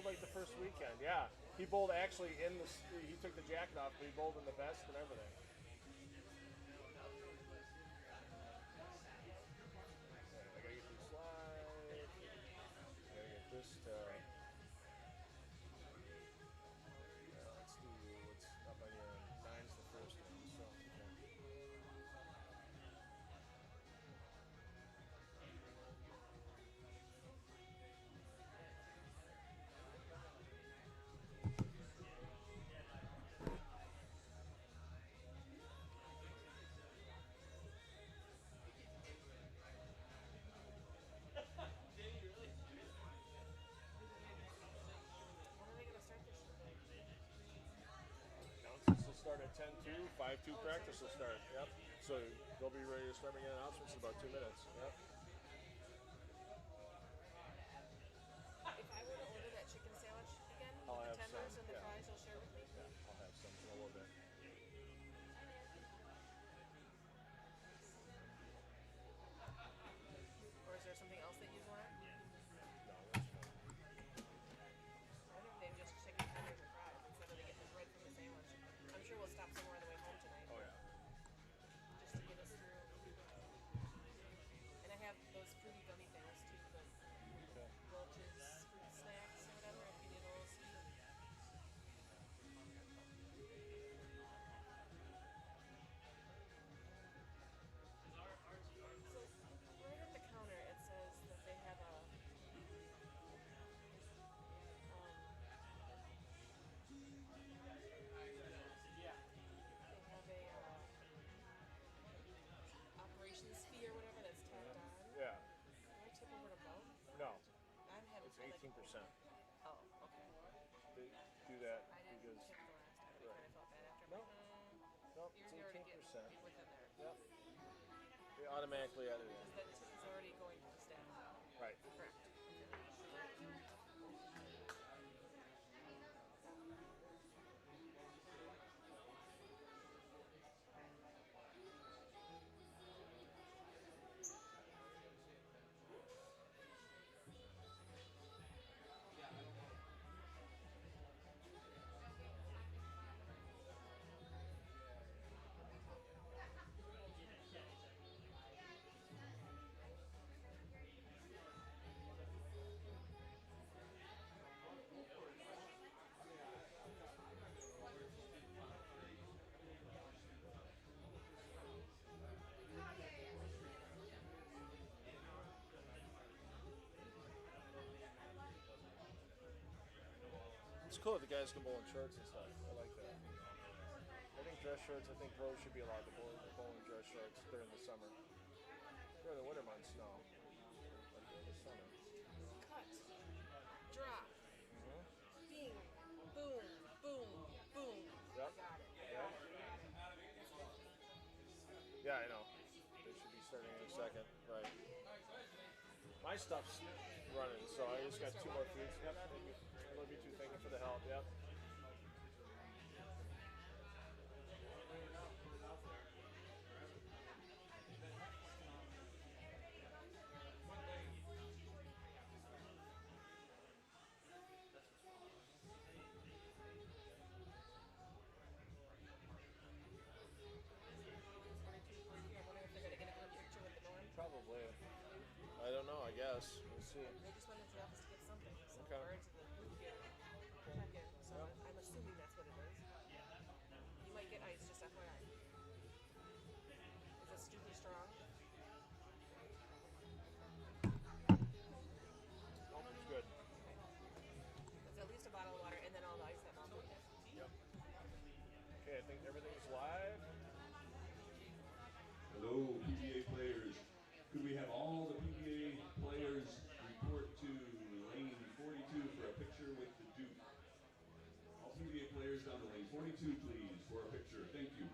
bowled like the first weekend. Yeah, he bowled actually in the. He took the jacket off, but he bowled in the vest and everything. I gotta get this slide. I gotta get this to. Let's do what's up on your end. 9's the first one. So. Okay. Announcements will start at 10:02. 5:02 practice will start. Yep. So they'll be ready to start making announcements in about 2 minutes. Yep. If I were to order that chicken sandwich again, I'll with have the tenders some, and the yeah. fries, you'll share with me? Yeah, I'll have some in a little bit. Or is there something else that you'd want? No, that's fine. I think they just chicken tenders or fries instead of they get the bread from the sandwich. I'm sure we'll stop somewhere on the way home tonight. Oh yeah. Just to get us through. And I have those fruity gummy things too, the Okay. Welch's fruit snacks or whatever, if you need a little sweet. So right at the counter it says that they have a operations fee or whatever that's tacked on. Yeah. Do I tip over to both? No. I'm having It's 18%. Oh, okay. They do that I didn't because. tip the last time. I Right. kind of felt bad after. No. No, You're it's already 18%. getting within there. Yep. They automatically add it in. Because that tip is already going to the staff. Right. Correct. It's cool that the guys can bowl in shorts and stuff. I like that. I think dress shorts, I think pros should be allowed to bowl in dress shorts during the summer. During the winter months, no. But during the summer. Cut. Drop. Bing. Boom. Boom. Boom. Yep. Got it. Yep. Yeah, I know. They should be starting in a second. Right. My stuff's running, so I just got 2 more feeds. Yep. Thank you. I love you too. Thank you for the help. Yep. Probably. I don't know, I guess. We'll see. They just went into the office to get something. Some Okay. cards in the booth here. Check in. So I'm assuming that's what it is. You might get ice, just FYI. Is it stupid strong? Nope, it's good. It's at least a bottle of water and then all the ice that Mom made. Yep. Okay, I think everything's live. Hello, PBA players. Could we have all the PBA players report to lane 42 for a picture with the Duke? All PBA players down to lane 42, please, for a picture. Thank you.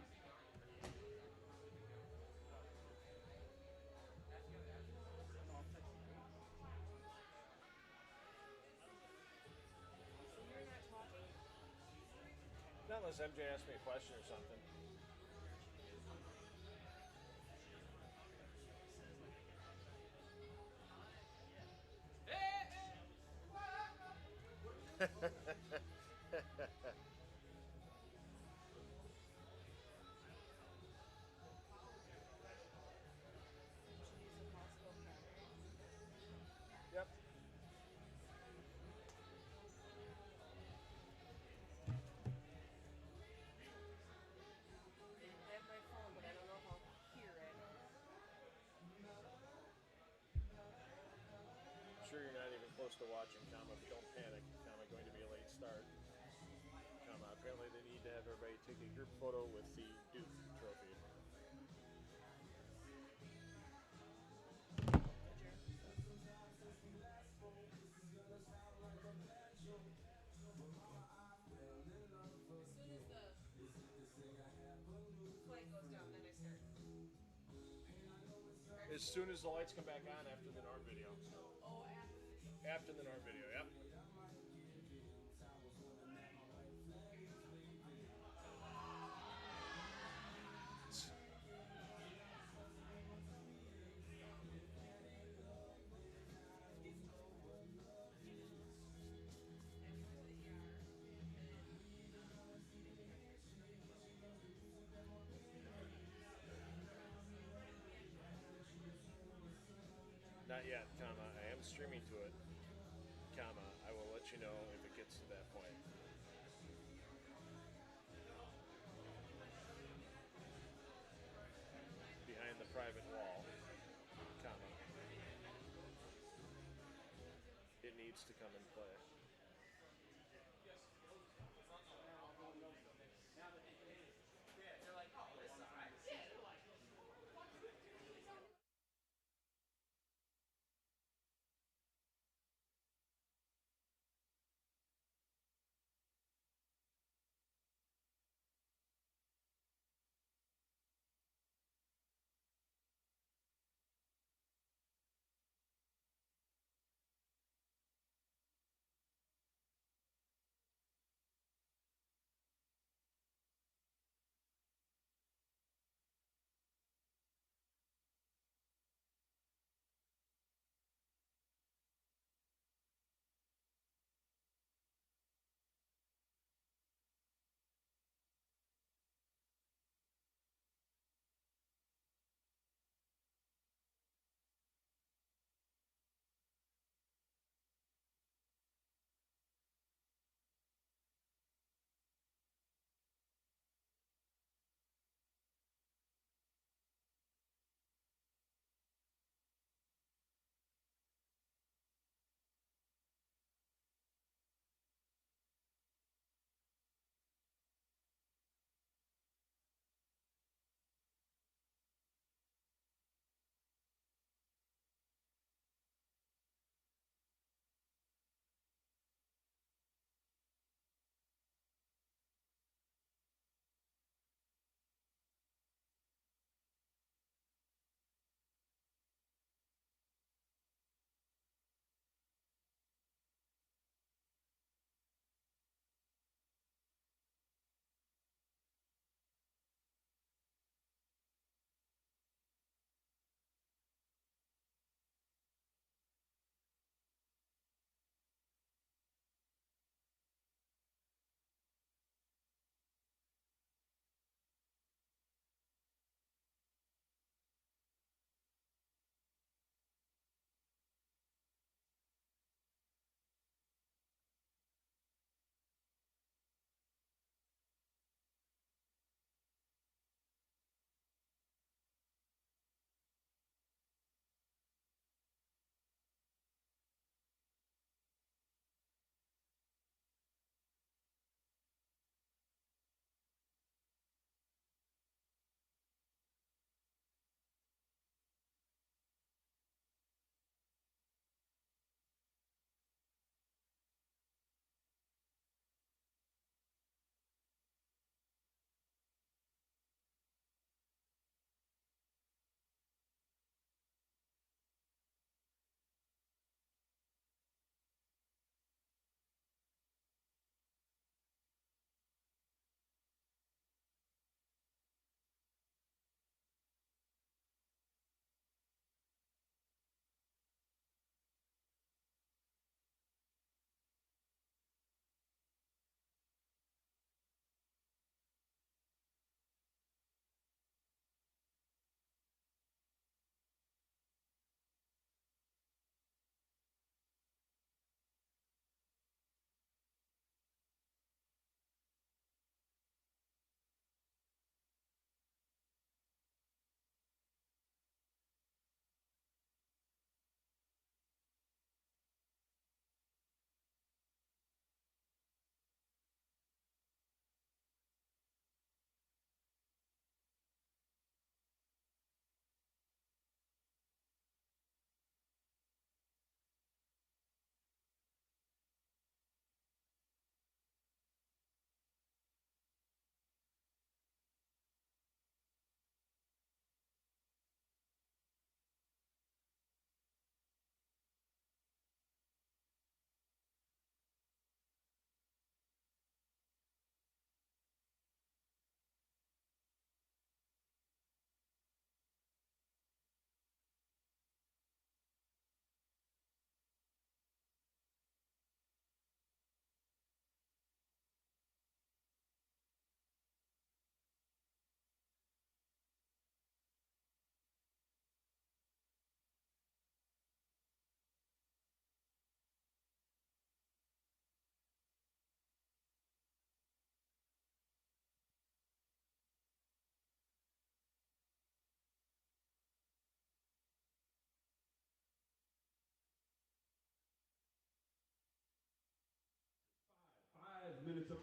So you're not talking. Not unless MJ asks me a question or something. Yep. I have my phone, but I don't know if I'll hear it. Sure you're not even close to watching, comma, don't panic, comma, going to be a late start, comma, apparently they need to have everybody take a group photo with the Duke trophy. As soon as the lights come back on after the Norm video. After the Norm video, yep. Not yet, comma, I am streaming to it, comma, I will let you know if it gets to that point. Behind the private wall, comma, it needs to come and play.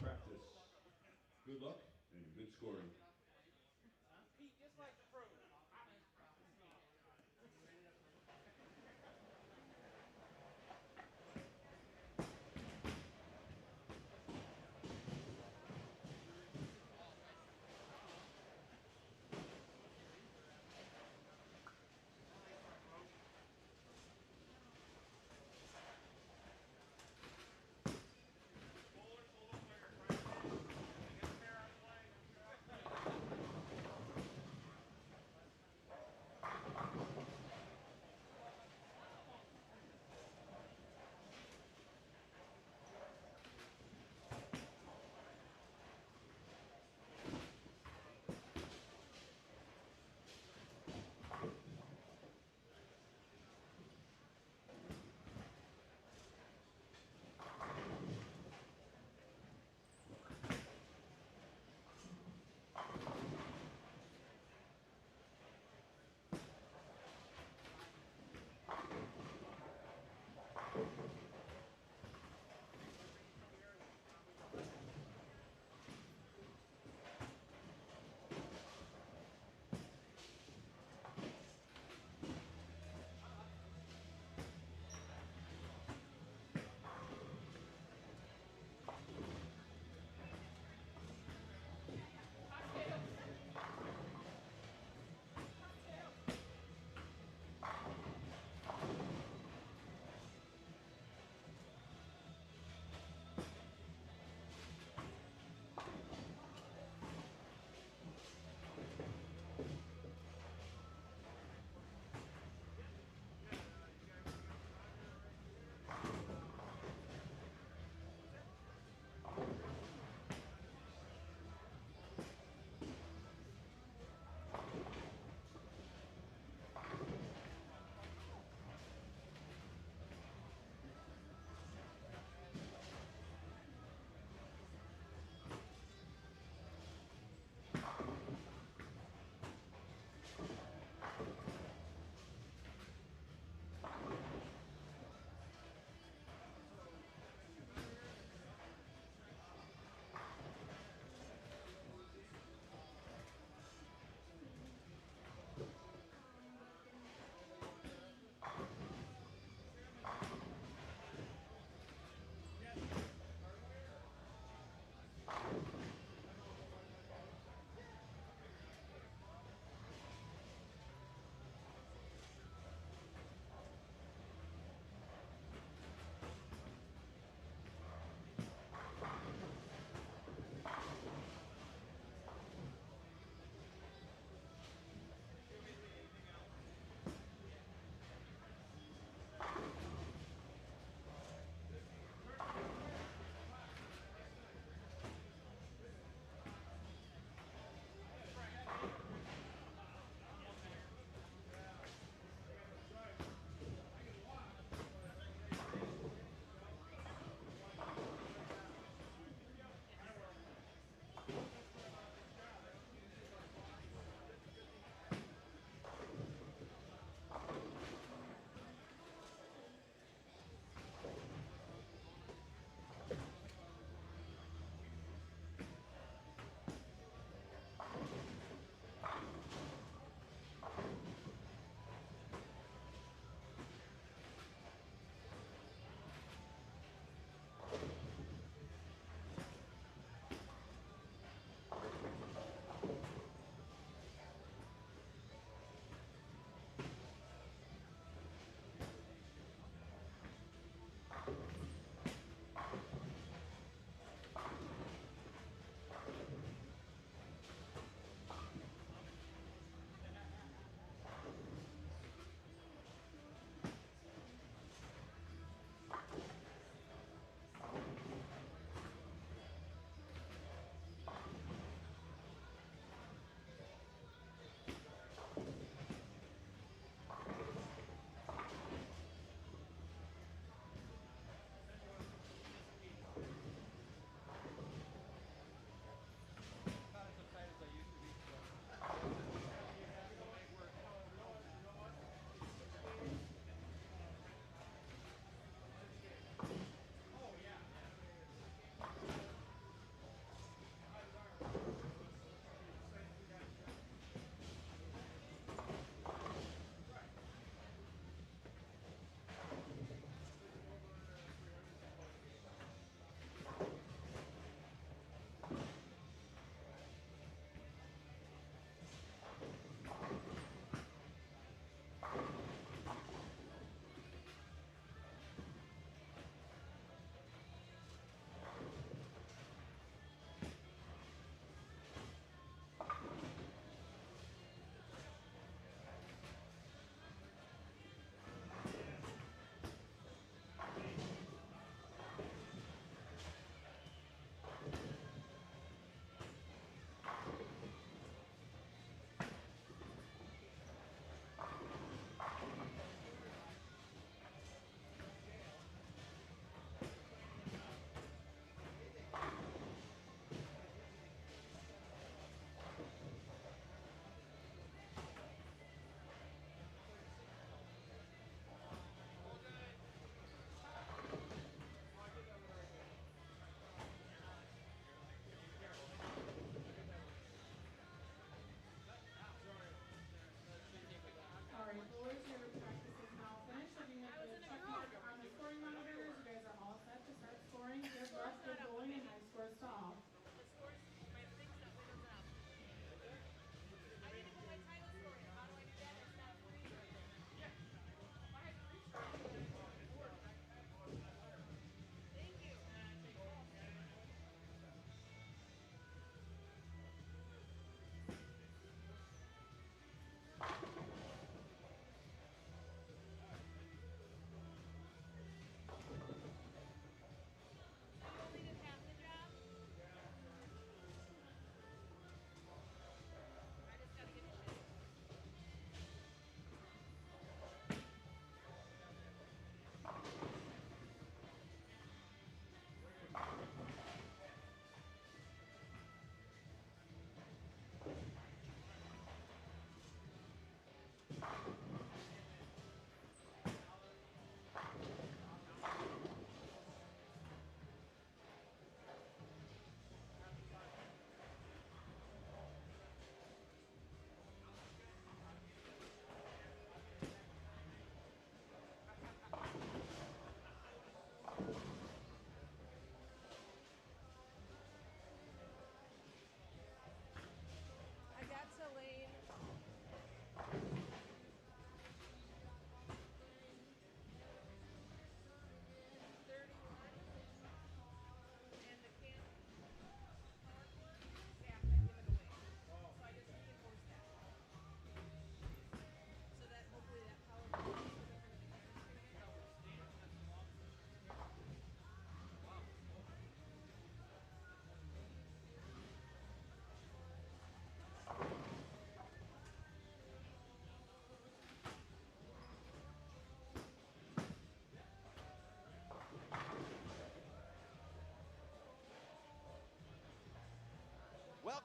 practice. Good luck and good scoring.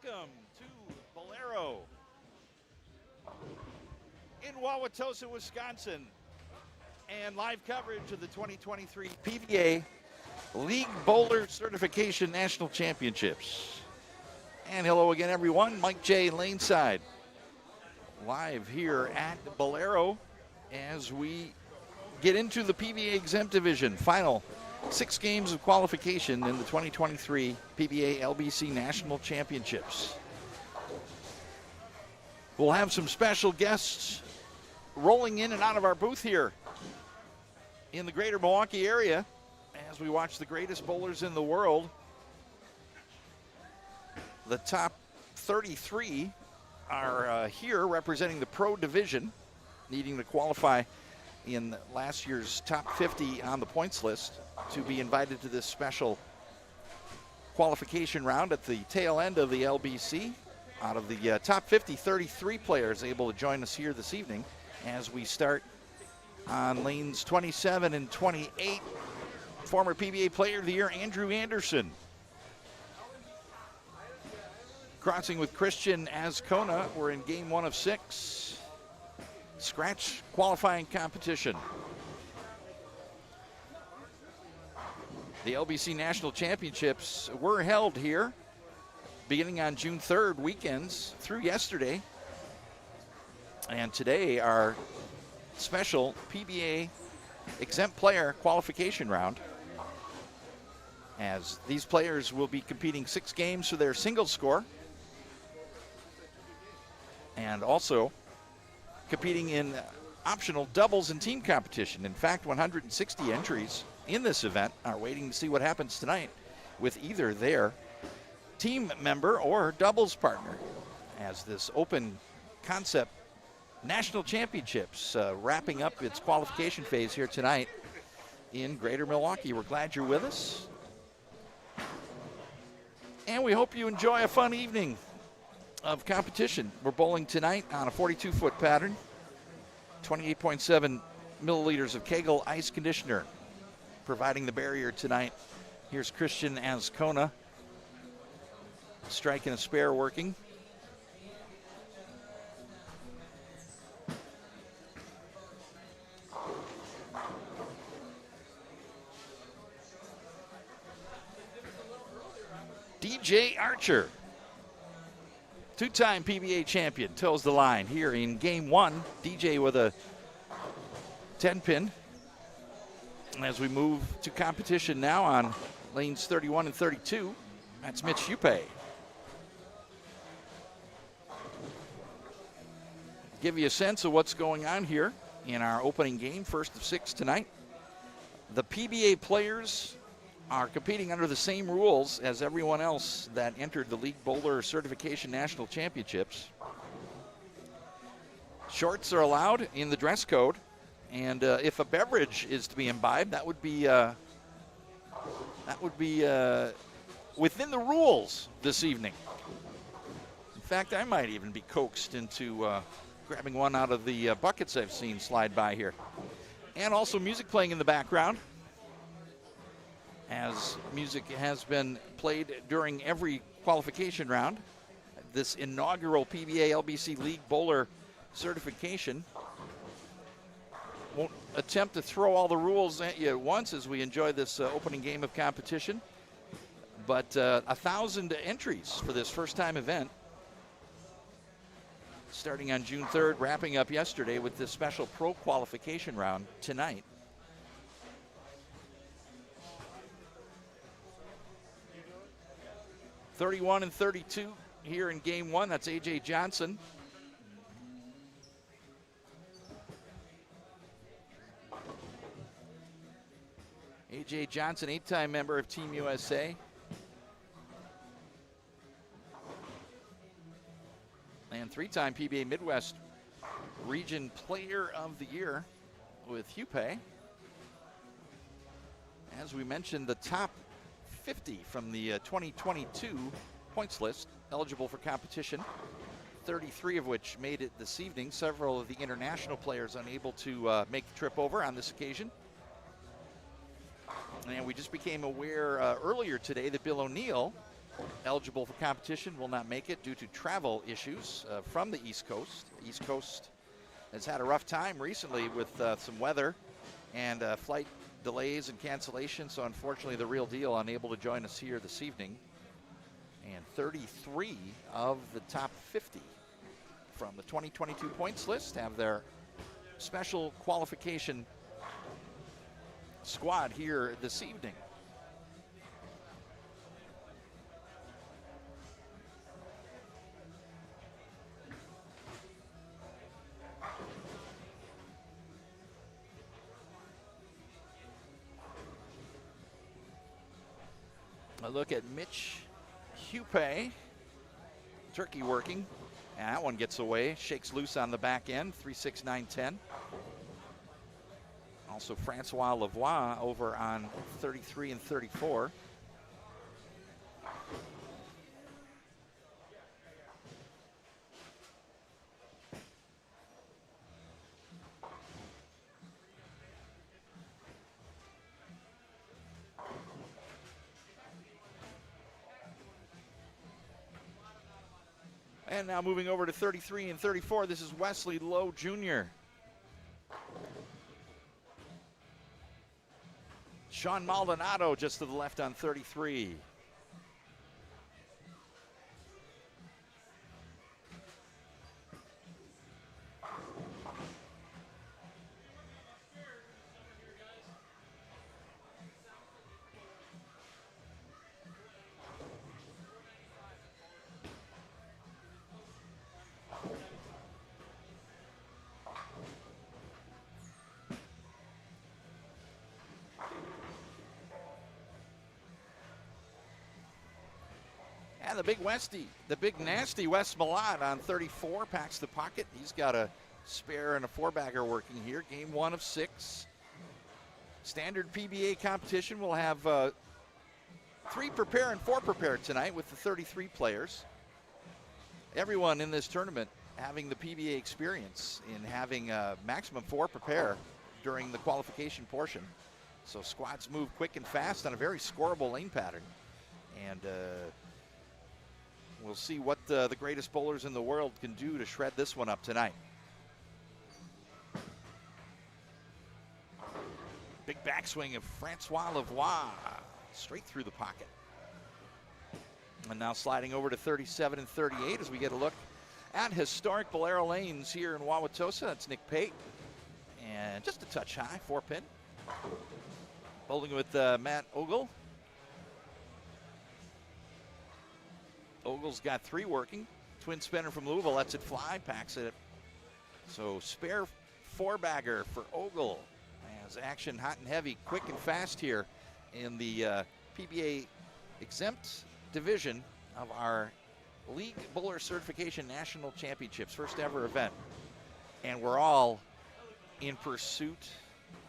Welcome to Bolero in Wauwatosa, Wisconsin, and live coverage of the 2023 PBA League Bowler Certification National Championships. And hello again, everyone. Mike J. Laneside, live here at Bolero as we get into the PBA Exempt Division. Final 6 games of qualification in the 2023 PBA LBC National Championships. We'll have some special guests rolling in and out of our booth here in the greater Milwaukee area as we watch the greatest bowlers in the world. The top 33 are here representing the pro division, needing to qualify in last year's top 50 on the points list to be invited to this special qualification round at the tail end of the LBC. Out of the top 50, 33 players able to join us here this evening as we start on lanes 27 and 28. Former PBA Player of the Year, Andrew Anderson. Crossing with Christian Azcona. We're in game 1 of 6. Scratch qualifying competition. The LBC National Championships were held here beginning on June 3rd, weekends through yesterday. And today our special PBA exempt player qualification round, as these players will be competing 6 games for their singles score and also competing in optional doubles and team competition. In fact, 160 entries in this event are waiting to see what happens tonight with either their team member or doubles partner, as this open concept national championships wrapping up its qualification phase here tonight in greater Milwaukee. We're glad you're with us, and we hope you enjoy a fun evening of competition. We're bowling tonight on a 42-foot pattern, 28.7 milliliters of Kegel ice conditioner providing the barrier tonight. Here's Christian Azcona, strike and a spare working. DJ Archer, two-time PBA champion, toes the line here in game 1. DJ with a 10-pin. As we move to competition now on lanes 31 and 32, that's Mitch Jakubowski. Give you a sense of what's going on here in our opening game, first of 6 tonight. The PBA players are competing under the same rules as everyone else that entered the League Bowler Certification National Championships. Shorts are allowed in the dress code, and if a beverage is to be imbibed, that would be within the rules this evening. In fact, I might even be coaxed into grabbing one out of the buckets I've seen slide by here. And also music playing in the background, as music has been played during every qualification round. This inaugural PBA LBC League Bowler certification. Won't attempt to throw all the rules at you at once as we enjoy this opening game of competition, but 1,000 entries for this first-time event, starting on June 3rd, wrapping up yesterday with this special pro qualification round tonight. '31 and 32 here in game 1. That's A.J. Johnson. A.J. Johnson, 8-time member of Team USA. And 3-time PBA Midwest Region Player of the Year with Jakubowski. As we mentioned, the top 50 from the 2022 points list eligible for competition, 33 of which made it this evening. Several of the international players unable to make the trip over on this occasion. And we just became aware earlier today that Bill O'Neill eligible for competition will not make it due to travel issues from the East Coast. The East Coast has had a rough time recently with some weather and flight delays and cancellations, so unfortunately the real deal unable to join us here this evening. And 33 of the top 50 from the 2022 points list have their special qualification squad here this evening. A look at Mitch Hupe, turkey working, and that one gets away, shakes loose on the back end, 369.10. Also Francois Lavoie over on 33 and 34. And now moving over to 33 and 34, this is Wesley Lowe Jr. Sean Maldonado just to the left on 33. And the big Westy, the big nasty Wes Malott on 34 packs the pocket. He's got a spare and a four-bagger working here. Game 1 of 6. Standard PBA competition. We'll have 3 prepare and 4 prepare tonight with the 33 players. Everyone in this tournament having the PBA experience in having maximum 4 prepare during the qualification portion. So squads move quick and fast on a very scoreable lane pattern. And we'll see what the greatest bowlers in the world can do to shred this one up tonight. Big backswing of Francois Lavoie, straight through the pocket. And now sliding over to 37 and 38 as we get a look at historic Bolero lanes here in Wauwatosa. That's Nick Pate. And just a touch high, 4-pin. Bowling with Matt Ogle. Ogle's got 3 working. Twin spinner from Louisville lets it fly, packs it. So spare 4-bagger for Ogle. As action hot and heavy, quick and fast here in the PBA exempt division of our League Bowler Certification National Championships, first ever event. And we're all in pursuit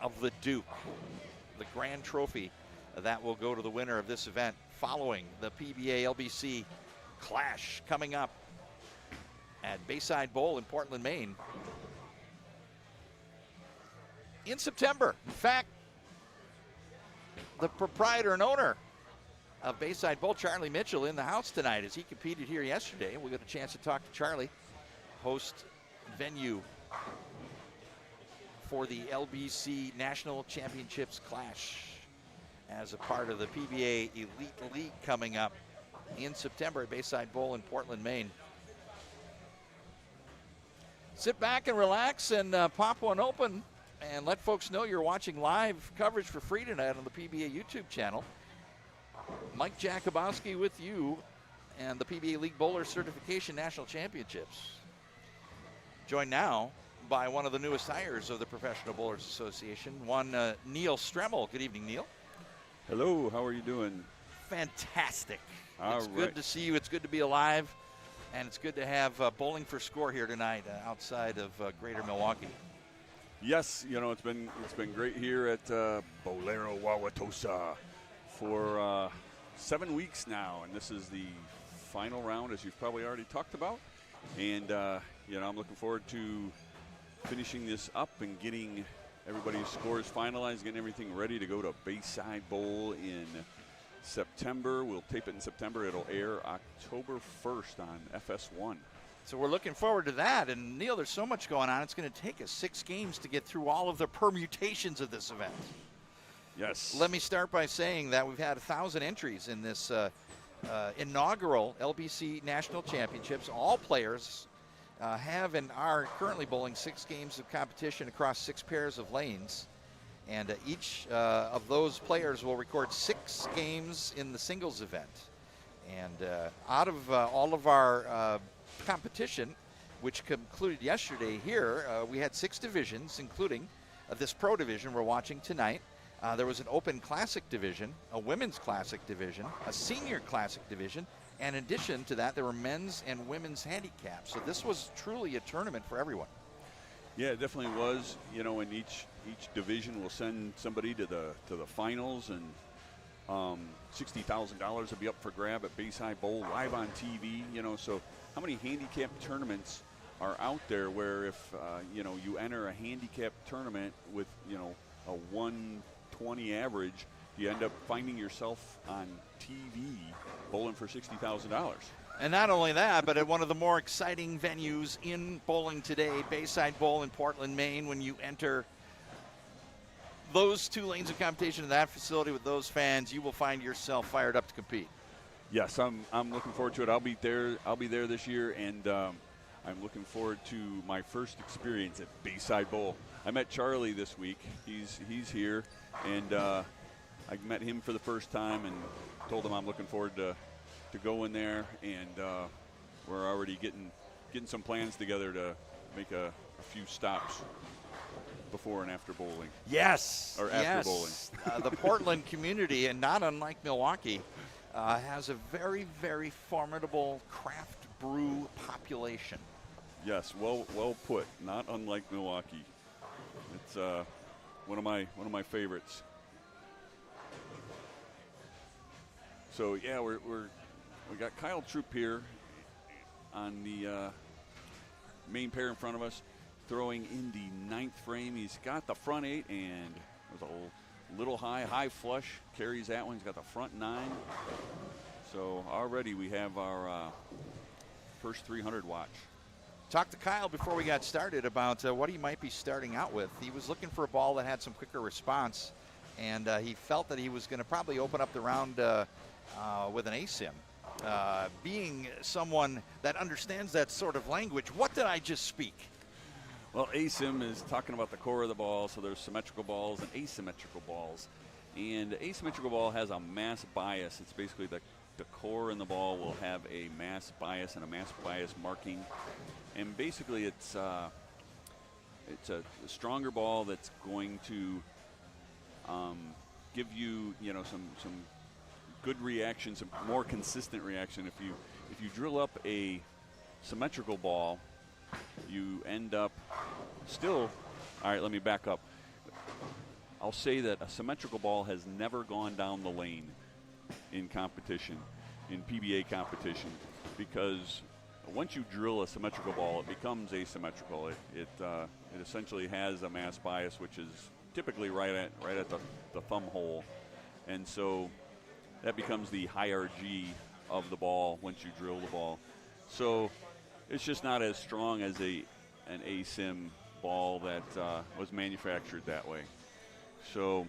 of the Duke, the grand trophy that will go to the winner of this event following the PBA LBC Clash coming up at Bayside Bowl in Portland, Maine in September. In fact, the proprietor and owner of Bayside Bowl, Charlie Mitchell, in the house tonight as he competed here yesterday. We'll get a chance to talk to Charlie, host venue for the LBC National Championships Clash as a part of the PBA Elite League coming up in September at Bayside Bowl in Portland, Maine. Sit back and relax and pop one open and let folks know you're watching live coverage for free tonight on the PBA YouTube channel. Mike Jakubowski with you and the PBA League Bowler Certification National Championships. Joined now by one of the newest hires of the Professional Bowlers Association, one Neil Stremmel. Good evening, Neil. Hello, how are you doing? Fantastic. It's good to see you. It's good to be alive. And it's good to have Bowling for Score here tonight outside of Greater Milwaukee. Yes, you know, it's been great here at Bolero Wauwatosa for 7 weeks now. And this is the final round, as you've probably already talked about. And, you know, I'm looking forward to finishing this up and getting everybody's scores finalized, getting everything ready to go to Bayside Bowl in September. We'll tape it in September. It'll air October 1st on FS1. So we're looking forward to that. And Neil, there's so much going on. It's going to take us 6 games to get through all of the permutations of this event. Yes. Let me start by saying that we've had 1,000 entries in this inaugural LBC National Championships. All players have and are currently bowling 6 games of competition across 6 pairs of lanes. And each of those players will record 6 games in the singles event. And out of all of our competition, which concluded yesterday here, we had 6 divisions, including this pro division we're watching tonight. There was an open classic division, a women's classic division, a senior classic division, and in addition to that, there were men's and women's handicaps. So this was truly a tournament for everyone. Yeah, it definitely was. You know, and each division will send somebody to the finals, and $60,000 will be up for grab at Bayside Bowl live on TV. You know, so how many handicap tournaments are out there where if you know, you enter a handicap tournament with, you know, a 120 average, you end up finding yourself on TV bowling for $60,000. And not only that, but at one of the more exciting venues in bowling today, Bayside Bowl in Portland, Maine, when you enter those 2 lanes of competition in that facility with those fans, you will find yourself fired up to compete. Yes, I'm looking forward to it. I'll be there this year, and I'm looking forward to my first experience at Bayside Bowl. I met Charlie this week. He's here, and I met him for the first time and told him I'm looking forward to go in there, and we're already getting some plans together to make a few stops before and after bowling. Yes. Or after bowling. The Portland community, and not unlike Milwaukee, has a very, very formidable craft brew population. Yes, well put. Not unlike Milwaukee. It's one of my favorites. So yeah, we got Kyle Troop here on the main pair in front of us, throwing in the 9th frame. He's got the front 8, and there's a little high flush, carries that one. He's got the front 9. So already we have our first 300 watch. Talked to Kyle before we got started about what he might be starting out with. He was looking for a ball that had some quicker response, and he felt that he was going to probably open up the round with an ASIM. Being someone that understands that sort of language, what did I just speak? Well, ASIM is talking about the core of the ball, so there's symmetrical balls and asymmetrical balls. And the asymmetrical ball has a mass bias. It's basically the core in the ball will have a mass bias and a mass bias marking. And basically it's a stronger ball that's going to give you, you know, some good reaction, some more consistent reaction. If you drill up a symmetrical ball, you end up still. All right, let me back up. I'll say that a symmetrical ball has never gone down the lane in competition, in PBA competition, because once you drill a symmetrical ball, it becomes asymmetrical. It essentially has a mass bias, which is typically right at the thumb hole, and so that becomes the higher G of the ball once you drill the ball. So it's just not as strong as an ASIM ball that was manufactured that way. So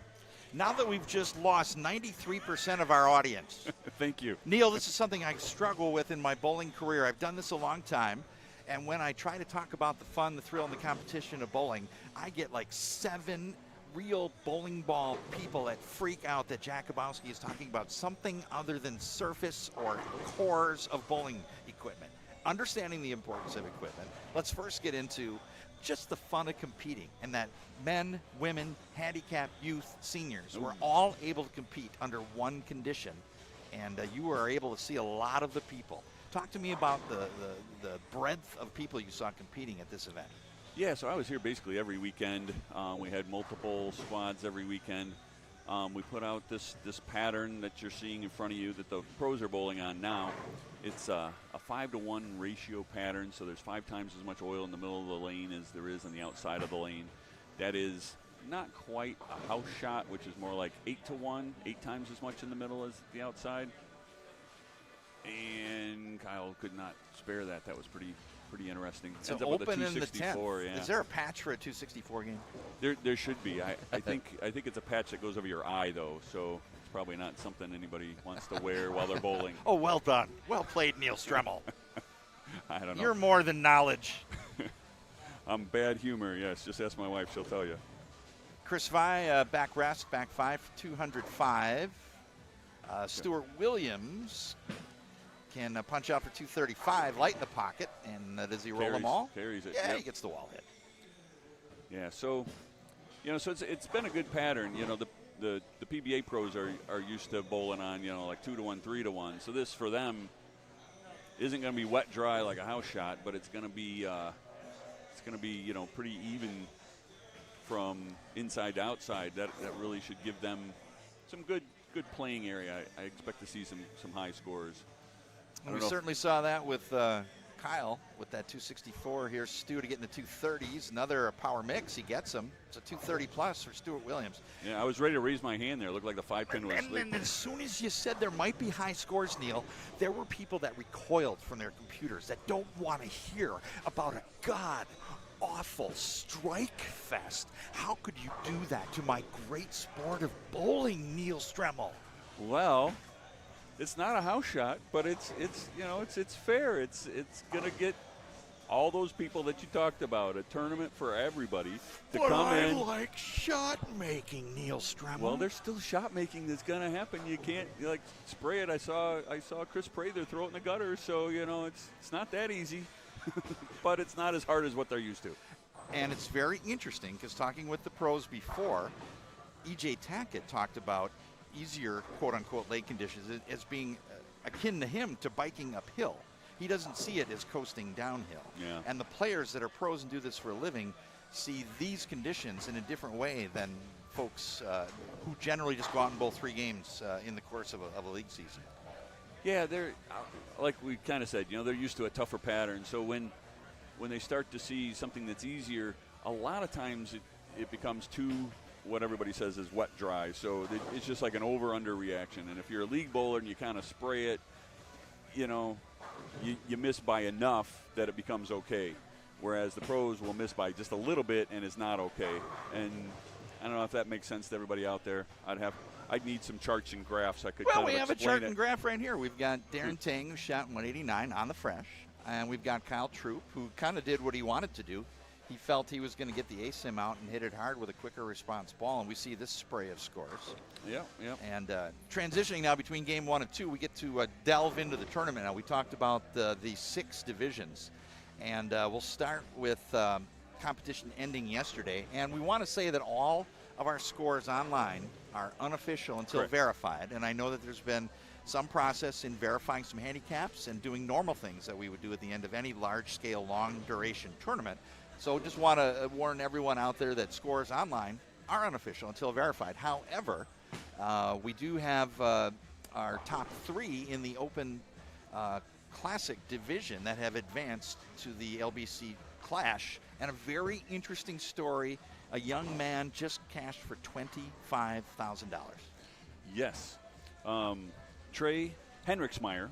now that we've just lost 93% of our audience. Thank you. Neil, this is something I struggle with in my bowling career. I've done this a long time, and when I try to talk about the fun, the thrill, and the competition of bowling, I get like 7 real bowling ball people that freak out that Jakubowski is talking about something other than surface or cores of bowling equipment. Understanding the importance of equipment, let's first get into just the fun of competing, and that men, women, handicap, youth, seniors, we're all able to compete under one condition, and you are able to see a lot of the people. Talk to me about the breadth of people you saw competing at this event. Yeah, so I was here basically every weekend. We had multiple squads every weekend. We put out this pattern that you're seeing in front of you that the pros are bowling on now. It's a 5-to-1 ratio pattern, so there's 5 times as much oil in the middle of the lane as there is on the outside of the lane. That is not quite a house shot, which is more like 8-1, 8 times as much in the middle as the outside. And Kyle could not spare that. That was pretty interesting. So Ends up with a open in the 264, 10th. yeah. Is there a patch for a 264 game? There should be. I think it's a patch that goes over your eye though, so it's probably not something anybody wants to wear while they're bowling. Oh, well done. Well played, Neil Stremmel. I don't know. You're more than knowledge. I'm bad humor, yes. Just ask my wife, she'll tell you. Chris Vi, back rest, back 5 for 205. Stuart Williams can punch out for 235, light in the pocket, and does he roll them all? Carries it. Yeah, yep. he gets the wall hit. Yeah, so it's been a good pattern. The PBA pros are used to bowling on like 2-1, 3-1. So this for them isn't going to be wet dry like a house shot, but it's going to be pretty even from inside to outside. That really should give them some good playing area. I expect to see some high scores. We certainly saw that with Kyle with that 264 here. Stu to get in the 230s. Another power mix. He gets them. It's a 230 plus for Stuart Williams. Yeah, I was ready to raise my hand there. It looked like the 5-pin was asleep. And as soon as you said there might be high scores, Neil, there were people that recoiled from their computers that don't want to hear about a god-awful strike fest. How could you do that to my great sport of bowling, Neil Stremmel? Well, it's not a house shot, but it's fair. It's gonna get all those people that you talked about, a tournament for everybody to come in. I like shot making, Neil Stremmel. Well, there's still shot making that's gonna happen. You can't spray it. I saw Chris Prather throw it in the gutter, so it's not that easy, but it's not as hard as what they're used to. And it's very interesting because talking with the pros before, E.J. Tackett talked about easier quote-unquote lake conditions as being akin to him to biking uphill. He doesn't see it as coasting downhill. Yeah. And the players that are pros and do this for a living see these conditions in a different way than folks who generally just go out and bowl 3 games in the course of a league season. Yeah, they're like we kind of said, they're used to a tougher pattern. So when they start to see something that's easier, a lot of times it becomes too, what everybody says is wet dry. So it's just like an over-under reaction. And if you're a league bowler and you kind of spray it, you miss by enough that it becomes okay. Whereas the pros will miss by just a little bit and it's not okay. And I don't know if that makes sense to everybody out there. I'd need some charts and graphs. Well, we have a chart and graph right here. We've got Darren Tang, who shot 189 on the fresh. And we've got Kyle Troop, who kind of did what he wanted to do. He felt he was going to get the ASIM out and hit it hard with a quicker response ball, and we see this spray of scores. Yeah. And transitioning now between game 1 and 2, we get to delve into the tournament. Now, we talked about the 6 divisions, and we'll start with competition ending yesterday. And we want to say that all of our scores online are unofficial until Correct. verified, and I know that there's been some process in verifying some handicaps and doing normal things that we would do at the end of any large-scale, long-duration tournament. So just want to warn everyone out there that scores online are unofficial until verified. However, we do have our top 3 in the Open Classic division that have advanced to the LBC Clash. And a very interesting story, a young man just cashed for $25,000. Yes. Trey Henriksmeyer.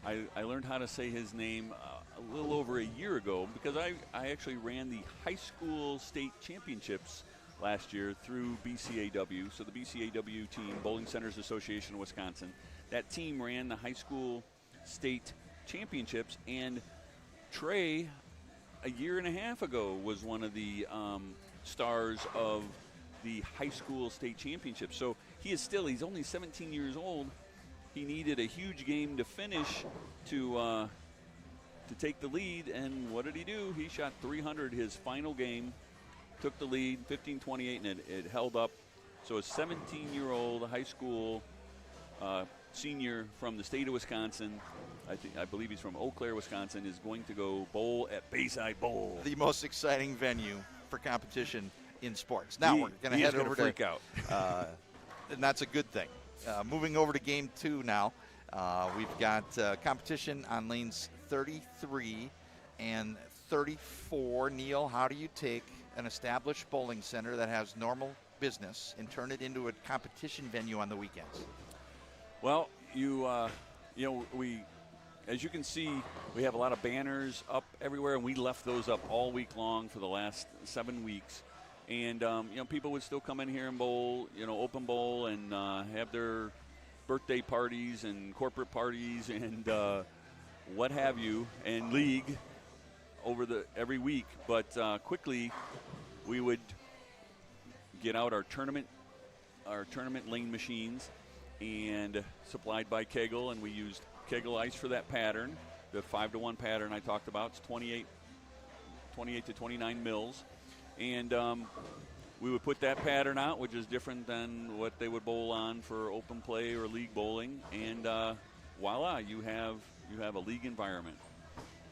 I learned how to say his name a little over a year ago because I actually ran the high school state championships last year through BCAW. So the BCAW team, Bowling Centers Association of Wisconsin, that team ran the high school state championships, and Trey, a year and a half ago, was one of the stars of the high school state championships. So he's only 17 years old. He needed a huge game to finish to take the lead, and what did he do? He shot 300 his final game, took the lead, 15-28, and it held up. So a 17-year-old high school senior from the state of Wisconsin, I believe he's from Eau Claire, Wisconsin, is going to go bowl at Bayside Bowl. The most exciting venue for competition in sports. Now we're going to head over to freak out. And that's a good thing. Moving over to game 2 now. We've got competition on lanes 33 and 34. Neil, how do you take an established bowling center that has normal business and turn it into a competition venue on the weekends? Well, as you can see, we have a lot of banners up everywhere, and we left those up all week long for the last 7 weeks. And, people would still come in here and bowl, open bowl and have their birthday parties and corporate parties and what have you, and league every week. But quickly, we would get out our tournament lane machines, and supplied by Kegel, and we used Kegel ice for that pattern, the 5-to-1 pattern I talked about. It's 28 to 29 mils, and we would put that pattern out, which is different than what they would bowl on for open play or league bowling, and voila, you have a league environment.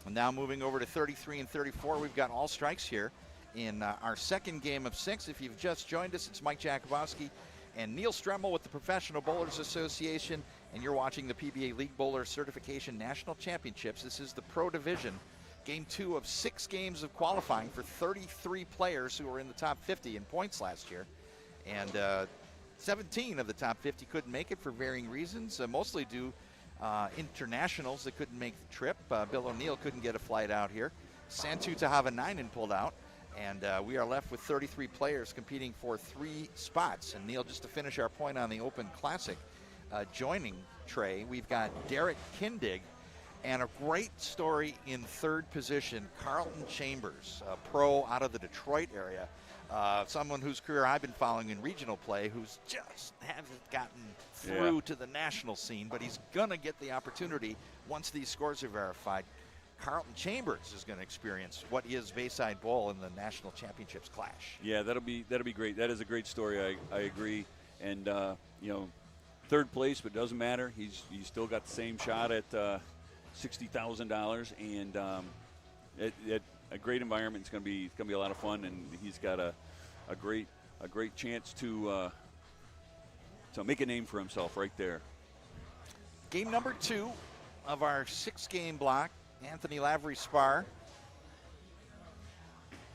And now moving over to 33 and 34, we've got all strikes here in our second game of 6. If you've just joined us, it's Mike Jakubowski and Neil Stremmel with the Professional Bowlers Association, and you're watching the PBA League Bowler Certification National Championships. This is the Pro Division, Game 2 of 6 games of qualifying for 33 players who were in the top 50 in points last year, and 17 of the top 50 couldn't make it for varying reasons, mostly due internationals that couldn't make the trip. Bill O'Neill couldn't get a flight out here. Santu Tahavainen pulled out. And we are left with 33 players competing for 3 spots. And Neil, just to finish our point on the Open Classic, joining Trey, we've got Derek Kindig, and a great story in 3rd position, Carlton Chambers, a pro out of the Detroit area. Someone whose career I've been following in regional play, who's just hasn't gotten through to the national scene, but he's going to get the opportunity once these scores are verified. Carlton Chambers is going to experience what is Bayside Bowl in the National Championships clash. Yeah, that'll be great. That is a great story. I agree. And 3rd place, but it doesn't matter. He's still got the same shot at $60,000, and a great environment. It's going to be a lot of fun, and he's got a great chance to make a name for himself right there. Game number 2 of our 6-game block. Anthony Lavery Spar.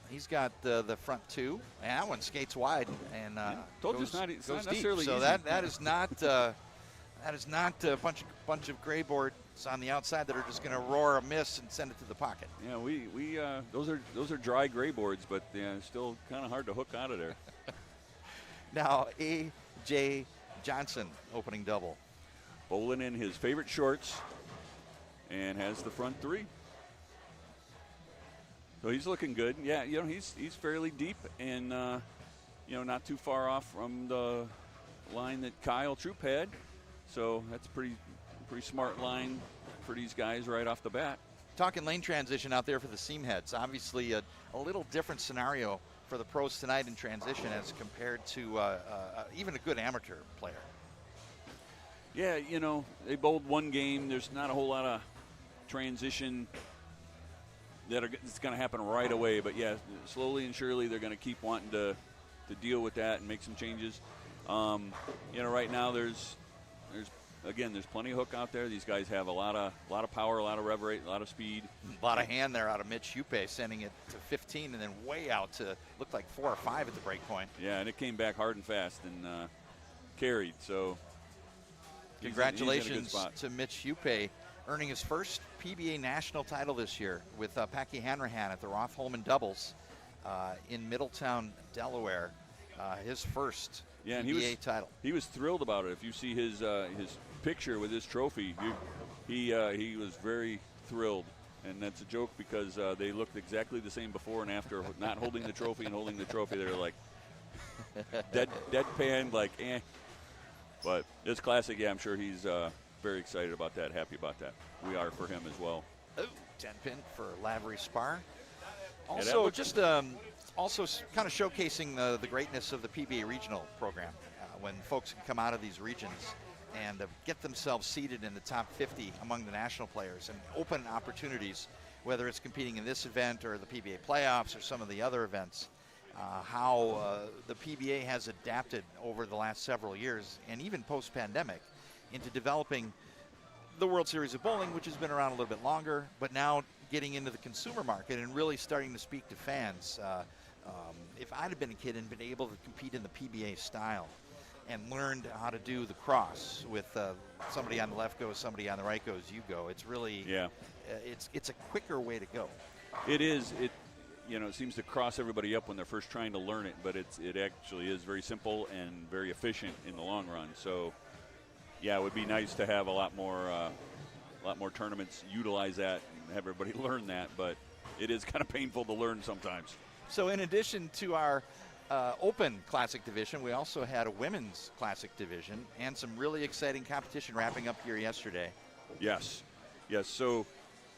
He's got the front 2. And that one skates wide and goes not deep. necessarily so easy. that is not a bunch of gray boards on the outside that are just going to roar a miss and send it to the pocket. Yeah, we those are dry gray boards, but still kind of hard to hook out of there. Now A.J. Johnson opening double. Bowling in his favorite shorts. And has the front 3. So he's looking good. Yeah, he's fairly deep and not too far off from the line that Kyle Troop had. So that's a pretty smart line for these guys right off the bat. Talking lane transition out there for the seam heads. Obviously a little different scenario for the pros tonight in transition as compared to even a good amateur player. Yeah, they bowled one game. There's not a whole lot of transition it's going to happen right away, but yeah, slowly and surely they're going to keep wanting to deal with that and make some changes. Right now there's plenty of hook out there. These guys have a lot of power, a lot of rev rate, a lot of speed. A lot of hand there out of Mitch Hupe, sending it to 15 and then way out to looked like 4 or 5 at the break point. Yeah, and it came back hard and fast and carried. So congratulations to Mitch Hupe, earning his first PBA national title this year with Packy Hanrahan at the Roth Holman doubles in Middletown, Delaware. His first PBA title. He was thrilled about it. If you see his picture with his trophy, he was very thrilled. And that's a joke because they looked exactly the same before and after, not holding the trophy and holding the trophy. They're like deadpan, like eh. But it's classic. Yeah, I'm sure he's very excited about that, happy about that. We are for him as well. Oh, 10-pin for Lavery Spar. Also, also kind of showcasing the greatness of the PBA regional program when folks can come out of these regions and get themselves seated in the top 50 among the national players and open opportunities, whether it's competing in this event or the PBA playoffs or some of the other events. How the PBA has adapted over the last several years and even post-pandemic into developing the World Series of Bowling, which has been around a little bit longer, but now getting into the consumer market and really starting to speak to fans. If I'd have been a kid and been able to compete in the PBA style and learned how to do the cross with somebody on the left goes, somebody on the right goes, you go. It's really, it's a quicker way to go. It is. It seems to cross everybody up when they're first trying to learn it, but it actually is very simple and very efficient in the long run. So, yeah, it would be nice to have a lot more tournaments utilize that and have everybody learn that, but it is kind of painful to learn sometimes. So in addition to our Open Classic division, we also had a Women's Classic division and some really exciting competition wrapping up here yesterday. Yes. So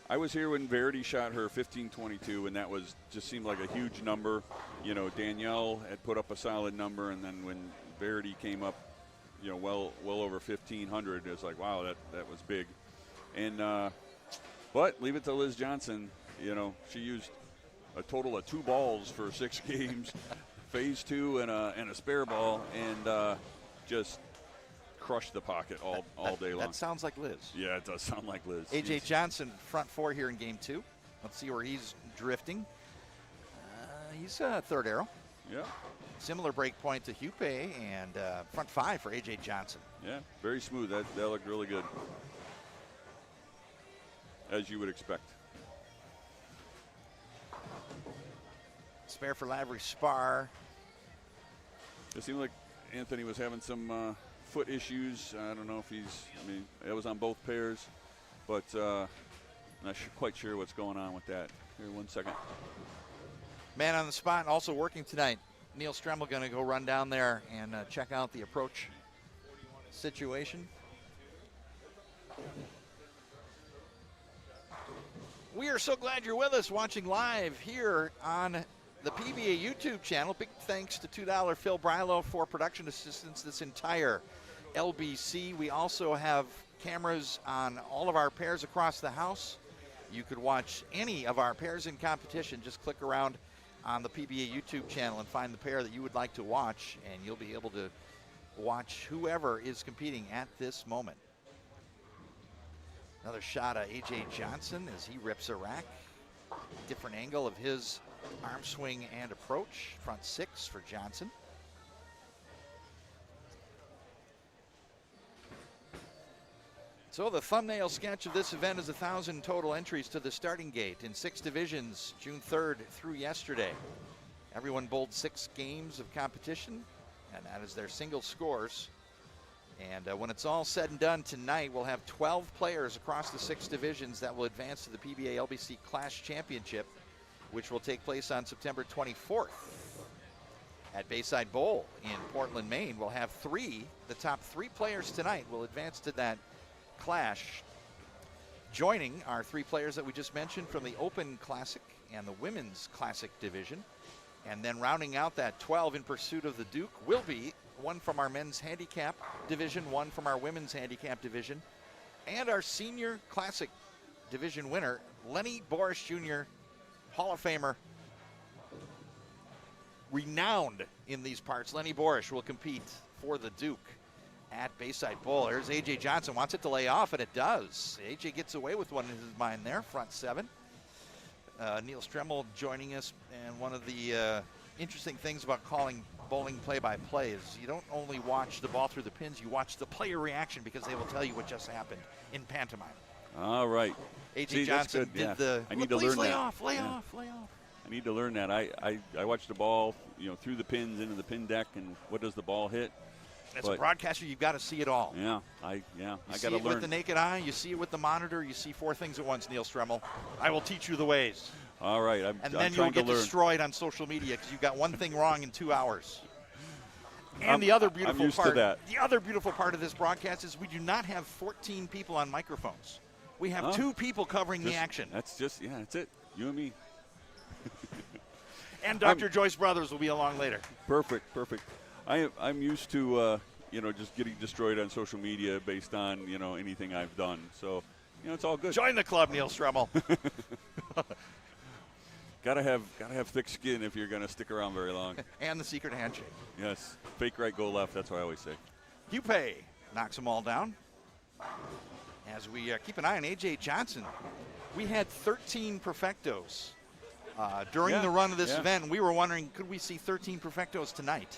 I was here when Verity shot her 15.22, and that just seemed like a huge number. Danielle had put up a solid number, and then when Verity came up, well over 1,500, it was like, wow, that was big. And but leave it to Liz Johnson. She used a total of 2 balls for 6 games, phase 2 and a spare ball, and just crushed the pocket all day long. That sounds like Liz. Yeah, it does sound like Liz. AJ Johnson, front 4 here in game 2. Let's see where he's drifting. He's third arrow. Yeah. Similar break point to Hupe, and front 5 for AJ Johnson. Yeah, very smooth. That looked really good, as you would expect. Spare for Lavery Spar. It seemed like Anthony was having some foot issues. I don't know if it was on both pairs, but not quite sure what's going on with that. Here, 1 second. Man on the spot, also working tonight. Neil Stremmel going to go run down there and check out the approach situation. We are so glad you're with us watching live here on the PBA YouTube channel. Big thanks to $2 Phil Brilo for production assistance this entire LBC. We also have cameras on all of our pairs across the house. You could watch any of our pairs in competition. Just click around on the PBA YouTube channel and find the pair that you would like to watch, and you'll be able to watch whoever is competing at this moment. Another shot of AJ Johnson as he rips a rack. Different angle of his arm swing and approach. Front 6 for Johnson. So the thumbnail sketch of this event is 1,000 total entries to the starting gate in 6 divisions, June 3rd through yesterday. Everyone bowled 6 games of competition, and that is their single scores. And when it's all said and done tonight, we'll have 12 players across the 6 divisions that will advance to the PBA LBC Clash Championship, which will take place on September 24th at Bayside Bowl in Portland, Maine. We'll have the top 3 players tonight will advance to that Clash, joining our 3 players that we just mentioned from the Open Classic and the Women's Classic division. And then rounding out that 12 in pursuit of the Duke will be one from our men's handicap division, one from our women's handicap division, and our senior classic division winner, Lenny Boris Jr., Hall of Famer, renowned in these parts. Lenny Boris will compete for the Duke at Bayside Bowl. There's AJ Johnson, wants it to lay off, and it does. AJ gets away with one in his mind there, front 7. Neil Stremmel joining us, and one of the interesting things about calling bowling play-by-play is you don't only watch the ball through the pins, you watch the player reaction, because they will tell you what just happened in pantomime. All right. AJ Johnson did the, I need to learn that. Lay off. I need to learn that. I watch the ball, through the pins into the pin deck, and what does the ball hit? As a broadcaster, you've got to see it all. I got to learn. You see it with the naked eye, you see it with the monitor, you see 4 things at once, Neil Stremmel. I will teach you the ways. All right. And then you'll get destroyed on social media because you've got one thing wrong in 2 hours. And the other beautiful part, the other beautiful part of this broadcast is we do not have 14 people on microphones. We have 2 people covering the action. That's it. You and me. And Dr. Joyce Brothers will be along later. Perfect. I'm used to, just getting destroyed on social media based on, anything I've done. So, it's all good. Join the club, Neil Stremmel. Gotta have thick skin if you're gonna stick around very long. And the secret handshake. Yes, fake right, go left. That's what I always say. Hupe knocks them all down. As we keep an eye on AJ Johnson, we had 13 perfectos during the run of this yeah. event. We were wondering, could we see 13 perfectos tonight?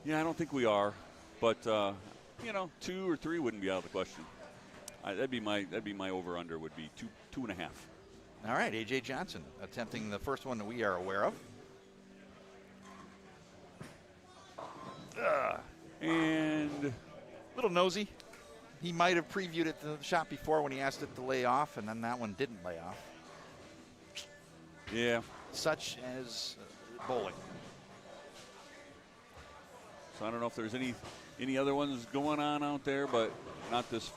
Yeah, I don't think we are, but 2 or 3 wouldn't be out of the question. That'd be my over/under would be 2.5. All right, A.J. Johnson attempting the first one that we are aware of. And little nosy. He might have previewed it the shot before when he asked it to lay off, and then that one didn't lay off. Yeah. Such as bowling. So I don't know if there's any other ones going on out there, but not this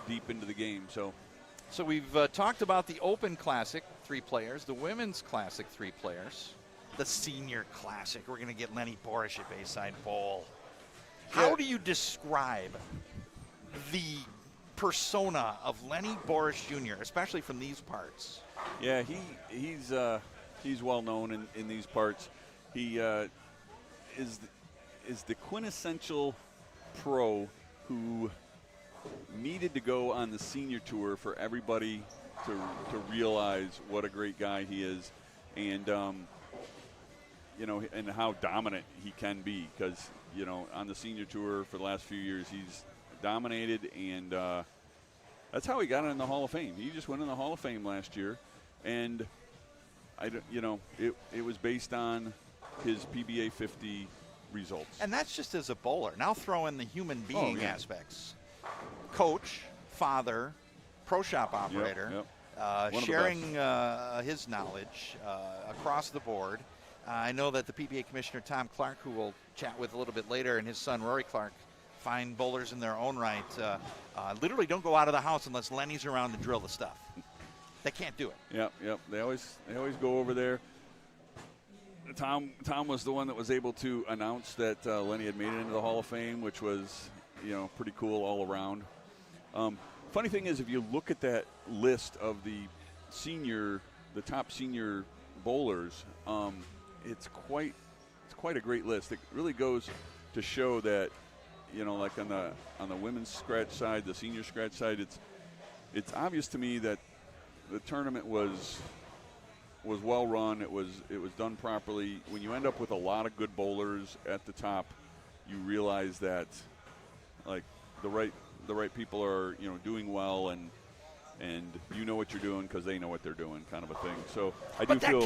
deep into the game. So we've talked about the Open Classic, 3 players, the Women's Classic, 3 players, the Senior Classic. We're going to get Lenny Borish at Bayside Bowl. How do you describe the persona of Lenny Borish Jr., especially from these parts? Yeah, he's well known in these parts. He is the quintessential pro who needed to go on the senior tour for everybody to realize what a great guy he is, and and how dominant he can be. Because on the senior tour for the last few years, he's dominated, and that's how he got in the Hall of Fame. He just went in the Hall of Fame last year, and it was based on his PBA 50 results. And that's just as a bowler. Now throw in the human being aspects. Coach, father, pro shop operator, sharing his knowledge across the board. I know that the PBA Commissioner Tom Clark, who we'll chat with a little bit later, and his son Rory Clark, find bowlers in their own right. Literally don't go out of the house unless Lenny's around to drill the stuff. They can't do it. Yep. They always go over there. Tom was the one that was able to announce that Lenny had made it into the Hall of Fame, which was pretty cool all around. Funny thing is, if you look at that list of the top senior bowlers, it's quite a great list. It really goes to show that like on the women's scratch side, the senior scratch side, it's obvious to me that the tournament was well run. It was done properly. When you end up with a lot of good bowlers at the top, you realize that like the right people are doing well, and you know what you're doing because they know what they're doing, kind of a thing. So But that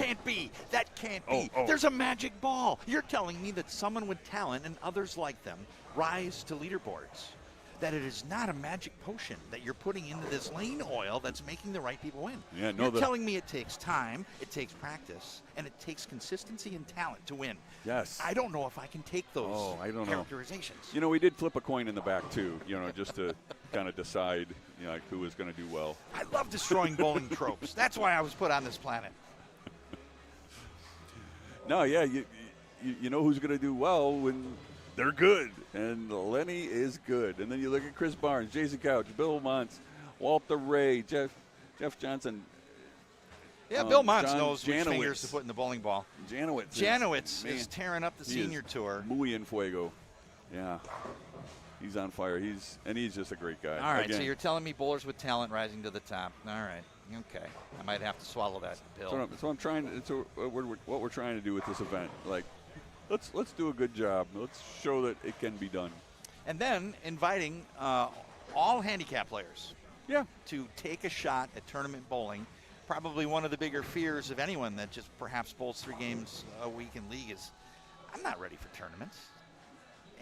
can't be. There's a magic ball. You're telling me that someone with talent and others like them rise to leaderboards. That it is not a magic potion that you're putting into this lane oil that's making the right people win. Yeah, you're telling me it takes time, it takes practice, and it takes consistency and talent to win. Yes. I don't know if I can take those characterizations. We did flip a coin in the back too, just to kind of decide, like who was going to do well. I love destroying bowling tropes. That's why I was put on this planet. No, yeah, you know who's going to do well when they're good, and Lenny is good. And then you look at Chris Barnes, Jason Couch, Bill Montz, Walter Ray, Jeff Johnson. Yeah, Bill Montz knows which fingers to put in the bowling ball. Janowitz is tearing up the senior tour. Muy en fuego. Yeah, he's on fire. He's just a great guy. All right, so you're telling me bowlers with talent rising to the top. All right, okay. I might have to swallow that pill. That's what I'm trying. It's what we're trying to do with this event. Like, let's do a good job. Let's show that it can be done. And then inviting all handicap players to take a shot at tournament bowling. Probably one of the bigger fears of anyone that just perhaps bowls 3 games a week in league is, I'm not ready for tournaments.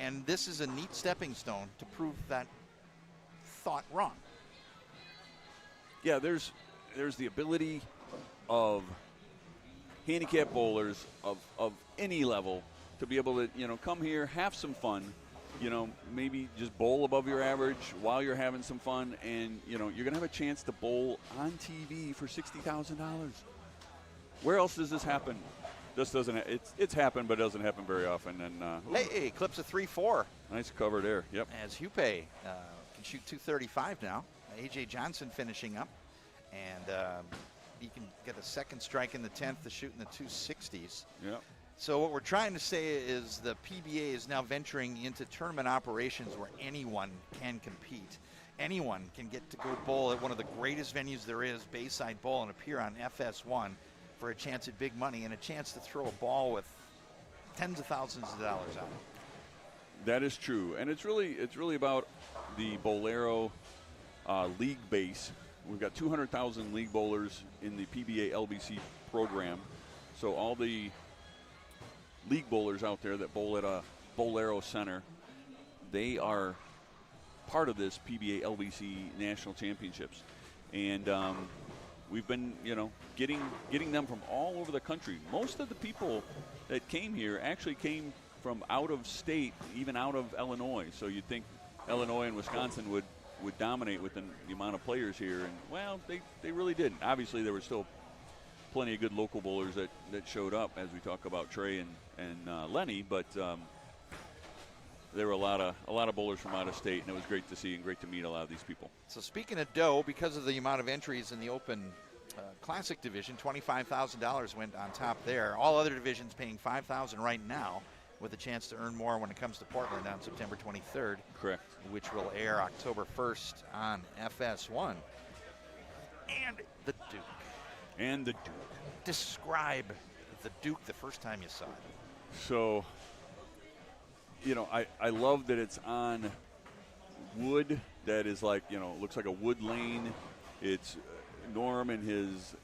And this is a neat stepping stone to prove that thought wrong. Yeah, there's the ability of handicap bowlers of any level to be able to, come here, have some fun, maybe just bowl above your average while you're having some fun, and, you're going to have a chance to bowl on TV for $60,000. Where else does this happen? This doesn't. It's happened, but it doesn't happen very often. And hey, clips a 3-4. Nice cover there. Yep. As Hupe can shoot 235 now. A.J. Johnson finishing up, and he can get a second strike in the 10th to shoot in the 260s. Yep. So what we're trying to say is the PBA is now venturing into tournament operations where anyone can compete. Anyone can get to go bowl at one of the greatest venues there is, Bayside Bowl, and appear on FS1 for a chance at big money and a chance to throw a ball with tens of thousands of dollars on it. That is true, and it's really about the Bolero league base. We've got 200,000 league bowlers in the PBA LBC program, so all the league bowlers out there that bowl at a Bolero center, they are part of this PBA LBC National Championships, and we've been, getting them from all over the country. Most of the people that came here actually came from out of state, even out of Illinois. So you'd think Illinois and Wisconsin would dominate with the amount of players here, and well, they really didn't. Obviously, there were still plenty of good local bowlers that showed up, as we talk about Trey and Lenny, but there were a lot of bowlers from out of state, and it was great to see and great to meet a lot of these people. So speaking of dough, because of the amount of entries in the Open Classic division, $25,000 went on top there. All other divisions paying $5,000 right now, with a chance to earn more when it comes to Portland on September 23rd. Correct. Which will air October 1st on FS1. And the Duke. And the Duke. Describe the Duke the first time you saw it. So, I love that it's on wood that is like, looks like a wood lane. It's Norm in his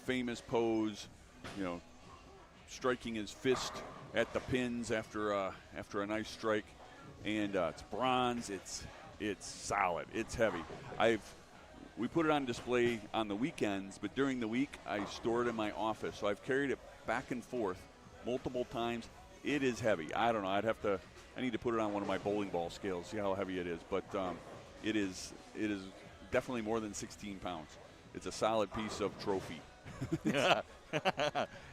famous pose, striking his fist at the pins after a nice strike, and it's bronze. It's solid. It's heavy. We put it on display on the weekends, but during the week I store it in my office. So I've carried it back and forth multiple times. It is heavy. I don't know. I need to put it on one of my bowling ball scales, see how heavy it is. But it is definitely more than 16 pounds. It's a solid piece of trophy.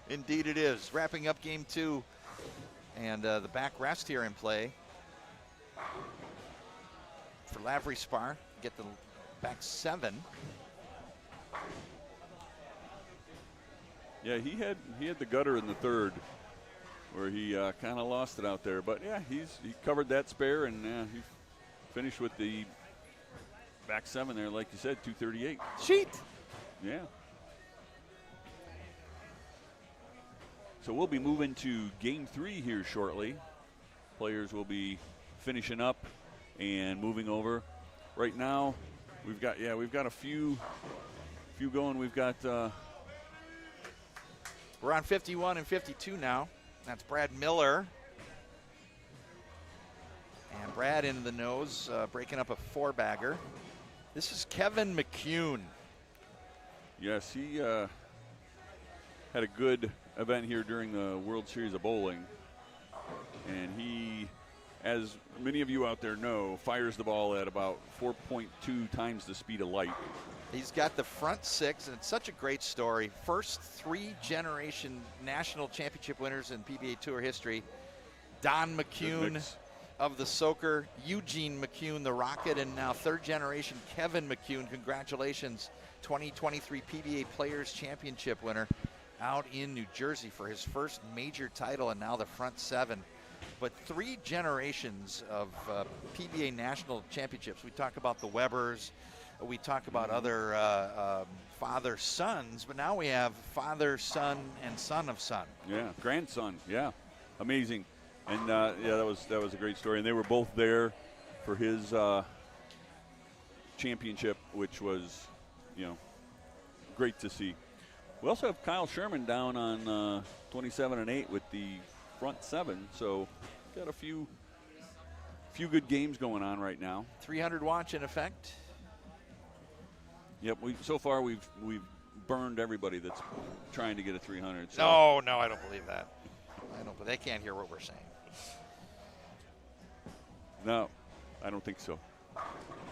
Indeed it is. Wrapping up game 2. And the back rest here in play for Lavery Spar. Get the back 7. Yeah, he had the gutter in the third, where he kind of lost it out there. But yeah, he covered that spare, and he finished with the back 7 there, like you said, 238. Sheet. Yeah. So we'll be moving to game 3 here shortly. Players will be finishing up and moving over. Right now, we've got a few going. We've got we're on 51 and 52 now. That's Brad Miller. And Brad into the nose, breaking up a 4-bagger. This is Kevin McCune. Yes, he had a good event here during the World Series of Bowling, and he, as many of you out there know, fires the ball at about 4.2 times the speed of light. He's got the front 6, and it's such a great story. First 3-generation national championship winners in PBA Tour history. Don McCune of the Soaker, Eugene McCune, the Rocket, and now 3rd-generation Kevin McCune. Congratulations, 2023 PBA Players Championship winner out in New Jersey for his first major title, and now the front 7. But 3 generations of PBA national championships. We talk about the Webbers, we talk about other father-sons, but now we have father, son, and son of son. Yeah, grandson. Yeah, amazing. And that was a great story. And they were both there for his championship, which was, great to see. We also have Kyle Sherman down on 27 and 8 with the front 7. So got a few good games going on right now. 300 watch in effect. Yep. So far we've burned everybody that's trying to get a 300. So. No, I don't believe that. They can't hear what we're saying. No, I don't think so.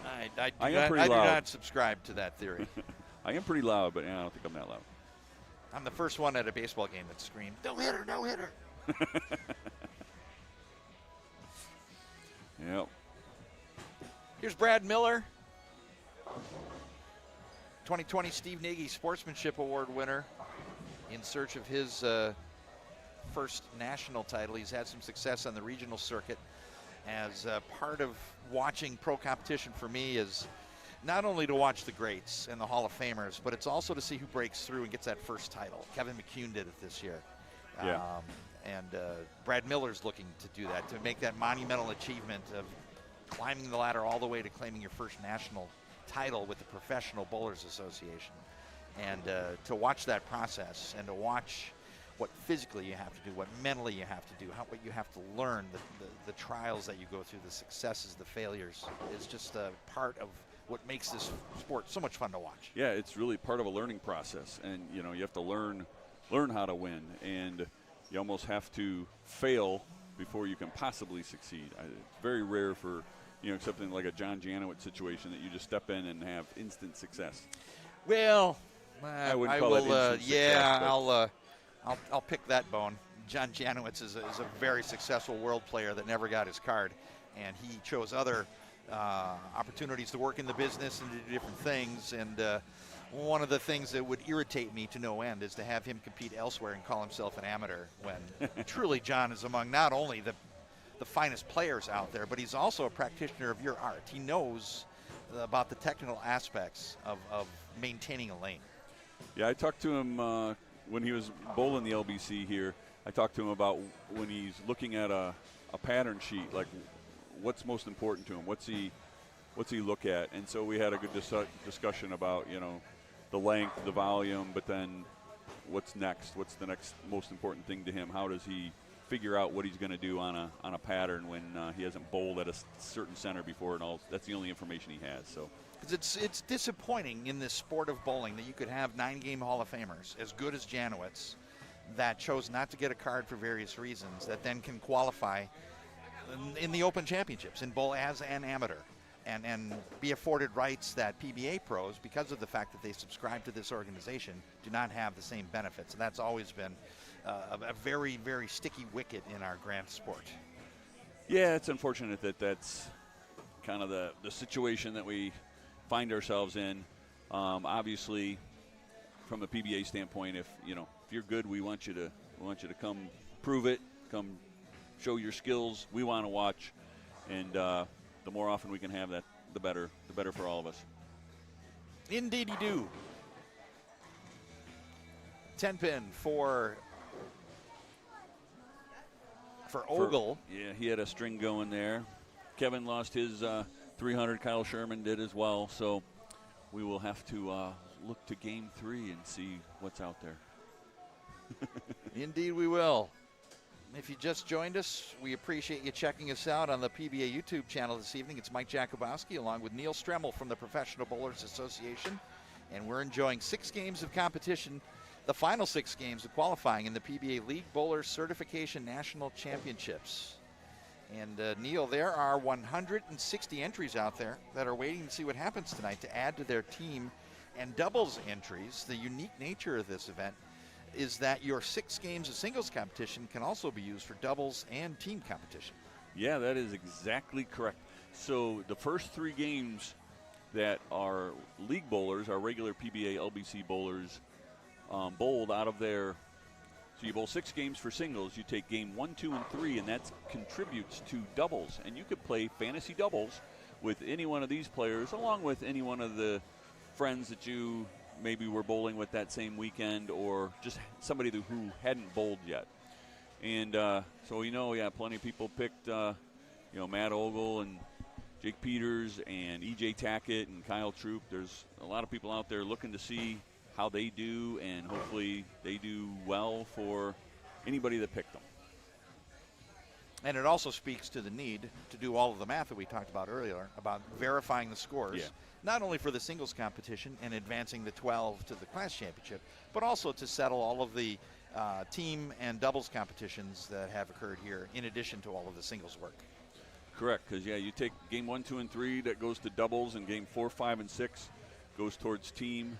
I do not subscribe to that theory. I am pretty loud, but I don't think I'm that loud. I'm the first one at a baseball game that screamed, "No hitter, no hitter." Yep. Here's Brad Miller, 2020 Steve Nagy Sportsmanship Award winner, in search of his first national title. He's had some success on the regional circuit. As part of watching pro competition for me is not only to watch the greats and the Hall of Famers, but it's also to see who breaks through and gets that first title. Kevin McCune did it this year. Yeah. And Brad Miller's looking to do that, to make that monumental achievement of climbing the ladder all the way to claiming your first national title with the Professional Bowlers Association. And to watch that process and to watch what physically you have to do, what mentally you have to do, what you have to learn, the trials that you go through, the successes, the failures, is just a part of what makes this sport so much fun to watch. Yeah, it's really part of a learning process, and you have to learn how to win, and you almost have to fail before you can possibly succeed. It's very rare for except in like a John Janowitz situation that you just step in and have instant success. Well, I wouldn't call it instant success, I'll pick that bone. John Janowitz is a very successful world player that never got his card, and he chose other opportunities to work in the business and do different things. And one of the things that would irritate me to no end is to have him compete elsewhere and call himself an amateur, when truly John is among not only the finest players out there, but he's also a practitioner of your art. He knows about the technical aspects of maintaining a lane. Yeah, I talked to him when he was bowling the LBC here. I talked to him about when he's looking at a pattern sheet, like what's most important to him, what's he look at. And so we had a good discussion about the length, the volume, but then what's next, what's the next most important thing to him. How does he figure out what he's going to do on a pattern when he hasn't bowled at a certain center before, and all that's the only information he has. So because it's disappointing in this sport of bowling that you could have 9-game Hall of Famers as good as Janowitz that chose not to get a card for various reasons, that then can qualify in the Open Championships and bowl as an amateur and be afforded rights that PBA pros, because of the fact that they subscribe to this organization, do not have the same benefits. And that's always been a very, very sticky wicket in our grand sport. Yeah, it's unfortunate that that's kind of the situation that we find ourselves in. Obviously, from a PBA standpoint, if you're good, we want you to come prove it, come show your skills. We want to watch, and the more often we can have that, the better for all of us. Indeed, you do. 10-pin for Ogle. Yeah, he had a string going there. Kevin lost his 300. Kyle Sherman did as well. So we will have to look to Game 3 and see what's out there. Indeed, we will. If you just joined us, we appreciate you checking us out on the PBA YouTube channel this evening. It's Mike Jakubowski along with Neil Stremmel from the Professional Bowlers Association, and we're enjoying 6 games of competition, the final 6 games of qualifying in the PBA League Bowlers Certification National Championships. And Neil, there are 160 entries out there that are waiting to see what happens tonight to add to their team and doubles entries. The unique nature of this event is that your 6 games of singles competition can also be used for doubles and team competition. Yeah, that is exactly correct. So the first 3 games that our league bowlers, our regular PBA LBC bowlers, bowled out of their, so you bowl 6 games for singles, you take game 1, 2, and 3, and that contributes to doubles. And you could play fantasy doubles with any one of these players, along with any one of the friends that you maybe were bowling with that same weekend, or just somebody who hadn't bowled yet. And so we know, plenty of people picked, Matt Ogle and Jake Peters and E.J. Tackett and Kyle Troop. There's a lot of people out there looking to see how they do, and hopefully they do well for anybody that picked them. And it also speaks to the need to do all of the math that we talked about earlier about verifying the scores, not only for the singles competition and advancing the 12 to the class championship, but also to settle all of the team and doubles competitions that have occurred here, in addition to all of the singles work. Correct, because you take game 1, 2, and 3, that goes to doubles, and game 4, 5, and 6 goes towards team.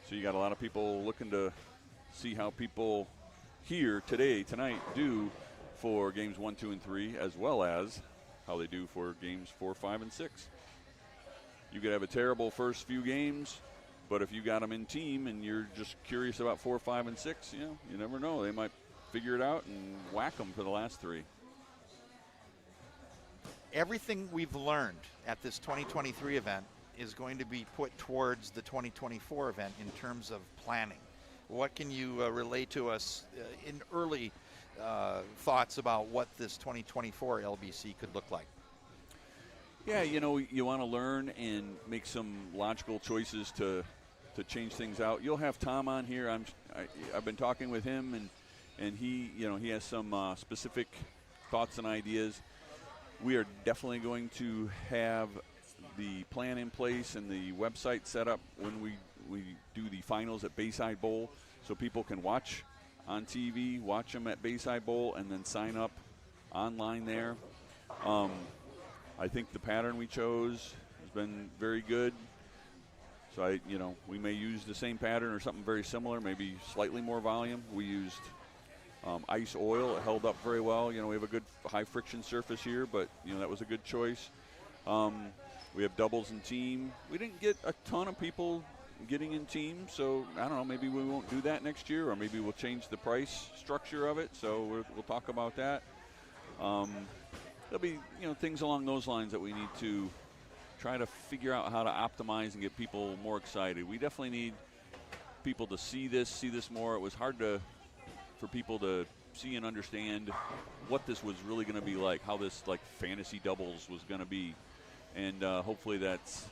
So you got a lot of people looking to see how people here tonight do for games 1, 2, and 3, as well as how they do for games 4, 5, and 6. You could have a terrible first few games, but if you got them in team and you're just curious about 4, 5, and 6, you never know. They might figure it out and whack them for the last 3. Everything we've learned at this 2023 event is going to be put towards the 2024 event in terms of planning. What can you relay to us in early thoughts about what this 2024 LBC could look like? Yeah, you know, you want to learn and make some logical choices to change things out. You'll have Tom on here. I've been talking with him, and he, you know, he has some specific thoughts and ideas. We are definitely going to have the plan in place and the website set up when we do the finals at Bayside Bowl, so people can watch on TV, watch them at Bayside Bowl, and then sign up online there. I think the pattern we chose has been very good. So we may use the same pattern or something very similar, maybe slightly more volume. We used ice oil. It held up very well. You know, we have a good high friction surface here, but that was a good choice. We have doubles and team. We didn't get a ton of people getting in teams, so I don't know, maybe we won't do that next year, or maybe we'll change the price structure of it, so we'll talk about that. There'll be things along those lines that we need to try to figure out how to optimize and get people more excited. We definitely need people to see this more. It was hard for people to see and understand what this was really going to be like, how this like fantasy doubles was going to be. And hopefully that's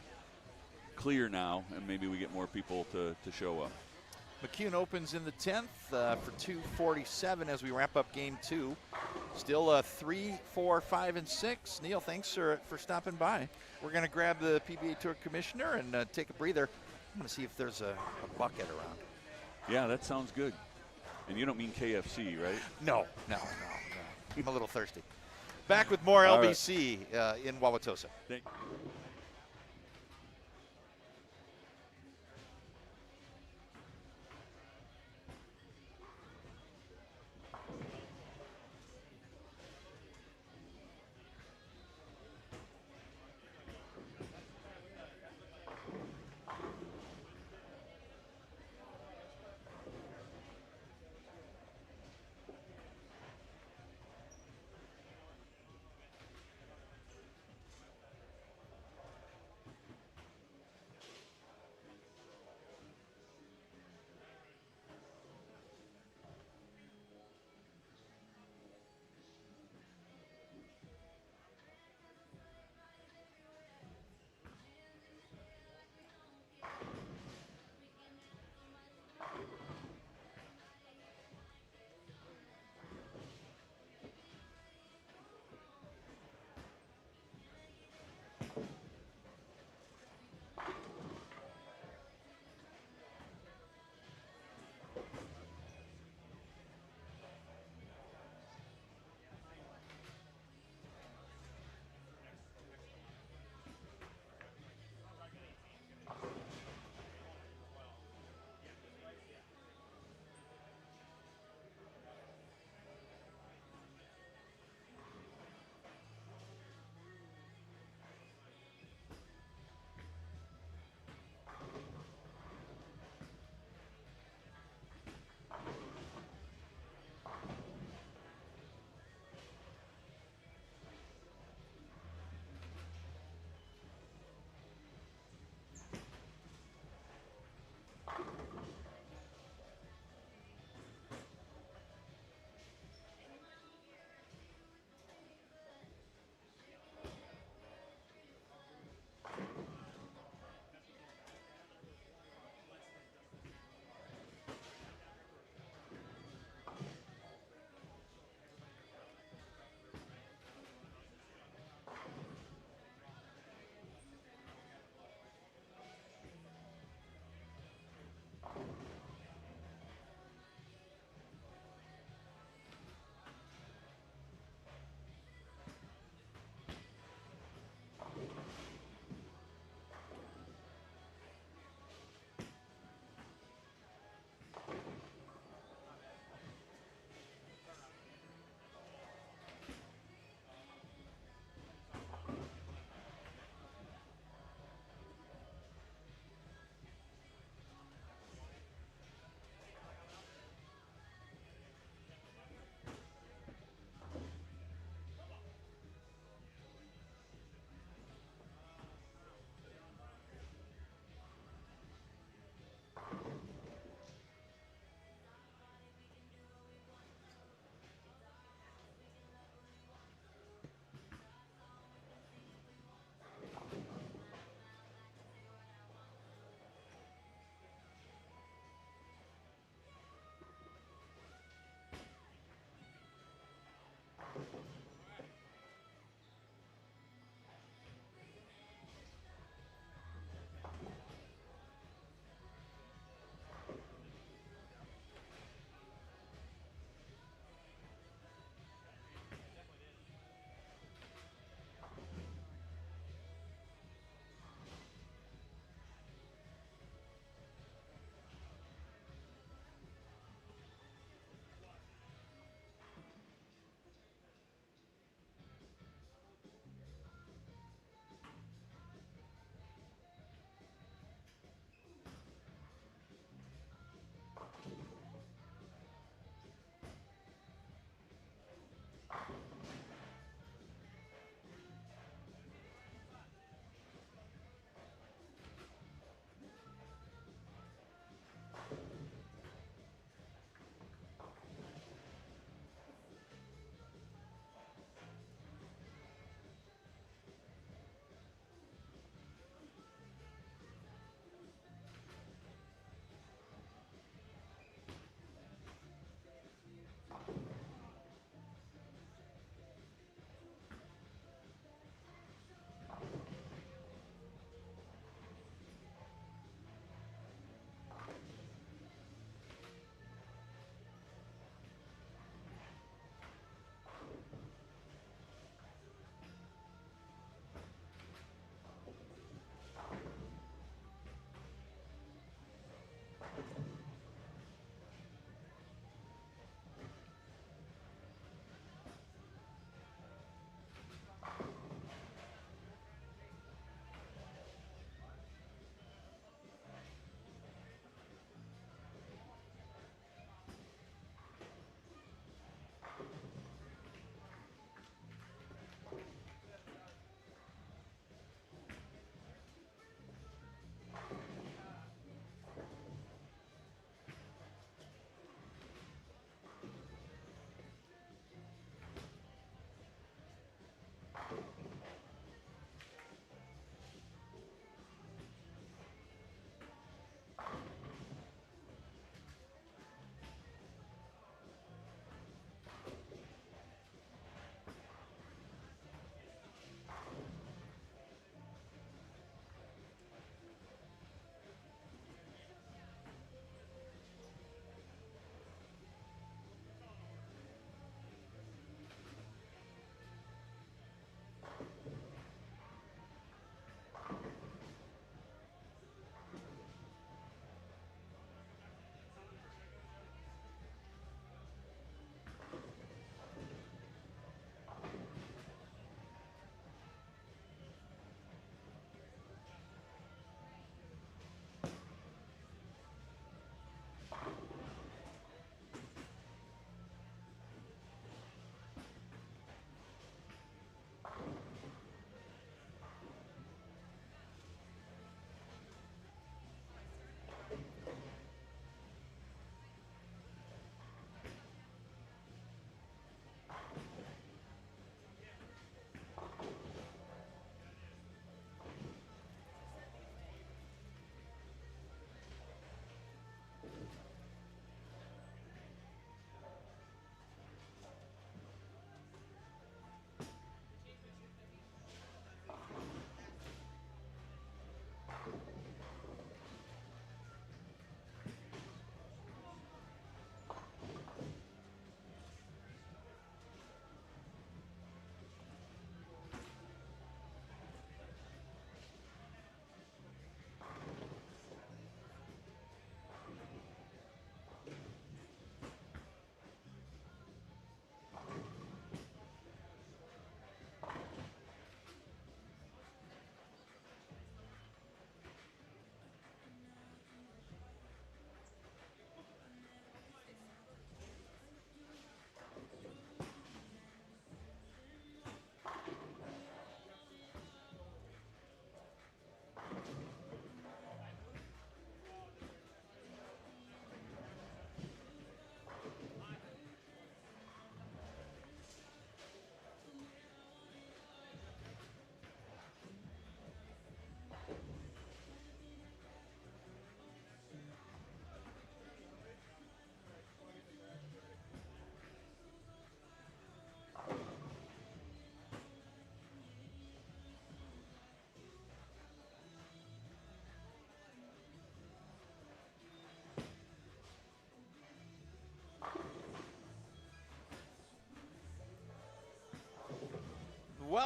clear now, and maybe we get more people to show up. McCune opens in the 10th for 2:47 as we wrap up game 2. Still 3, 4, 5, and 6. Neil, thanks for stopping by. We're going to grab the PBA Tour Commissioner and take a breather. I'm going to see if there's a bucket around. Yeah, that sounds good. And you don't mean KFC, right? No. I'm a little thirsty. Back with more LBC in Wauwatosa. Thank you.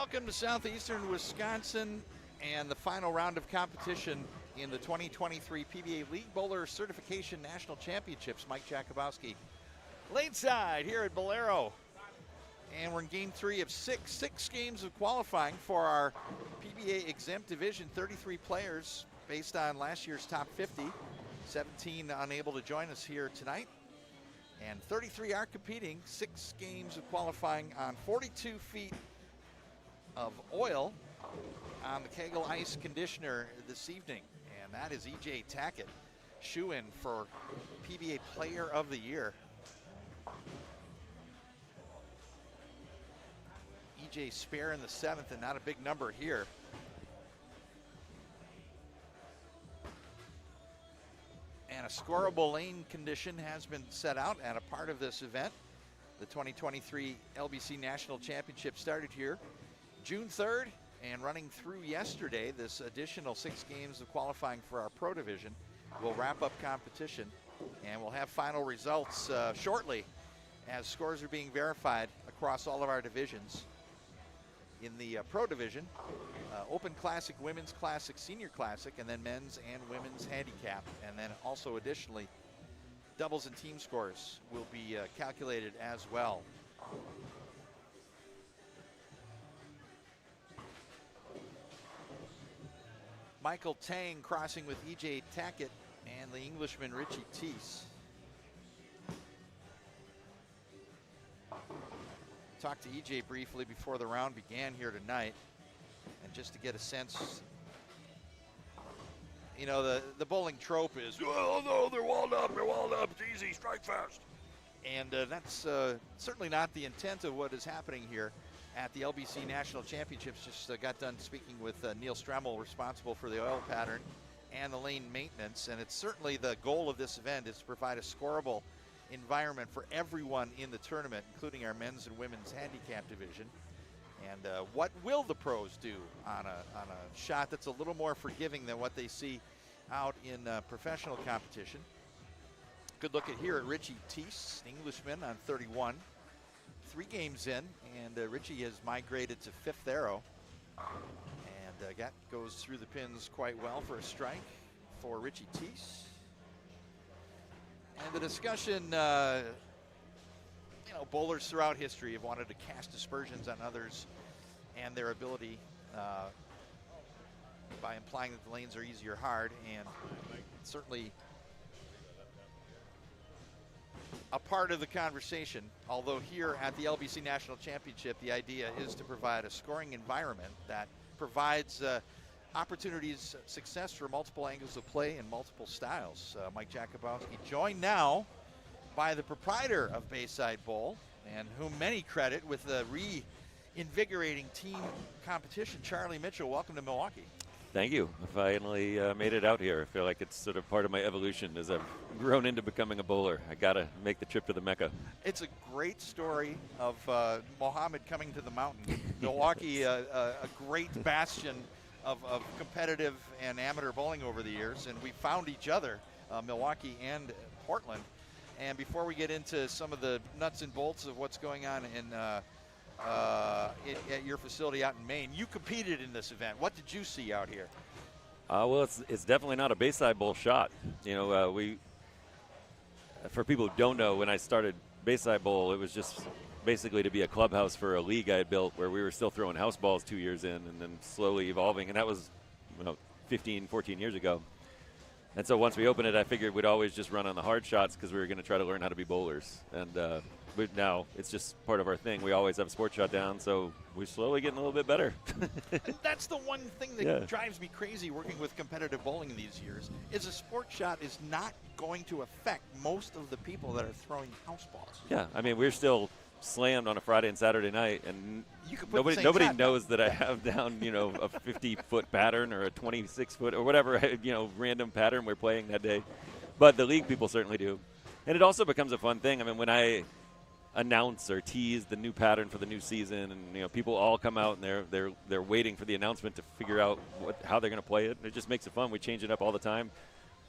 Welcome to Southeastern Wisconsin and the final round of competition in the 2023 PBA League Bowler Certification National Championships. Mike Jakubowski, lane side here at Bolero. And we're in game 3 of six games of qualifying for our PBA exempt division. 33 players based on last year's top 50. 17 unable to join us here tonight. And 33 are competing. 6 games of qualifying on 42 feet of oil on the Kegel ice conditioner this evening. And that is E.J. Tackett, shoe-in for PBA Player of the Year. E.J. spare in the 7th, and not a big number here. And a scoreable lane condition has been set out and a part of this event. The 2023 LBC National Championship started here June 3rd and running through yesterday. This additional 6 games of qualifying for our Pro Division will wrap up competition, and we'll have final results shortly as scores are being verified across all of our divisions. In the Pro Division, Open Classic, Women's Classic, Senior Classic, and then men's and women's handicap. And then also additionally, doubles and team scores will be calculated as well. Michael Tang crossing with E.J. Tackett and the Englishman Richie Teese. Talked to E.J. briefly before the round began here tonight, and just to get a sense, you know, the bowling trope is, oh no, they're walled up, it's easy, strike fast. And that's certainly not the intent of what is happening here at the LBC National Championships. Just got done speaking with Neil Stremmel, responsible for the oil pattern and the lane maintenance, and it's certainly the goal of this event is to provide a scoreable environment for everyone in the tournament, including our men's and women's handicap division. And what will the pros do on a shot that's a little more forgiving than what they see out in professional competition? Good look at here at Richie Teese, Englishman on 31. 3 games in, and Richie has migrated to 5th arrow. And that goes through the pins quite well for a strike for Richie Teese. And the discussion, you know, bowlers throughout history have wanted to cast aspersions on others and their ability by implying that the lanes are easy or hard, and certainly a part of the conversation. Although here at the LBC National Championship, the idea is to provide a scoring environment that provides opportunities, success for multiple angles of play and multiple styles. Mike Jakubowski joined now by the proprietor of Bayside Bowl, and whom many credit with the reinvigorating team competition, Charlie Mitchell. Welcome to Milwaukee. Thank you. I finally made it out here. I feel like it's sort of part of my evolution as I've grown into becoming a bowler. I got to make the trip to the Mecca. It's a great story of Mohammed coming to the mountain. Milwaukee, a great bastion of competitive and amateur bowling over the years, and we found each other, Milwaukee and Portland. And before we get into some of the nuts and bolts of what's going on at your facility out in Maine, you competed in this event. What did you see out here? Well, it's definitely not a Bayside Bowl shot. You know, for people who don't know, when I started Bayside Bowl, it was just basically to be a clubhouse for a league I had built where we were still throwing house balls 2 years in and then slowly evolving. And that was 15, 14 years ago. And so once we opened it, I figured we'd always just run on the hard shots because we were going to try to learn how to be bowlers. And now it's just part of our thing. We always have sport shot down, so we're slowly getting a little bit better. That's the one thing that drives me crazy working with competitive bowling in these years, is a sport shot is not going to affect most of the people that are throwing house balls. Yeah, I mean, we're still slammed on a Friday and Saturday night, and nobody knows that I have down, a 50-foot pattern or a 26-foot or whatever, random pattern we're playing that day. But the league people certainly do. And it also becomes a fun thing. I mean, when I announce or tease the new pattern for the new season, and people all come out and they're waiting for the announcement to figure out how they're going to play it. It just makes it fun. We change it up all the time.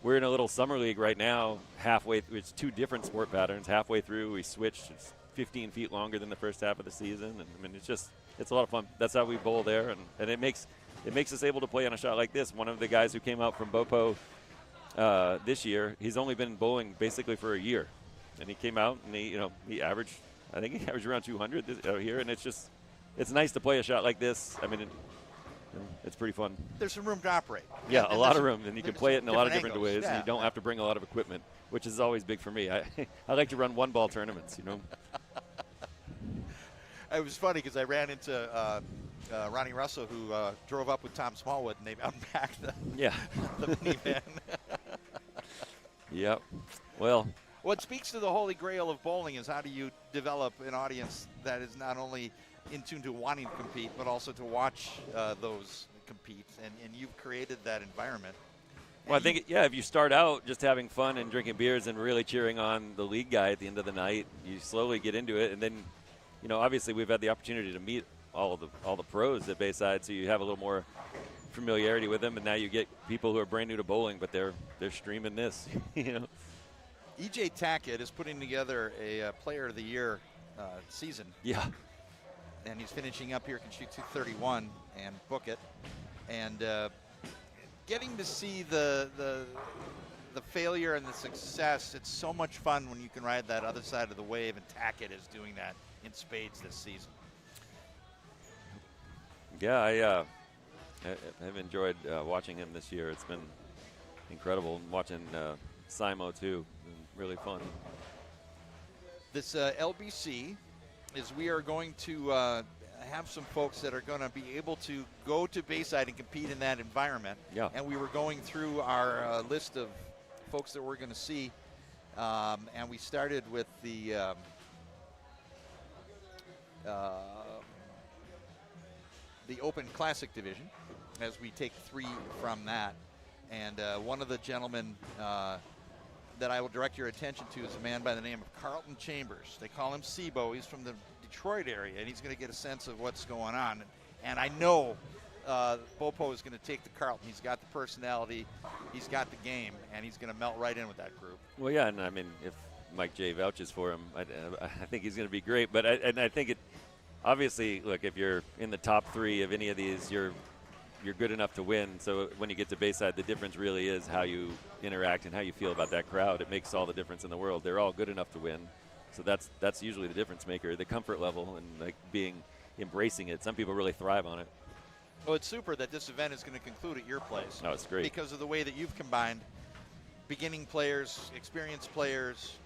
We're in a little summer league right now. Halfway through, it's 2 different sport patterns. Halfway through, we switched. It's 15 feet longer than the first half of the season, and I mean, it's just it's a lot of fun. That's how we bowl there, and it makes us able to play on a shot like this. One of the guys who came out from Bopo this year, he's only been bowling basically for a year, and he came out and he averaged, I think he averaged around 200 here, and it's nice to play a shot like this. I mean, it's pretty fun. There's some room to operate. Yeah, and a lot of room, and you can play it in a lot of different angles. ways, Yeah. and you don't have to bring a lot of equipment, which is always big for me. I like to run one-ball tournaments, It was funny because I ran into Ronnie Russell, who drove up with Tom Smallwood, and they unpacked the minivan. Yep. Well, what speaks to the holy grail of bowling is how do you develop an audience that is not only in tune to wanting to compete, but also to watch those compete, and you've created that environment. Well, I think, if you start out just having fun and drinking beers and really cheering on the league guy at the end of the night, you slowly get into it, and then, obviously we've had the opportunity to meet all the pros at Bayside, so you have a little more familiarity with them, and now you get people who are brand new to bowling, but they're streaming this, EJ Tackett is putting together a Player of the Year season. Yeah. And he's finishing up here, can shoot 231 and book it. And getting to see the failure and the success, it's so much fun when you can ride that other side of the wave, and Tackett is doing that in spades this season. Yeah, I've enjoyed watching him this year. It's been incredible. And watching Simo, too. Been really fun. This LBC is we are going to have some folks that are going to be able to go to Bayside and compete in that environment. Yeah. And we were going through our list of folks that we're going to see, and we started with the Open Classic division, as we take 3 from that. And one of the gentlemen that I will direct your attention to is a man by the name of Carlton Chambers. They call him Sibo. He's from the Detroit area, and he's going to get a sense of what's going on. And I know Bopo is going to take the Carlton. He's got the personality, he's got the game, and he's going to melt right in with that group. Well, yeah, and I mean, if Mike J vouches for him, I think he's going to be great. But I think it, obviously, look, if you're in the top 3 of any of these, you're good enough to win. So when you get to Bayside, the difference really is how you interact and how you feel about that crowd. It makes all the difference in the world. They're all good enough to win. So that's usually the difference maker, the comfort level and embracing it. Some people really thrive on it. Well, it's super that this event is going to conclude at your place. Oh, it's great. Because of the way that you've combined beginning players, experienced players,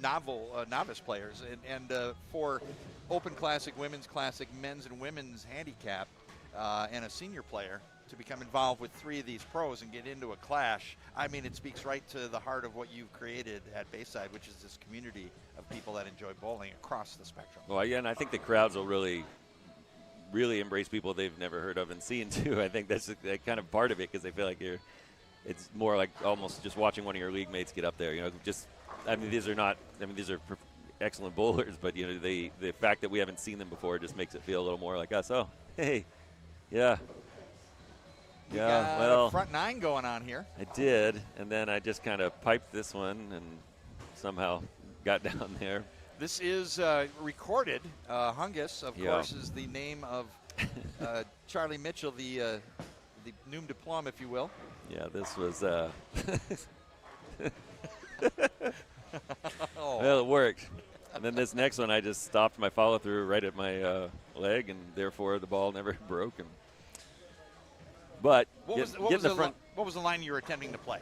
novice players, and for Open Classic, Women's Classic, men's and women's handicap, and a senior player to become involved with 3 of these pros and get into a clash. I mean, it speaks right to the heart of what you've created at Bayside, which is this community of people that enjoy bowling across the spectrum. Well, yeah, and I think the crowds will really embrace people they've never heard of and seen too. I think that's kind of part of it, because they feel like it's more like almost just watching one of your league mates get up there. These are excellent bowlers, but the fact that we haven't seen them before just makes it feel a little more like us. Oh, hey. Yeah. Well, front 9 going on here. I did, and then I just kind of piped this one and somehow got down there. This is recorded. Hungus, of course, is the name of Charlie Mitchell, the nom de plume, if you will. Yeah, this was. Well, it worked. And then this next one, I just stopped my follow through right at my leg, and therefore the ball never broke. But what was the line you were attempting to play?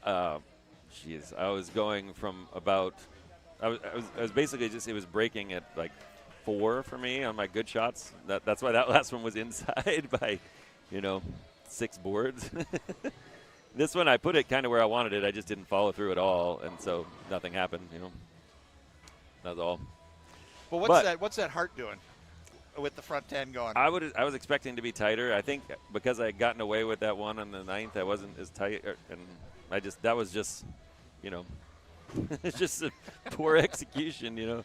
I was going from about. I was basically just, it was breaking at like 4 for me on my good shots. That's why that last one was inside by, 6 boards. This one I put it kind of where I wanted it. I just didn't follow through at all, and so nothing happened. That's all. Well, what's that heart doing with the front 10 going? I was expecting to be tighter. I think because I had gotten away with that one on the 9th, I wasn't as tight, and that was just, it's just a poor execution, The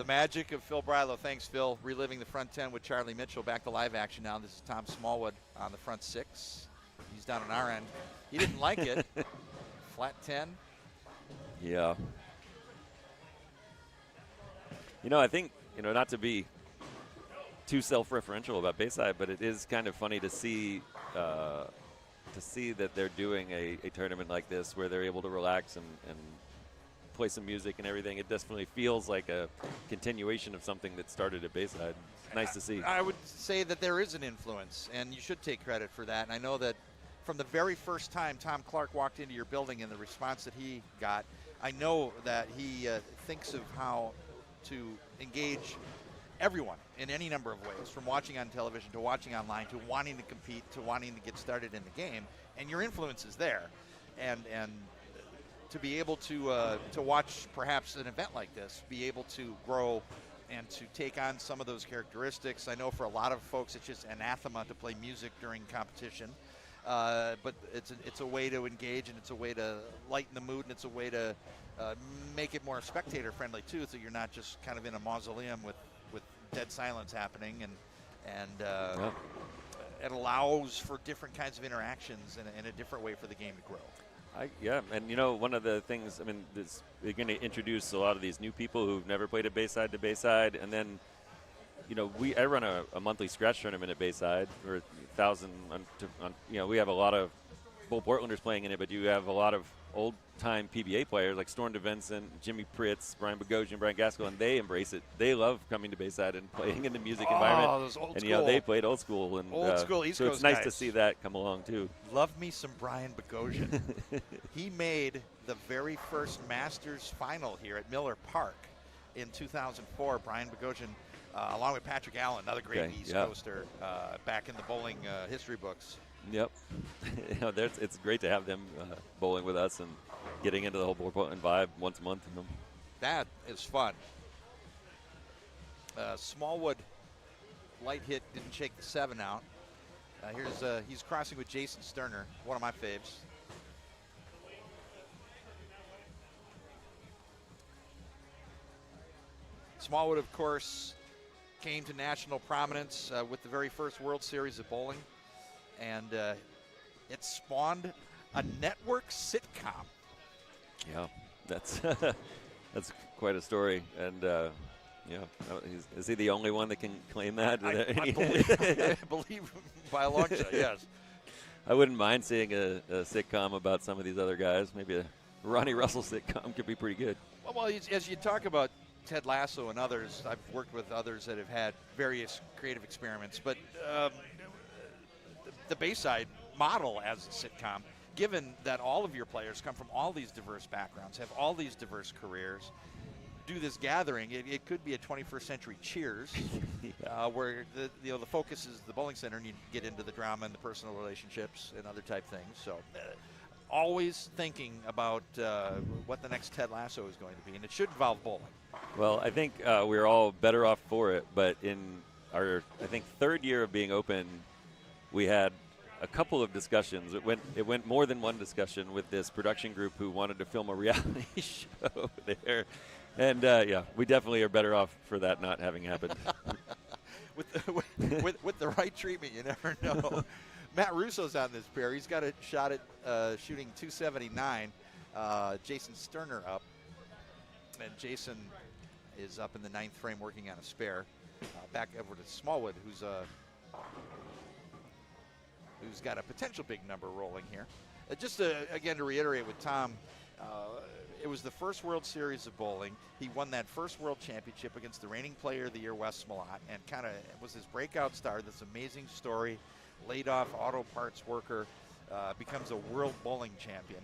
magic of Phil Brylow. Thanks, Phil. Reliving the front 10 with Charlie Mitchell. Back to live action now. This is Tom Smallwood on the front 6. He's down on our end. He didn't like it. Flat 10. Yeah. I think, not to be too self-referential about Bayside, but it is kind of funny to see that they're doing a tournament like this where they're able to relax and play some music and everything. It definitely feels like a continuation of something that started at Bayside. Nice to see. I would say that there is an influence, and you should take credit for that. And I know that from the very first time Tom Clark walked into your building and the response that he got, I know that he thinks of how to engage everyone in any number of ways, from watching on television to watching online to wanting to compete to wanting to get started in the game. And your influence is there. And to be able to watch perhaps an event like this, be able to grow and to take on some of those characteristics. I know for a lot of folks it's just anathema to play music during competition, but it's a way to engage, and it's a way to lighten the mood, and it's a way to make it more spectator friendly too, so you're not just kind of in a mausoleum with dead silence happening, and it allows for different kinds of interactions and a different way for the game to grow. And one of the things, they're going to introduce a lot of these new people who've never played at Bayside to Bayside, and then, I run a monthly scratch tournament at Bayside, or 1,000. We have a lot of Bull Portlanders playing in it, but you have a lot of old-time PBA players like Storm DeVinson, Jimmy Pritz, Brian Bogosian, Brian Gaskell, and they embrace it. They love coming to Bayside and playing in the music environment. Those old and school. They played old school, and old school East so Coast it's nice guys. to see that come along too. Love me some Brian Bogosian. He made the very first Masters final here at Miller Park in 2004. Brian Bogosian, along with Patrick Allen, another great East Coaster, back in the bowling history books. Yep. It's great to have them bowling with us and getting into the whole Bull Portland vibe once a month. That is fun. Smallwood light hit, didn't shake the 7 out. He's crossing with Jason Sterner, one of my faves. Smallwood, of course, came to national prominence with the very first World Series of bowling, and it spawned a network sitcom. Yeah, that's quite a story, and is he the only one that can claim that? I believe by a long shot, yes. I wouldn't mind seeing a sitcom about some of these other guys. Maybe a Ronnie Russell sitcom could be pretty good. Well, as you talk about Ted Lasso and others, I've worked with others that have had various creative experiments, but the Bayside model as a sitcom, given that all of your players come from all these diverse backgrounds, have all these diverse careers, do this gathering, it could be a 21st century Cheers, where the focus is the bowling center, and you get into the drama and the personal relationships and other type things. So always thinking about what the next Ted Lasso is going to be, and it should involve bowling. Well, I think we're all better off for it, but in our, I think, third year of being open, we had a couple of discussions. It went more than one discussion with this production group who wanted to film a reality show there. And, we definitely are better off for that not having happened. with the right treatment, you never know. Matt Russo's on this pair. He's got a shot at shooting 279. Jason Sterner up. And Jason is up in the 9th frame working on a spare. Back over to Smallwood, who's got a potential big number rolling here. Again, to reiterate with Tom, it was the first World Series of bowling. He won that first World Championship against the reigning Player of the Year, Wes Smollett, and kind of was his breakout star. This amazing story, laid off auto parts worker, becomes a world bowling champion.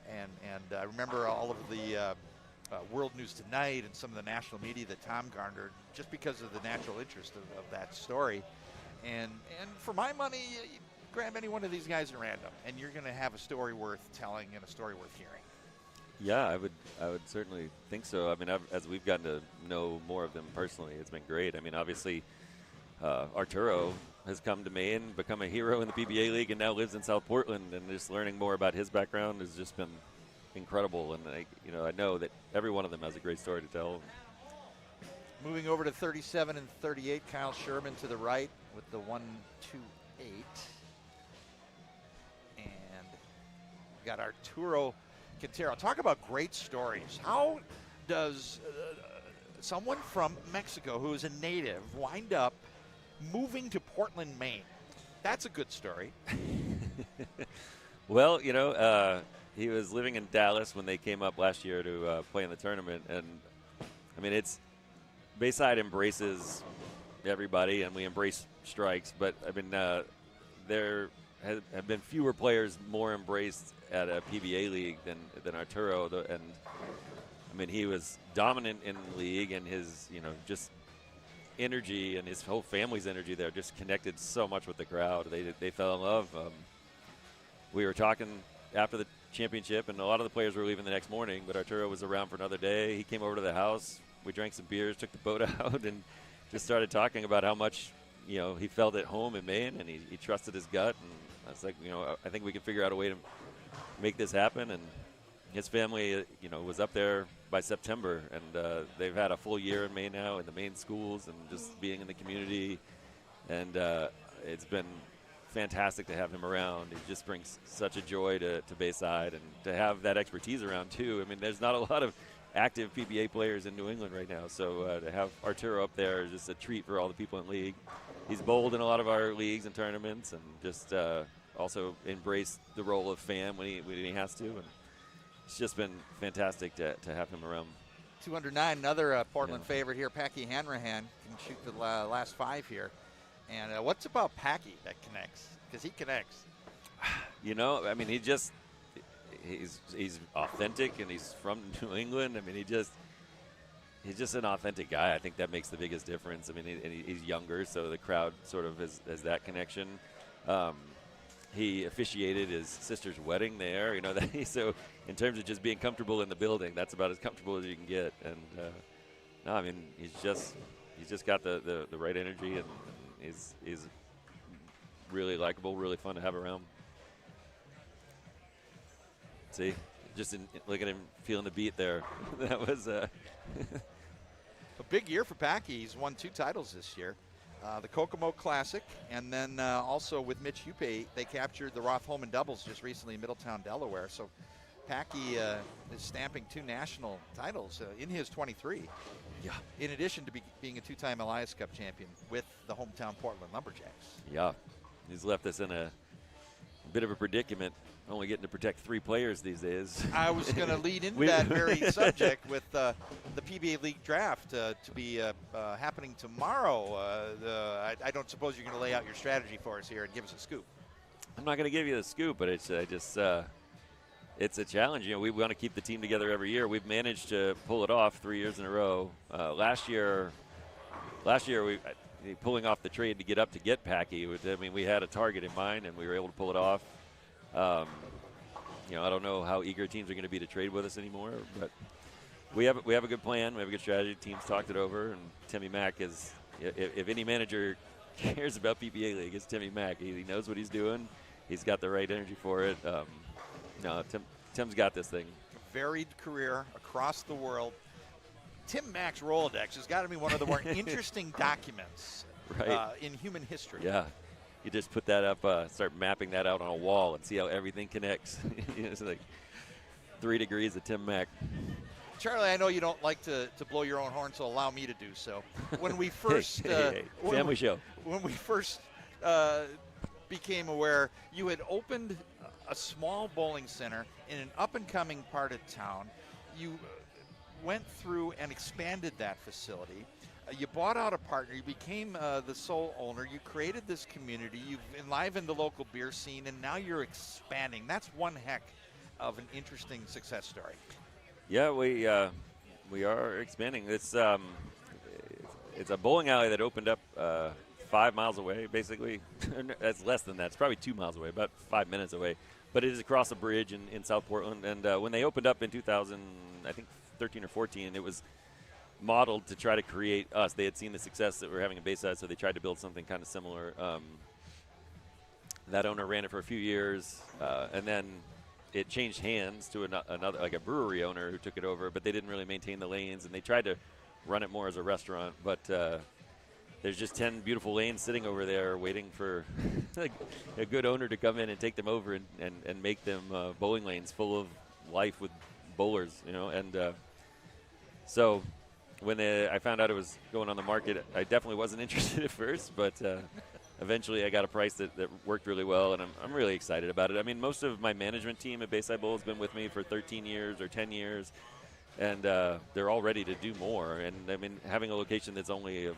And I remember all of the World News Tonight and some of the national media that Tom garnered just because of the natural interest of that story. And for my money, you grab any one of these guys at random, and you're going to have a story worth telling and a story worth hearing. Yeah, I would certainly think so. I mean, as we've gotten to know more of them personally, it's been great. I mean, obviously, Arturo has come to Maine, become a hero in the PBA League, and now lives in South Portland. And just learning more about his background has just been incredible. And I know that every one of them has a great story to tell. Moving over to 37 and 38, Kyle Sherman to the right with the 1-2-8. And we got Arturo Quintero. Talk about great stories. How does someone from Mexico who is a native wind up moving to Portland, Maine. That's a good story. Well, he was living in Dallas when they came up last year to play in the tournament, and I mean, Bayside embraces everybody, and we embrace strikes. But I mean, there have been fewer players more embraced at a PBA league than Arturo, and I mean, he was dominant in the league, and his just energy and his whole family's energy there just connected so much with the crowd. They fell in love. We were talking after the championship, and a lot of the players were leaving the next morning, but Arturo was around for another day. He came over to the house. We drank some beers, took the boat out, and just started talking about how much he felt at home in Maine, and he trusted his gut. And I was like, I think we can figure out a way to make this happen. And his family, was up there by September, and they've had a full year in Maine now in the Maine schools and just being in the community. And it's been fantastic to have him around. He just brings such a joy to Bayside, and to have that expertise around too. I mean, there's not a lot of active PBA players in New England right now, so to have Arturo up there is just a treat for all the people in league. He's bowled in a lot of our leagues and tournaments, and just also embraced the role of fan when he has to, and it's just been fantastic to have him around. 209, another Portland favorite here. Packy Hanrahan can shoot the last 5 here. And what's about Packy that connects? Because he connects. I mean, he's authentic, and he's from New England. I mean, he's just an authentic guy. I think that makes the biggest difference. I mean, he's younger, so the crowd sort of has that connection. He officiated his sister's wedding there. So in terms of just being comfortable in the building, that's about as comfortable as you can get. And no, I mean, he's just got the right energy, and he's really likable, really fun to have around. See, look at him feeling the beat there. That was a big year for Packy. He's won 2 titles this year. The Kokomo Classic, and then also with Mitch Hupe, they captured the Roth Holman doubles just recently in Middletown, Delaware. So Packy is stamping 2 national titles in his 23. Yeah. In addition to being a 2-time Elias Cup champion with the hometown Portland Lumberjacks. Yeah. He's left us in a bit of a predicament, only getting to protect 3 players these days. I was going to lead into that very subject with the PBA League draft to be happening tomorrow. I don't suppose you're going to lay out your strategy for us here and give us a scoop. I'm not going to give you the scoop, but it's a challenge. We want to keep the team together every year. We've managed to pull it off 3 years in a row. Last year we pulling off the trade to get Packy. We had a target in mind, and we were able to pull it off. I don't know how eager teams are going to be to trade with us anymore, but we have a good plan. We have a good strategy. Teams talked it over, and Timmy Mack is. If any manager cares about PBA League, it's Timmy Mack. He knows what he's doing. He's got the right energy for it. Tim's got this thing. Varied career across the world. Tim Mack's Rolodex has got to be one of the more interesting documents in human history. Yeah. You just put that up, start mapping that out on a wall and see how everything connects. It's like 3 degrees of Tim Mack. Charlie, I know you don't like to blow your own horn, so allow me to do so. When we first family show. When we first became aware, you had opened a small bowling center in an up-and-coming part of town. You went through and expanded that facility. You bought out a partner. You became the sole owner. You created this community. You've enlivened the local beer scene, and now you're expanding. That's one heck of an interesting success story. Yeah, we are expanding. It's a bowling alley that opened up 5 miles away, basically. That's less than that. It's probably 2 miles away, about 5 minutes away. But it is across a bridge in South Portland. And when they opened up in 2013 or 14, it was modeled to try to create us. They had seen the success that we were having in Bayside, so they tried to build something kind of similar. That owner ran it for a few years, and then it changed hands to another, like a brewery owner who took it over, but they didn't really maintain the lanes, and they tried to run it more as a restaurant. But there's just 10 beautiful lanes sitting over there waiting for a good owner to come in and take them over and make them bowling lanes full of life with bowlers, and so when I found out it was going on the market, I definitely wasn't interested at first, but eventually I got a price that worked really well, and I'm really excited about it. I mean, most of my management team at Bayside Bowl has been with me for 13 years or 10 years, and they're all ready to do more. And, I mean, having a location that's only a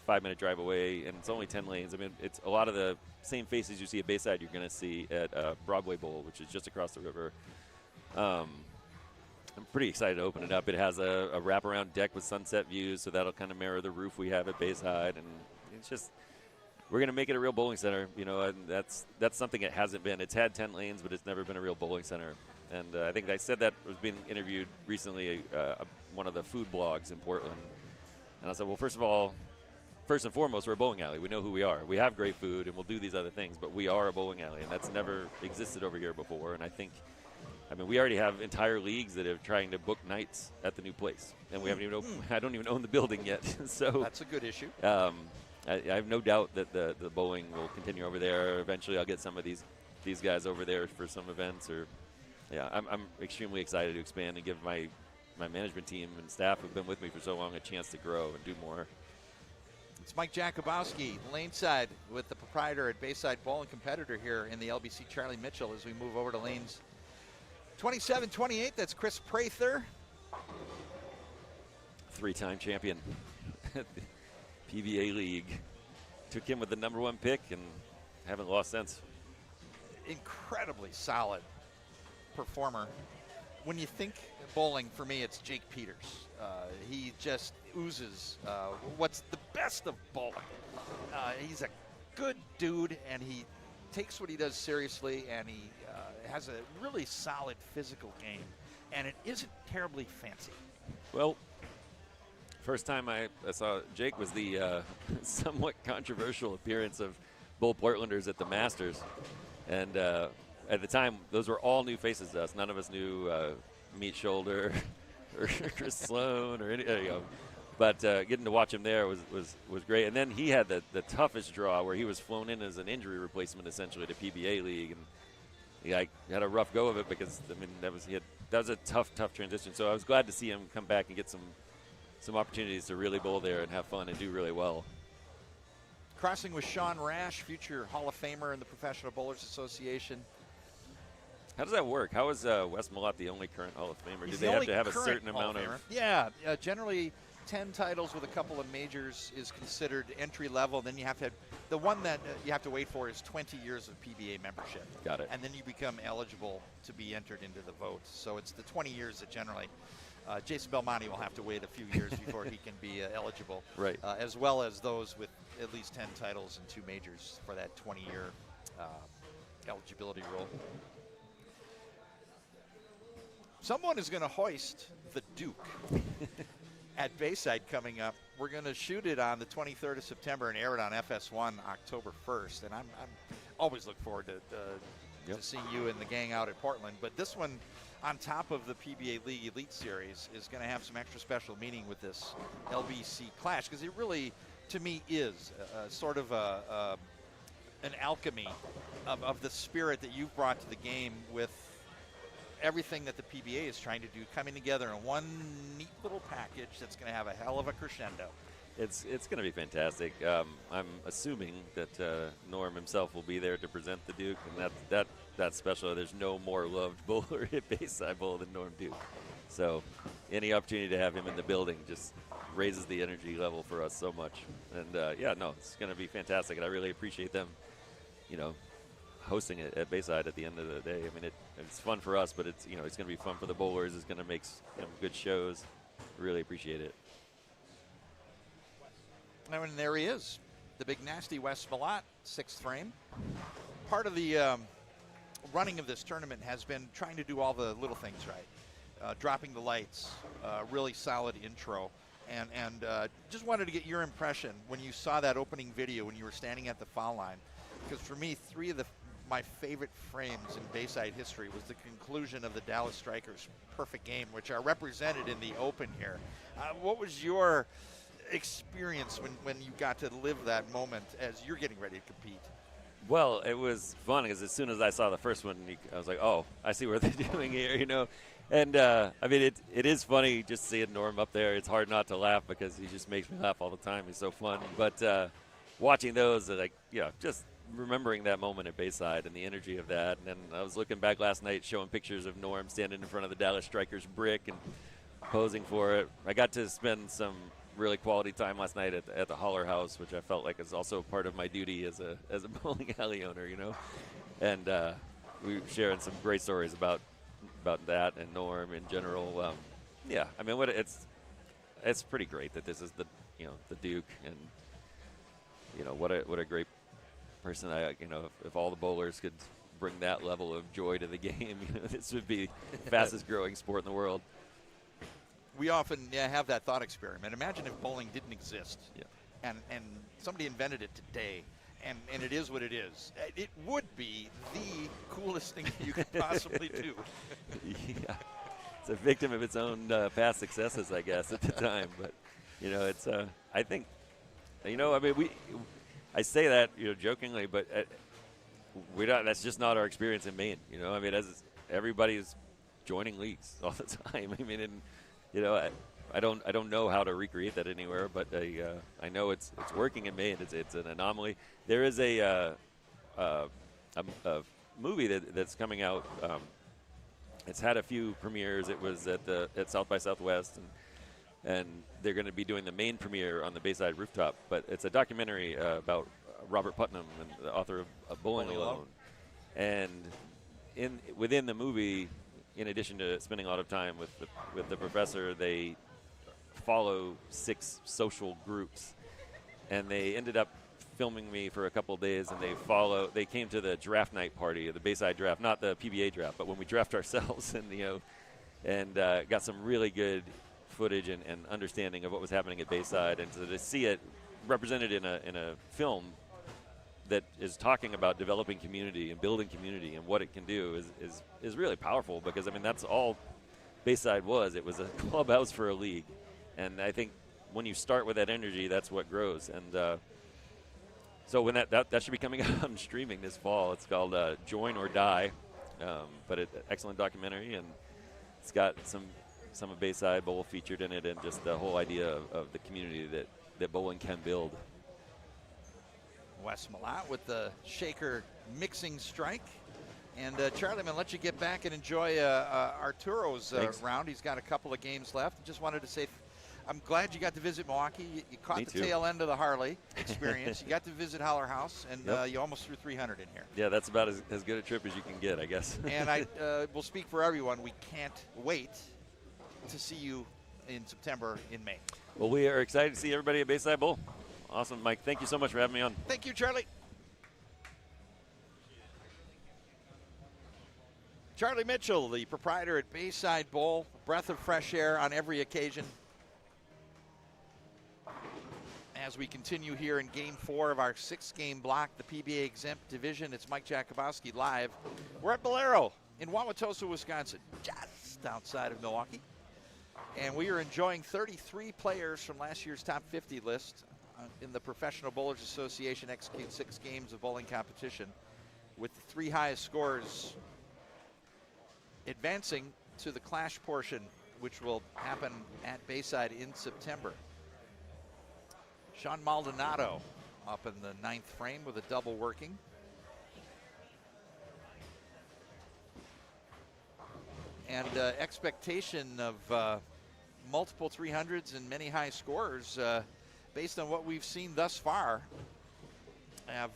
5-minute drive away, and it's only 10 lanes, I mean, it's a lot of the same faces you see at Bayside you're going to see at Broadway Bowl, which is just across the river. I'm pretty excited to open it up. It has a wraparound deck with sunset views, so that'll kind of mirror the roof we have at Bayside. And it's just, we're going to make it a real bowling center, you know, and that's something it hasn't been. It's had 10 lanes, but it's never been a real bowling center. And I think I said that was being interviewed recently, one of the food blogs in Portland. And I said, well, first and foremost, we're a bowling alley. We know who we are. We have great food, and we'll do these other things, but we are a bowling alley, and that's never existed over here before. And I mean, we already have entire leagues that are trying to book nights at the new place, and we haven't even I don't even own the building yet. So that's a good issue. I have no doubt that the bowling will continue over there. Eventually, I'll get some of these guys over there for some events. I'm extremely excited to expand and give my management team and staff who've been with me for so long a chance to grow and do more. It's Mike Jakubowski, laneside, with the proprietor at Bayside Bowl and competitor here in the LBC, Charlie Mitchell, as we move over to lanes 27-28. That's Chris Prather. 3-time champion at the PBA League. Took him with the #1 pick and haven't lost since. Incredibly solid performer. When you think bowling, for me, it's Jake Peters. He just oozes what's the best of bowling. He's a good dude, and he takes what he does seriously, and he has a really solid physical game, and it isn't terribly fancy. Well, first time I saw Jake was the somewhat controversial appearance of Bull Portlanders at the Masters, and at the time, those were all new faces to us. None of us knew Meat Shoulder or Chris Sloan or any. There you go. But getting to watch him there was great. And then he had the toughest draw where he was flown in as an injury replacement essentially to PBA League, and he had a rough go of it because I mean that was a tough transition. So I was glad to see him come back and get some opportunities to really bowl there and have fun and do really well. Crossing with Sean Rash, future Hall of Famer in the Professional Bowlers Association. How does that work? How is Wes Malott the only current Hall of Famer? Do they have to have a certain amount of? Yeah, generally 10 titles with a couple of majors is considered entry level. Then you have to have, the one that you have to wait for is 20 years of PBA membership. Got it. And then you become eligible to be entered into the vote. So it's the 20 years that generally. Jason Belmonte will have to wait a few years before he can be eligible. Right. As well as those with at least 10 titles and 2 majors for that 20-year eligibility rule. Someone is going to hoist the Duke at Bayside coming up. We're going to shoot it on the 23rd of September and air it on FS1 October 1st. And I'm always look forward to seeing you and the gang out at Portland. But this one, on top of the PBA League Elite Series, is going to have some extra special meaning with this LBC clash, because it really, to me, is sort of an alchemy of the spirit that you've brought to the game with everything that the PBA is trying to do, coming together in one neat little package that's going to have a hell of a crescendo. It's going to be fantastic. I'm assuming that Norm himself will be there to present the Duke, and that's special. There's no more loved bowler at Bayside Bowl than Norm Duke. So any opportunity to have him in the building just raises the energy level for us so much. And it's going to be fantastic, and I really appreciate them, hosting it at Bayside at the end of the day. I mean, it's fun for us, but it's going to be fun for the bowlers. It's going to make good shows. Really appreciate it. And there he is, the big nasty Wes Malott, 6th frame. Part of the running of this tournament has been trying to do all the little things right. Dropping the lights, really solid intro. And just wanted to get your impression when you saw that opening video when you were standing at the foul line. Because for me, 3 of my favorite frames in Bayside history was the conclusion of the Dallas Strikers' perfect game, which are represented in the open here. What was your experience when you got to live that moment as you're getting ready to compete? Well, it was fun because as soon as I saw the first one, I was like, oh, I see what they're doing here, you know. And, I mean, it is funny just seeing Norm up there. It's hard not to laugh because he just makes me laugh all the time. He's so fun. But watching those, like, yeah, just remembering that moment at Bayside and the energy of that. And then I was looking back last night showing pictures of Norm standing in front of the Dallas Strikers brick and posing for it. I got to spend some really quality time last night at the Holler House, which I felt like is also part of my duty as a bowling alley owner, you know. And we were sharing some great stories about that and Norm in general. Yeah, I mean, it's pretty great that this is the Duke, and you know what a great person. If all the bowlers could bring that level of joy to the game, this would be the fastest growing sport in the world. We often have that thought experiment. Imagine if bowling didn't exist, and somebody invented it today, and it is what it is. It would be the coolest thing you could possibly do. Yeah, it's a victim of its own past successes, I guess, at the time. But it's I think, I mean, I say that jokingly, but we don't. That's just not our experience in Maine. I mean, as everybody's joining leagues all the time. I mean, and I don't know how to recreate that anywhere, but I know it's working in Maine. It's an anomaly. There is a movie that's coming out. It's had a few premieres. It was at South by Southwest, and they're going to be doing the main premiere on the Bayside rooftop. But it's a documentary about Robert Putnam, and the author of Bowling Alone. And within the movie, in addition to spending a lot of time with the professor, they follow 6 social groups, and they ended up filming me for a couple of days, and they came to the draft night party, the Bayside draft, not the PBA draft, but when we draft ourselves, and got some really good footage and understanding of what was happening at Bayside, and so to see it represented in a film that is talking about developing community and building community and what it can do is really powerful, because I mean that's all Bayside was. It was a clubhouse for a league, and I think when you start with that energy, that's what grows. And so when that should be coming out on streaming this fall. It's called Join or Die, but an excellent documentary, and it's got some of Bayside Bowl featured in it, and just the whole idea of the community that bowling can build. Wes Malott with the shaker mixing strike. And Charlie, I'm going to let you get back and enjoy Arturo's round. He's got a couple of games left. Just wanted to say I'm glad you got to visit Milwaukee. You caught the tail end of the Harley experience. You got to visit Holler House, and you almost threw 300 in here. Yeah, that's about as good a trip as you can get, I guess. And I will speak for everyone. We can't wait to see you in September in Maine. Well, we are excited to see everybody at Bayside Bowl. Awesome, Mike. Thank you so much for having me on. Thank you, Charlie. Charlie Mitchell, the proprietor at Bayside Bowl, breath of fresh air on every occasion. As we continue here in Game 4 of our 6-game block, the PBA exempt division, it's Mike Jakubowski live. We're at Bolero in Wauwatosa, Wisconsin, just outside of Milwaukee. And we are enjoying 33 players from last year's top 50 list in the Professional Bowlers Association execute 6 games of bowling competition, with the 3 highest scores advancing to the clash portion, which will happen at Bayside in September. Sean Maldonado up in the 9th frame with a double working. And expectation of multiple 300s and many high scores based on what we've seen thus far have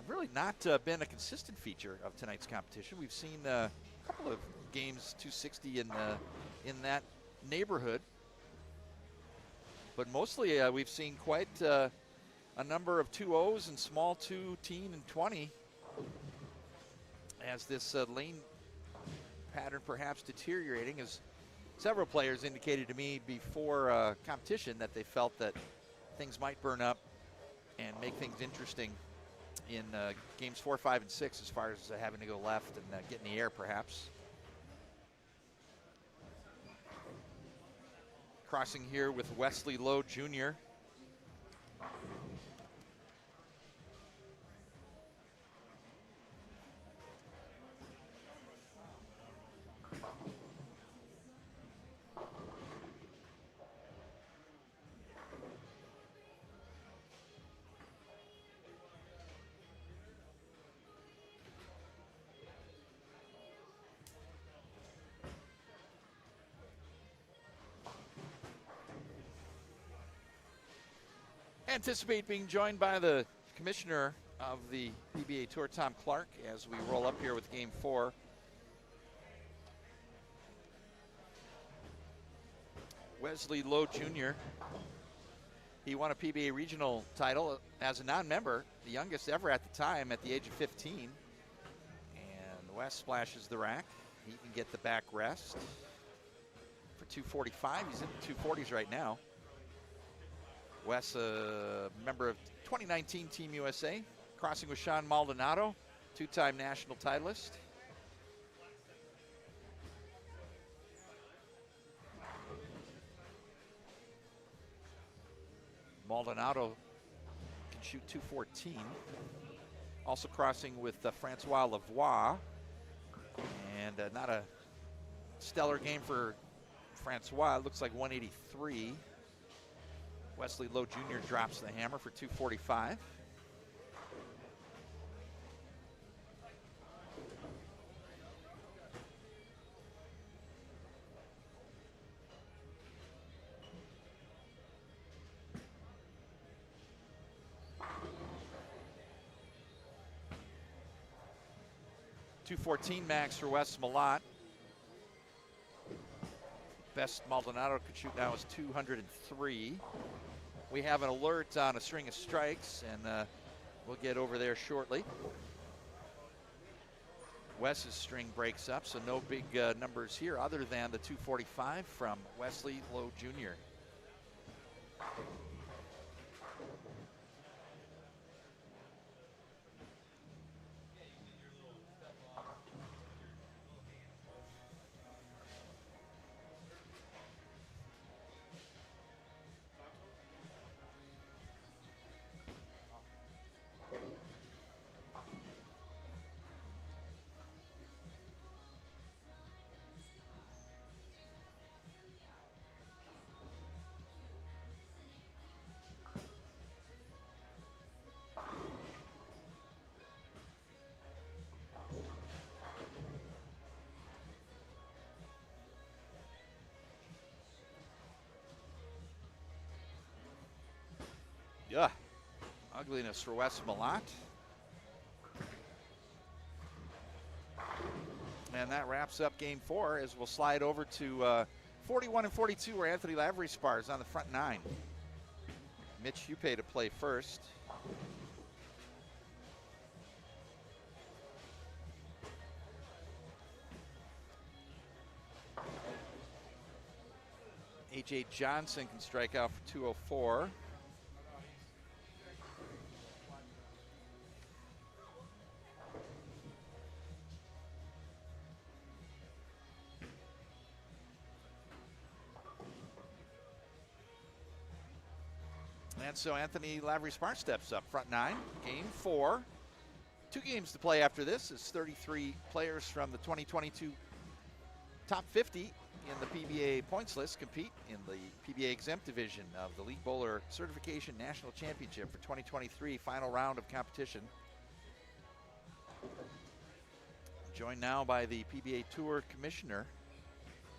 really not been a consistent feature of tonight's competition. We've seen a couple of games 260 in that neighborhood, but mostly we've seen quite a number of 2-0s and small 2, teen, and 20 as this lane pattern perhaps deteriorating, as several players indicated to me before competition that they felt that things might burn up and make things interesting in games 4, 5, and 6, as far as having to go left and get in the air perhaps. Crossing here with Wesley Lowe Jr. Anticipate being joined by the commissioner of the PBA Tour, Tom Clark, as we roll up here with Game 4. Wesley Lowe Jr. He won a PBA regional title as a non-member, the youngest ever at the time, at the age of 15. And Wes splashes the rack. He can get the back rest for 245. He's in the 240s right now. Wes, a member of 2019 Team USA, crossing with Sean Maldonado, two-time national titleist. Maldonado can shoot 214. Also crossing with Francois Lavoie. And not a stellar game for Francois. Looks like 183. Wesley Lowe Jr. drops the hammer for 245. .214 max for Wes Malott. Best Maldonado could shoot now is 203. We have an alert on a string of strikes, and we'll get over there shortly. Wes's string breaks up, so no big numbers here other than the 245 from Wesley Lowe Jr. Yeah, ugliness for Wes Malott. And that wraps up Game 4 as we'll slide over to 41 and 42 where Anthony Lavery spars on the front 9. Mitch Hupe to play first. A.J. Johnson can strike out for 204. And so Anthony Lavery Spar steps up, front 9, Game 4. 2 games to play after this as 33 players from the 2022 top 50 in the PBA points list compete in the PBA exempt division of the League Bowler Certification National Championship for 2023, final round of competition. Joined now by the PBA Tour Commissioner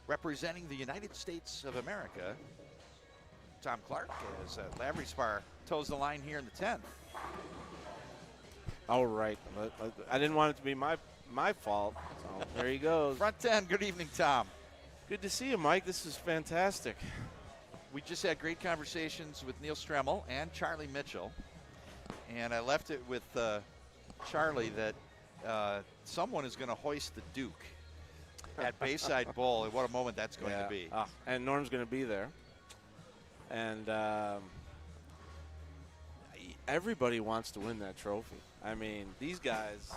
representing the United States of America, Tom Clark, as Lavery Spar toes the line here in the 10th. All right. I didn't want it to be my fault, so there he goes. Front 10, good evening, Tom. Good to see you, Mike. This is fantastic. We just had great conversations with Neil Stremmel and Charlie Mitchell, and I left it with Charlie that someone is going to hoist the Duke at Bayside Bowl, and what a moment that's going to be. And Norm's going to be there. And everybody wants to win that trophy. I mean, these guys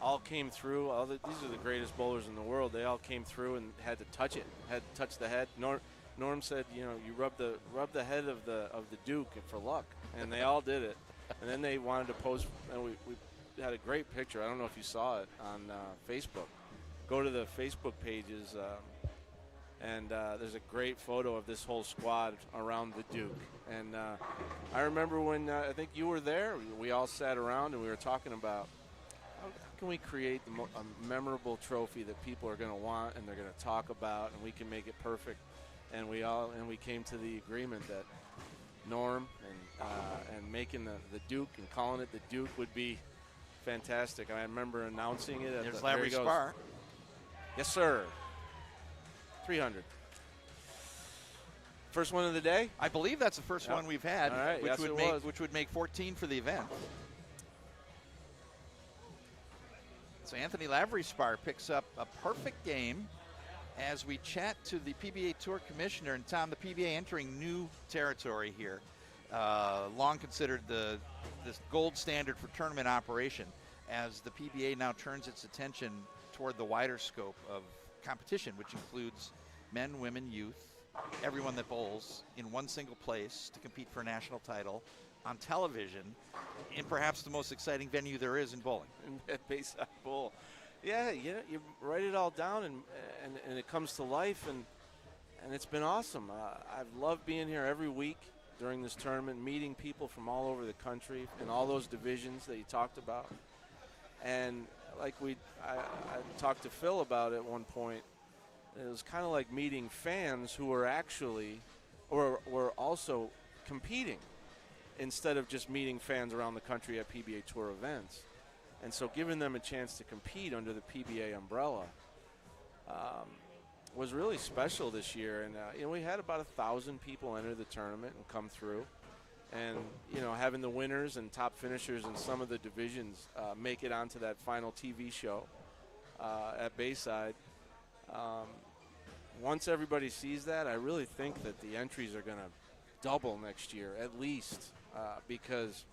all came through. These are the greatest bowlers in the world. They all came through and had to touch it, had to touch the head. Norm said, you know, you rub the head of the Duke for luck, and they all did it. And then they wanted to pose, and we had a great picture. I don't know if you saw it on Facebook. Go to the Facebook pages. And there's a great photo of this whole squad around the Duke. And I remember when I think you were there, we all sat around and we were talking about how can we create a memorable trophy that people are going to want and they're going to talk about, and we can make it perfect. And we came to the agreement that Norm and making the Duke and calling it the Duke would be fantastic. I remember announcing it. There's Lavery there he goes. Spar. Yes, sir. 300. First one of the day? I believe that's the first one we've had, All right. which would make 14 for the event. So Anthony Lavery Spar picks up a perfect game as we chat to the PBA Tour Commissioner. And Tom, the PBA entering new territory here. Long considered the gold standard for tournament operation, as the PBA now turns its attention toward the wider scope of competition, which includes men, women, youth, everyone that bowls in one single place to compete for a national title on television in perhaps the most exciting venue there is in bowling. At Bayside Bowl. Yeah, you write it all down and it comes to life, and it's been awesome. I've loved being here every week during this tournament, meeting people from all over the country in all those divisions that you talked about. And like I talked to Phil about at one point, it was kind of like meeting fans who were actually, or were also competing, instead of just meeting fans around the country at PBA Tour events. And so giving them a chance to compete under the PBA umbrella was really special this year. And we had about 1,000 people enter the tournament and come through. And, having the winners and top finishers in some of the divisions make it onto that final TV show at Bayside. Once everybody sees that, I really think that the entries are going to double next year, at least, because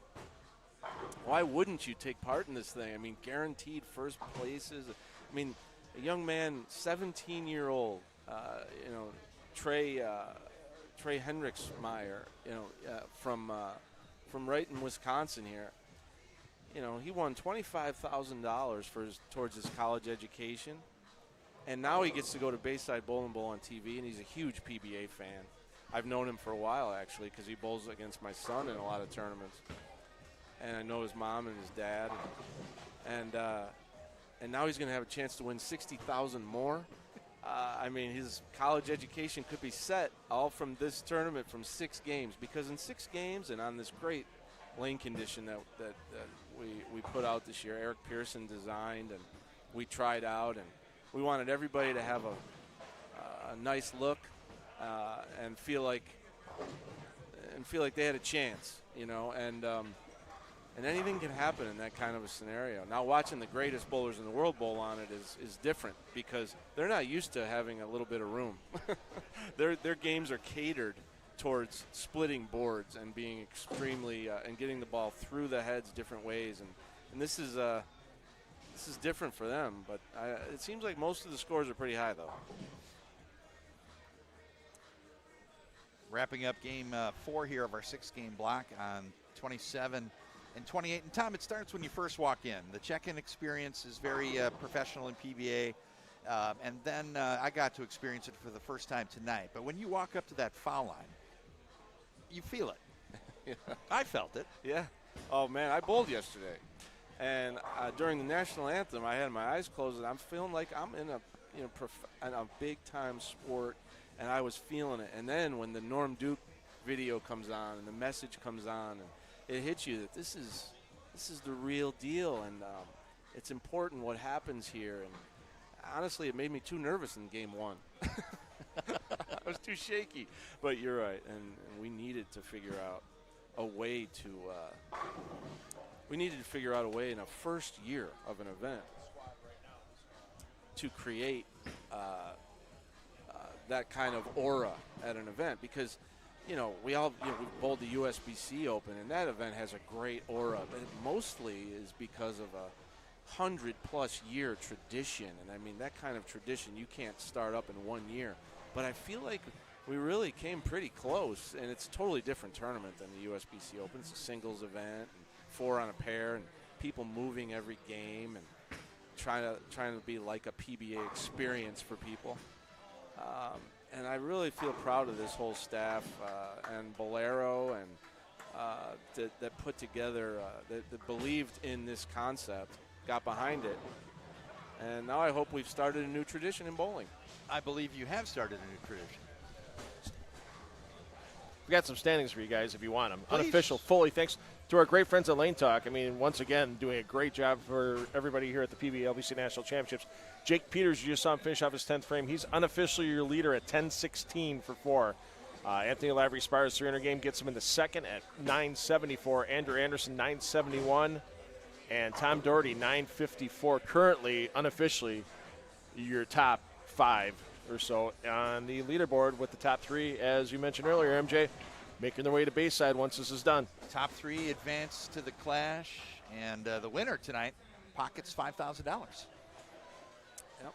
why wouldn't you take part in this thing? I mean, guaranteed first places. I mean, a young man, 17-year-old, Trey Hendricksmeyer, from right in Wisconsin here. He won $25,000 towards his college education, and now he gets to go to Bayside Bowl and Bowl on TV, and he's a huge PBA fan. I've known him for a while, actually, because he bowls against my son in a lot of tournaments. And I know his mom and his dad. And now he's going to have a chance to win $60,000 more. I mean, his college education could be set all from this tournament, from 6 games. Because in 6 games and on this great lane condition that we put out this year, Eric Pearson designed and we tried out. And we wanted everybody to have a nice look and feel like they had a chance, and anything can happen in that kind of a scenario. Now watching the greatest bowlers in the world bowl on it is different, because they're not used to having a little bit of room. Their games are catered towards splitting boards and being extremely and getting the ball through the heads different ways, and this is different for them. But it seems like most of the scores are pretty high, though. Wrapping up game 4 here of our 6-game block on 27 and 28. And Tom, it starts when you first walk in. The check-in experience is very professional in PBA. And then I got to experience it for the first time tonight. But when you walk up to that foul line, you feel it. Yeah. I felt it. Yeah. Oh, man, I bowled yesterday. And during the national anthem, I had my eyes closed, and I'm feeling like I'm in a big-time sport, and I was feeling it. And then when the Norm Duke video comes on and the message comes on, and it hits you that this is the real deal, and it's important what happens here. And honestly, it made me too nervous in game 1. I was too shaky. But you're right, and we needed to figure out a way in a first year of an event to create that kind of aura at an event, because we bowled the USBC Open, and that event has a great aura, but it mostly is because of a 100+ year tradition. And I mean, that kind of tradition you can't start up in 1 year. But I feel like we really came pretty close, and it's a totally different tournament than the USBC Open. It's a singles event, and 4 on a pair, and people moving every game, and trying to be like a PBA experience for people. And I really feel proud of this whole staff and Bolero, and that put together, that believed in this concept, got behind it. And now I hope we've started a new tradition in bowling. I believe you have started a new tradition. We got some standings for you guys if you want them. Please. Unofficial, fully. Thanks to our great friends at Lane Talk. I mean, once again, doing a great job for everybody here at the PBA LBC National Championships. Jake Peters, you just saw him finish off his 10th frame. He's unofficially your leader at 10-16 for 4. Anthony Lavery Spires 300 game gets him in the second at 974. Andrew Anderson 971, and Tom Doherty 954. Currently, unofficially, your top 5 or so on the leaderboard, with the top 3, as you mentioned earlier, MJ, making their way to Bayside once this is done. Top 3 advance to the Clash, and the winner tonight pockets $5,000. Yep.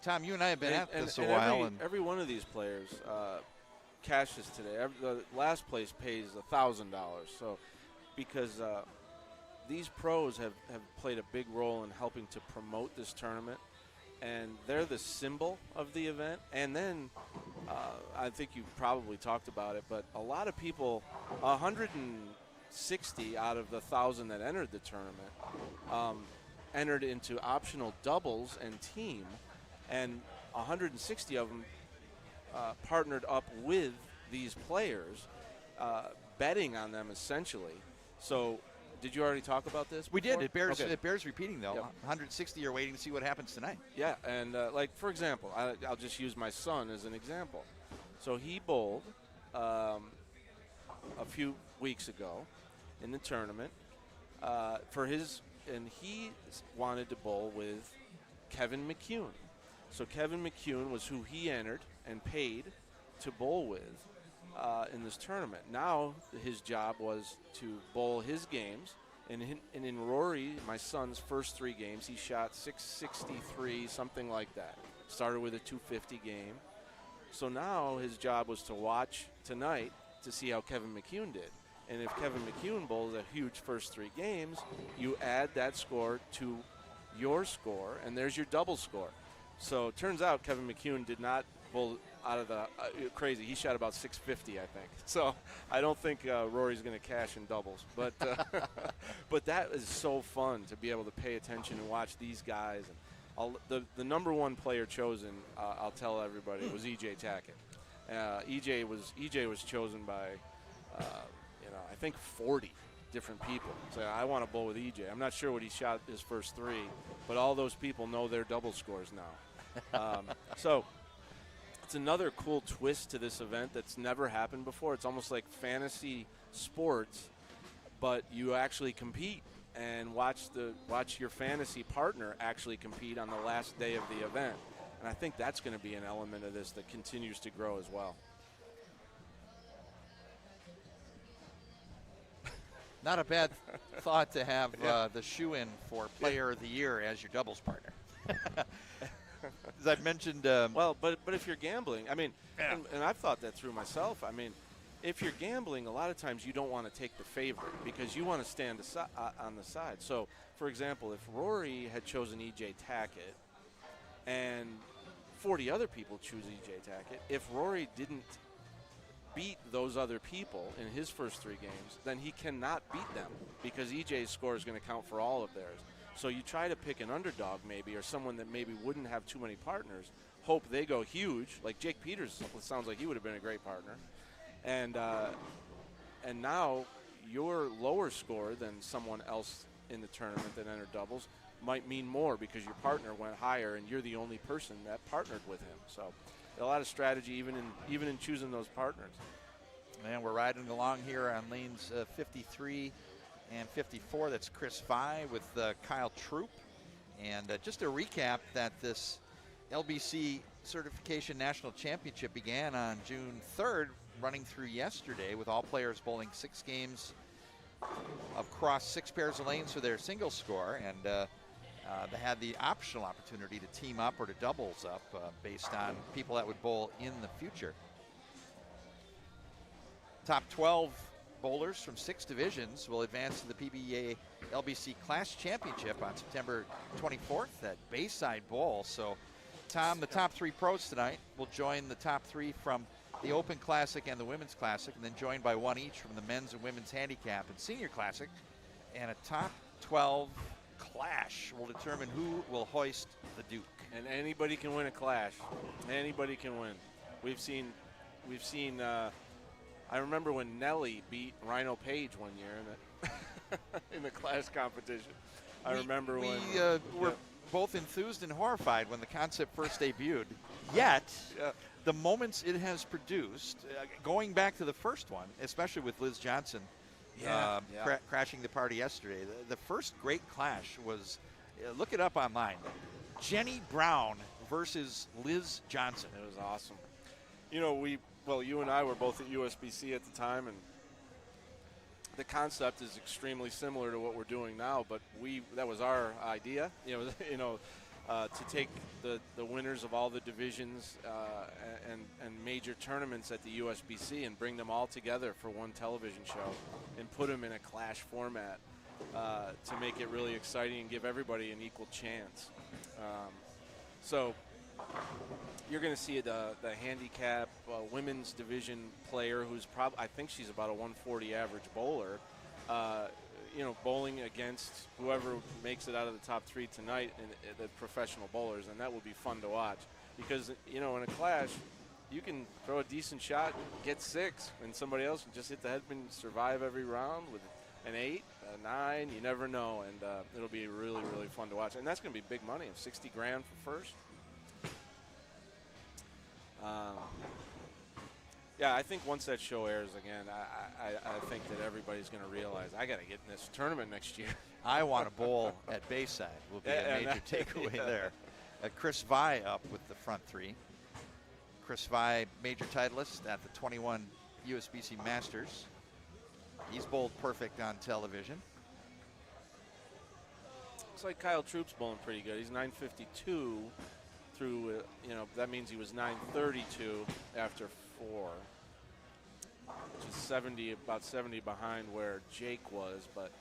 Tom, you and I have been at this a while. Every one of these players cashes today. The last place pays $1,000. So because these pros have played a big role in helping to promote this tournament, and they're the symbol of the event. And then I think you probably talked about it, but a lot of people, 160 out of the 1,000 that entered the tournament entered into optional doubles and team, and 160 of them partnered up with these players, betting on them essentially. So did you already talk about this before? We did. It bears Okay. it bears repeating, though. Yep. 160 are waiting to see what happens tonight. Yeah, and like, for example, I'll just use my son as an example. So he bowled a few weeks ago in the tournament and he wanted to bowl with Kevin McCune. So Kevin McCune was who he entered and paid to bowl with in this tournament. Now his job was to bowl his games, and in Rory, my son's first 3 games, he shot 663, something like that. Started with a 250 game. So now his job was to watch tonight to see how Kevin McCune did. And if Kevin McCune bowls a huge first 3 games, you add that score to your score, and there's your double score. So it turns out Kevin McCune did not bowl out of the crazy. He shot about 650, I think. So I don't think Rory's going to cash in doubles. But but that is so fun to be able to pay attention and watch these guys. And the number 1 player chosen, I'll tell everybody, was E.J. Tackett. EJ was chosen by, I think 40 different people. So I want to bowl with EJ. I'm not sure what he shot his first 3, but all those people know their double scores now. So it's another cool twist to this event that's never happened before. It's almost like fantasy sports, but you actually compete and watch your fantasy partner actually compete on the last day of the event. And I think that's going to be an element of this that continues to grow as well. Not a bad thought to have the shoe-in for Player of the Year as your doubles partner. As I've mentioned. Well, but if you're gambling, I mean, and I've thought that through myself. I mean, if you're gambling, a lot of times you don't want to take the favorite because you want to stand on the side. So, for example, if Rory had chosen E.J. Tackett and 40 other people choose E.J. Tackett, if Rory didn't beat those other people in his first 3 games, then he cannot beat them because EJ's score is going to count for all of theirs. So you try to pick an underdog maybe, or someone that maybe wouldn't have too many partners, hope they go huge. Like Jake Peters sounds like he would have been a great partner. And now your lower score than someone else in the tournament that entered doubles might mean more because your partner went higher and you're the only person that partnered with him. So a lot of strategy even in choosing those partners. And we're riding along here on lanes 53 and 54. That's Chris Vye with Kyle Troop. And just a recap that this LBC Certification National Championship began on June 3rd, running through yesterday, with all players bowling 6 games across 6 pairs of lanes for their single score. And they had the optional opportunity to team up or to doubles up based on people that would bowl in the future. Top 12 bowlers from 6 divisions will advance to the PBA LBC Class Championship on September 24th at Bayside Bowl. So, Tom, the top 3 pros tonight will join the top 3 from the Open Classic and the Women's Classic, and then joined by 1 each from the Men's and Women's Handicap and Senior Classic. And a top 12 clash will determine who will hoist the Duke. And anybody can win a clash. Anybody can win. We've seen. I remember when Nelly beat Rhino Page one year in the class competition. I remember when we were both enthused and horrified when the concept first debuted. Yet, the moments it has produced, going back to the first one, especially with Liz Johnson crashing the party yesterday, the first great clash was, look it up online, Jenny Brown versus Liz Johnson. It was awesome. You know, you and I were both at USBC at the time, and the concept is extremely similar to what we're doing now, but that was our idea, to take the winners of all the divisions and major tournaments at the USBC and bring them all together for one television show and put them in a clash format to make it really exciting and give everybody an equal chance. So you're going to see the handicap women's division player who's I think she's about a 140 average bowler, bowling against whoever makes it out of the top 3 tonight in the professional bowlers, and that will be fun to watch because, in a clash, you can throw a decent shot, get 6, and somebody else can just hit the headpin, survive every round with an 8, a 9, you never know, and it'll be really, really fun to watch. And that's going to be big money, $60 grand for first. I think once that show airs again, I think that everybody's going to realize I got to get in this tournament next year. I want to bowl at Bayside will be a major takeaway there. Chris Vi up with the front 3. Chris Vi, major titleist at the 21 USBC Masters. He's bowled perfect on television. Looks like Kyle Troop's bowling pretty good. He's 952 through, that means he was 932 after 4, which is about 70 behind where Jake was. But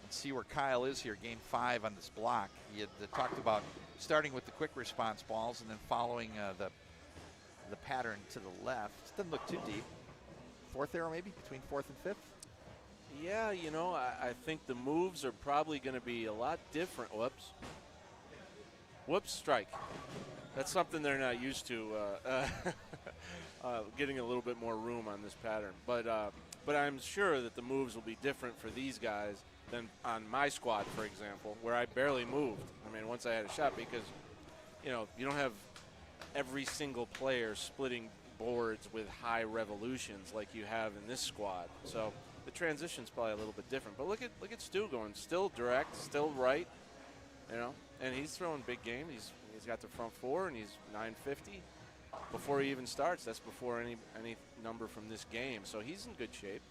let's see where Kyle is here, game 5 on this block. He had talked about starting with the quick response balls and then following the pattern to the left. Doesn't look too deep. 4th arrow maybe, between 4th and 5th? Yeah, I think the moves are probably going to be a lot different. Whoops, strike. That's something they're not used to, getting a little bit more room on this pattern. But I'm sure that the moves will be different for these guys than on my squad, for example, where I barely moved. I mean, once I had a shot, because, you don't have every single player splitting boards with high revolutions like you have in this squad. So the transition's probably a little bit different. But look at Stu going still direct, still right, and he's throwing big game. He's got the front 4 and he's 950 before he even starts. That's before any number from this game. So he's in good shape.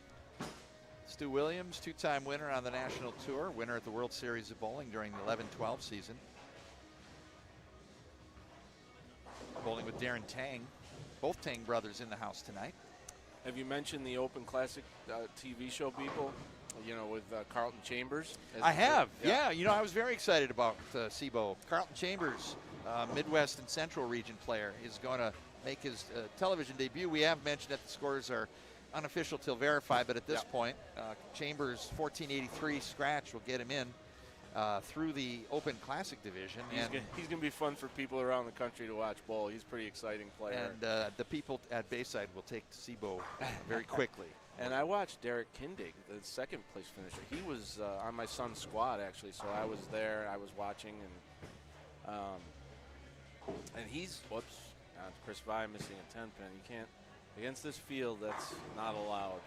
Stu Williams, 2-time winner on the national tour, winner at the World Series of Bowling during the 11-12 season. Bowling with Darren Tang. Both Tang brothers in the house tonight. Have you mentioned the Open Classic TV show people? With Carlton Chambers? I have, yeah. I was very excited about SIBO. Carlton Chambers, Midwest and Central region player, is going to make his television debut. We have mentioned that the scores are unofficial till verified, but at this point, Chambers' 1483 scratch will get him in through the Open Classic division. He's going to be fun for people around the country to watch bowl. He's a pretty exciting player. And the people at Bayside will take SIBO very quickly. And I watched Derek Kindig, the second place finisher. He was on my son's squad, actually, so I was there. I was watching, and he's, Chris Vi missing a 10 pin. You can't, against this field, that's not allowed.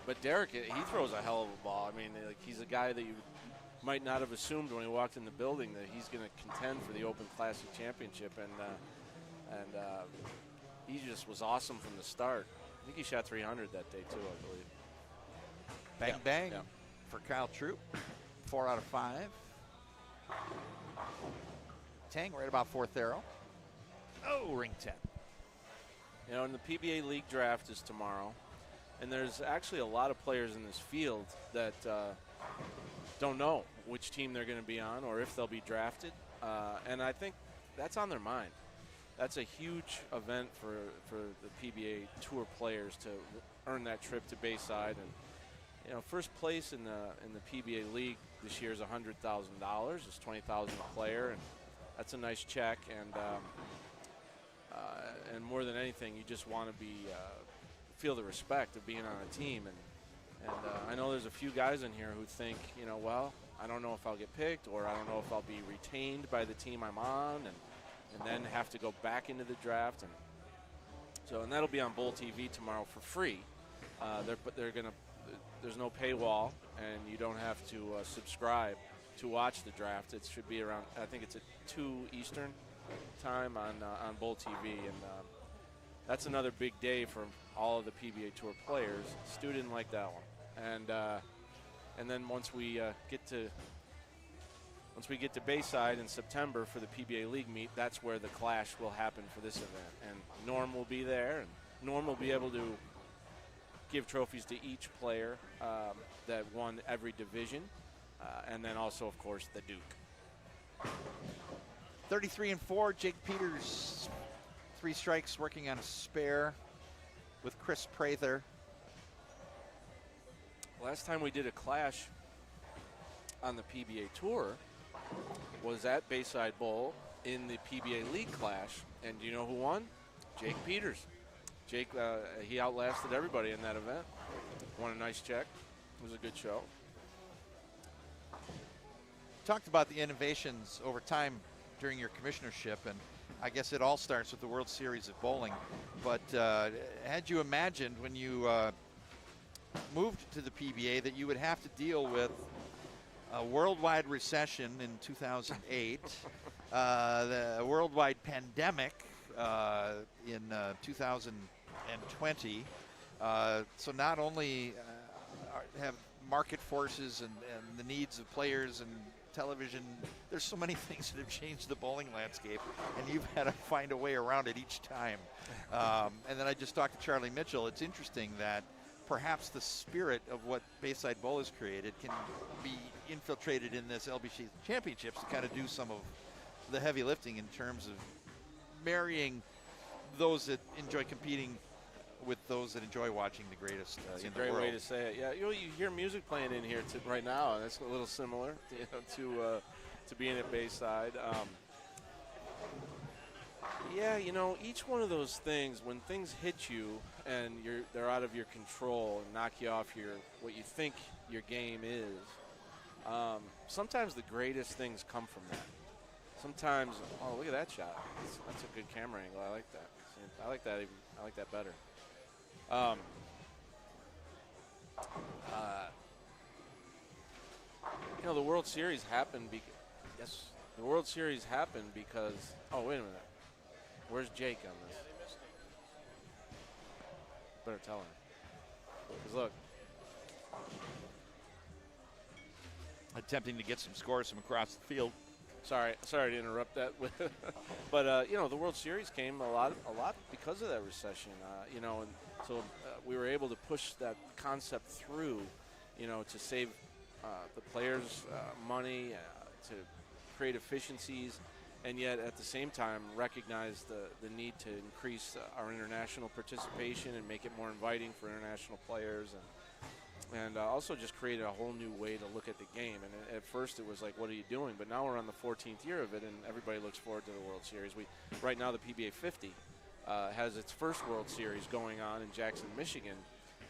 But Derek, he throws a hell of a ball. I mean, he's a guy that you might not have assumed when he walked in the building that he's going to contend for the Open Classic Championship, and he just was awesome from the start. I think he shot 300 that day too, I believe. Bang, bang for Kyle Troop. 4 out of 5. Tang right about 4th arrow. Oh, ring 10. And the PBA League draft is tomorrow. And there's actually a lot of players in this field that don't know which team they're going to be on or if they'll be drafted. And I think that's on their mind. That's a huge event for the PBA Tour players to earn that trip to Bayside. And first place in the PBA League this year is $100,000. It's $20,000 a player, and that's a nice check, and more than anything, you just want to feel the respect of being on a team. And I know there's a few guys in here who think, you know, well, I don't know if I'll get picked, or I don't know if I'll be retained by the team I'm on, and then have to go back into the draft. And that'll be on Bowl TV tomorrow for free. There's no paywall, and you don't have to subscribe to watch the draft. It should be around, I think it's at 2 Eastern time on Bowl TV, and that's another big day for all of the PBA Tour players. Stu didn't like that one, and then once we get to Bayside in September for the PBA League meet, that's where the clash will happen for this event, and Norm will be there, and Norm will be able to give trophies to each player that won every division, and then also, of course, the Duke. 33-4, Jake Peters, 3 strikes, working on a spare with Chris Prather. Last time we did a clash on the PBA Tour was at Bayside Bowl in the PBA League clash, and do you know who won? Jake Peters. Jake, he outlasted everybody in that event. Won a nice check. It was a good show. Talked about the innovations over time during your commissionership, and I guess it all starts with the World Series of Bowling. But had you imagined when you moved to the PBA that you would have to deal with a worldwide recession in 2008, the worldwide pandemic in 2020. So not only have market forces and the needs of players and television, there's so many things that have changed the bowling landscape, and you've had to find a way around it each time. And then I just talked to Charlie Mitchell. It's interesting that perhaps the spirit of what Bayside Bowl has created can be infiltrated in this LBC Championships to kind of do some of the heavy lifting in terms of marrying those that enjoy competing with those that enjoy watching the greatest in the world. That's a great way to say it. Yeah, you hear music playing in here right now, and that's a little similar to being at Bayside. Yeah, each one of those things, when things hit you and they're out of your control and knock you off what you think your game is, sometimes the greatest things come from that. Sometimes, oh, look at that shot. That's a good camera angle. I like that. I like that even. I like that better. The World Series happened because the World Series happened because. Oh, wait a minute. Where's Jake on this? Better tell him. 'Cause look. Attempting to get some scores from across the field. Sorry to interrupt that. But the World Series came a lot because of that recession. And so we were able to push that concept through, to save the players money, to create efficiencies, and yet at the same time recognize the need to increase our international participation and make it more inviting for international players, and also just create a whole new way to look at the game. And at first it was like, what are you doing? But now we're on the 14th year of it, and everybody looks forward to the World Series. Right now the PBA 50 has its first World Series going on in Jackson, Michigan,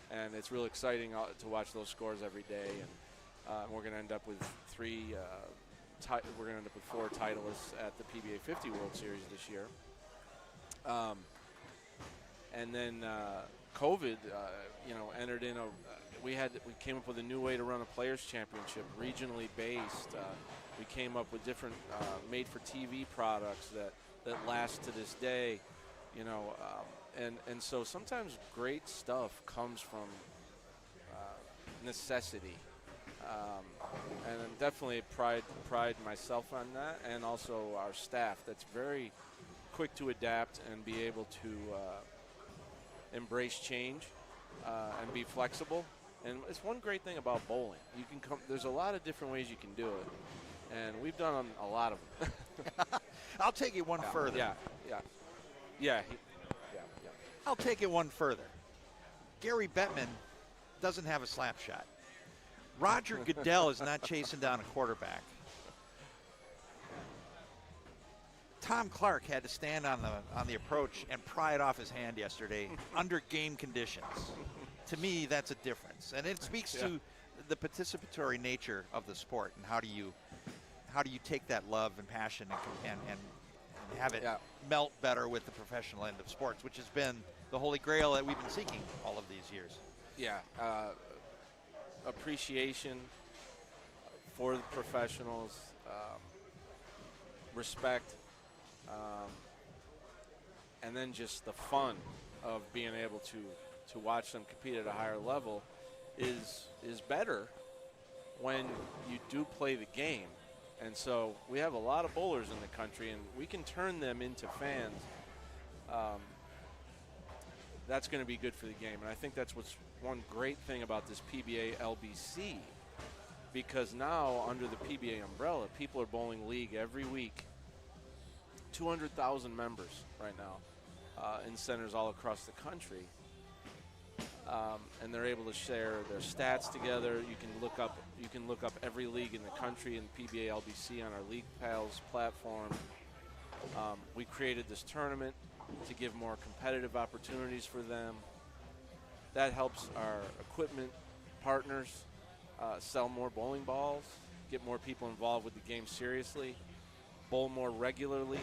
and it's real exciting to watch those scores every day. And we're going to end up with we're going to end up with 4 titleists at the PBA 50 World Series this year. And then COVID, entered in we came up with a new way to run a players championship, regionally based. We came up with different made-for-TV products that last to this day, and so sometimes great stuff comes from necessity, and I'm definitely pride myself on that, and also our staff that's very quick to adapt and be able to embrace change and be flexible. And it's one great thing about bowling. You can there's a lot of different ways you can do it, and we've done a lot of them. I'll take it one further. Yeah. I'll take it one further. Gary Bettman doesn't have a slap shot. Roger Goodell is not chasing down a quarterback. Tom Clark had to stand on the approach and pry it off his hand yesterday under game conditions. To me, that's a difference, and it speaks to the participatory nature of the sport and how do you take that love and passion and have it melt better with the professional end of sports, which has been the holy grail that we've been seeking all of these years. Yeah, appreciation for the professionals, respect, and then just the fun of being able to watch them compete at a higher level is better when you do play the game. And so we have a lot of bowlers in the country, and we can turn them into fans. That's going to be good for the game. And I think that's what's one great thing about this PBA LBC, because now under the PBA umbrella, people are bowling league every week. 200,000 members right now in centers all across the country. And they're able to share their stats together. You can look up every league in the country in PBA LBC on our League Pals platform. We created this tournament to give more competitive opportunities for them. That helps our equipment partners sell more bowling balls, get more people involved with the game seriously, bowl more regularly.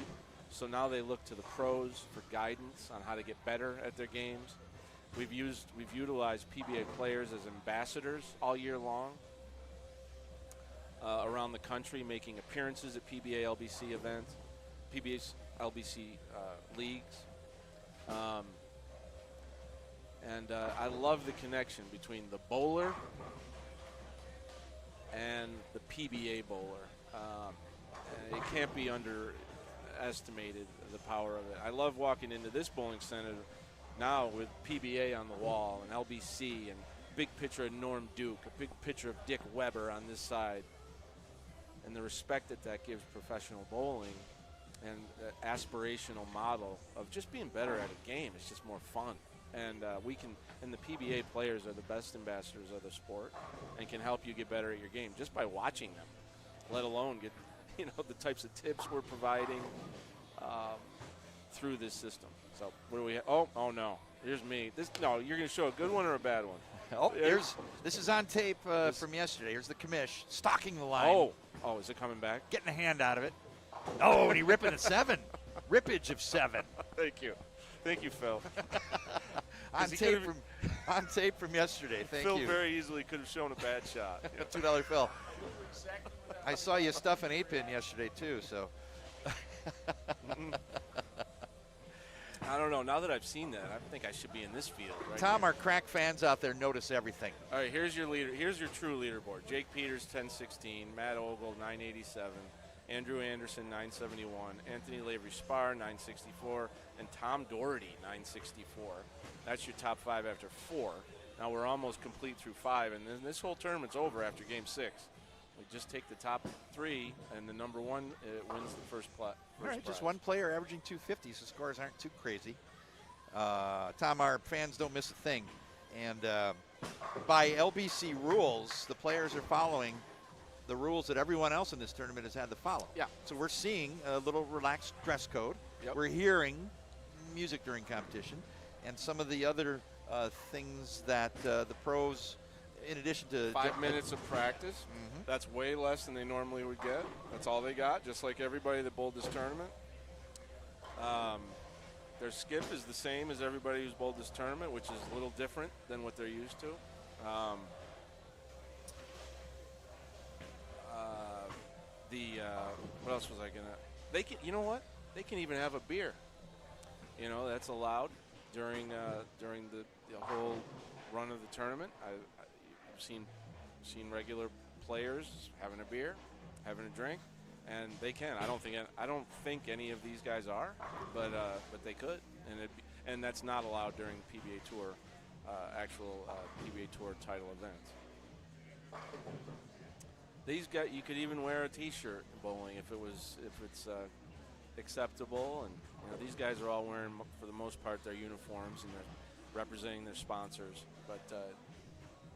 So now they look to the pros for guidance on how to get better at their games. We've utilized PBA players as ambassadors all year long around the country, making appearances at PBA LBC events, PBA LBC leagues. And I love the connection between the bowler and the PBA bowler. It can't be underestimated, the power of it. I love walking into this bowling center now with PBA on the wall and LBC and big picture of Norm Duke, a big picture of Dick Weber on this side, and the respect that gives professional bowling and the aspirational model of just being better at a game. It's just more fun. And and the PBA players are the best ambassadors of the sport and can help you get better at your game just by watching them, let alone get the types of tips we're providing through this system. So what do we have? Oh no, here's me. You're going to show a good one or a bad one? Oh, this is on tape from yesterday. Here's the commish stalking the line. Oh, is it coming back? Getting a hand out of it. Oh, and he ripping a 7. Rippage of 7. Thank you, Phil. on tape from yesterday. Thank you. Phil very easily could have shown a bad shot. $2 Phil. I saw you stuff an 8-pin yesterday too. So. I don't know. Now that I've seen that, I think I should be in this field. Right Tom, here. our crack fans out there notice everything. All right, here's your leader. Here's your true leaderboard. Jake Peters, 1016. Matt Ogle, 987. Andrew Anderson, 971. Anthony Lavery-Spar, 964. And Tom Doherty, 964. That's your top 5 after 4. Now we're almost complete through 5, and then this whole tournament's over after Game 6. We just take the top 3, and the number 1 wins the first plot. All right, just one player averaging 250, so scores aren't too crazy. Tom, our fans don't miss a thing. And by LBC rules, the players are following the rules that everyone else in this tournament has had to follow. Yeah. So we're seeing a little relaxed dress code. Yep. We're hearing music during competition, and some of the other things that the pros, in addition to 5 minutes of practice. That's way less than they normally would get. That's all they got, just like everybody that bowled this tournament. Their skip is the same as everybody who's bowled this tournament, which is a little different than what they're used to. What else was I gonna? They can. You know what? They can even have a beer. That's allowed during the whole run of the tournament. I've seen regular players having a beer, having a drink, and they can. I don't think any of these guys are, but they could, and that's not allowed during PBA Tour, actual PBA Tour title events. These guys, you could even wear a T-shirt bowling if it's acceptable, and these guys are all wearing, for the most part, their uniforms and they're representing their sponsors, but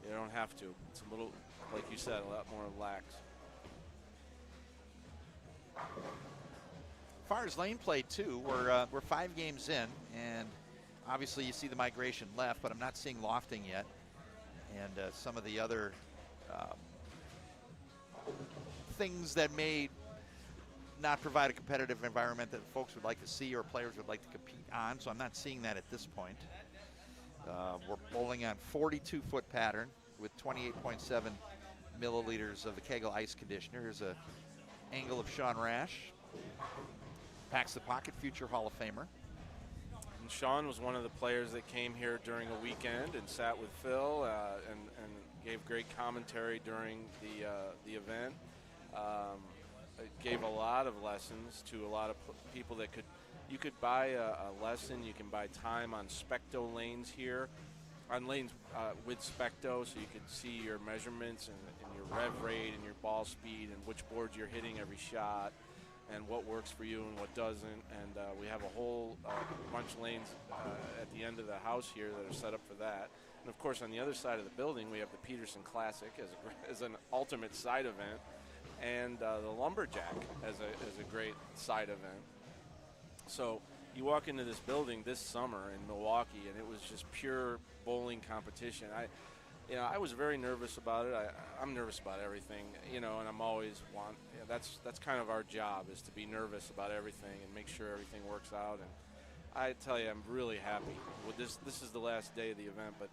you don't have to. It's a little, like you said, a lot more lax. far as lane play too, we're 5 games in, and obviously you see the migration left, but I'm not seeing lofting yet, and some of the other things that may not provide a competitive environment that folks would like to see or players would like to compete on. So I'm not seeing that at this point. We're bowling on 42-foot pattern with 28.7 milliliters of the Kegel ice conditioner. Here's a angle of Sean Rash. Packs the pocket, future Hall of Famer. And Sean was one of the players that came here during a weekend and sat with Phil and gave great commentary during the event. It gave a lot of lessons to a lot of people that you could buy a lesson. You can buy time on Specto lanes here, on lanes with Specto, so you could see your measurements and your rev rate and your ball speed and which boards you're hitting every shot and what works for you and what doesn't. And we have a whole bunch of lanes at the end of the house here that are set up for that. And of course, on the other side of the building, we have the Peterson Classic as an ultimate side event, and the Lumberjack as a great side event. So you walk into this building this summer in Milwaukee, and it was just pure bowling competition. I was very nervous about it. I'm nervous about everything, and I'm always that's kind of our job, is to be nervous about everything and make sure everything works out. And I tell you, I'm really happy with this. This is the last day of the event, but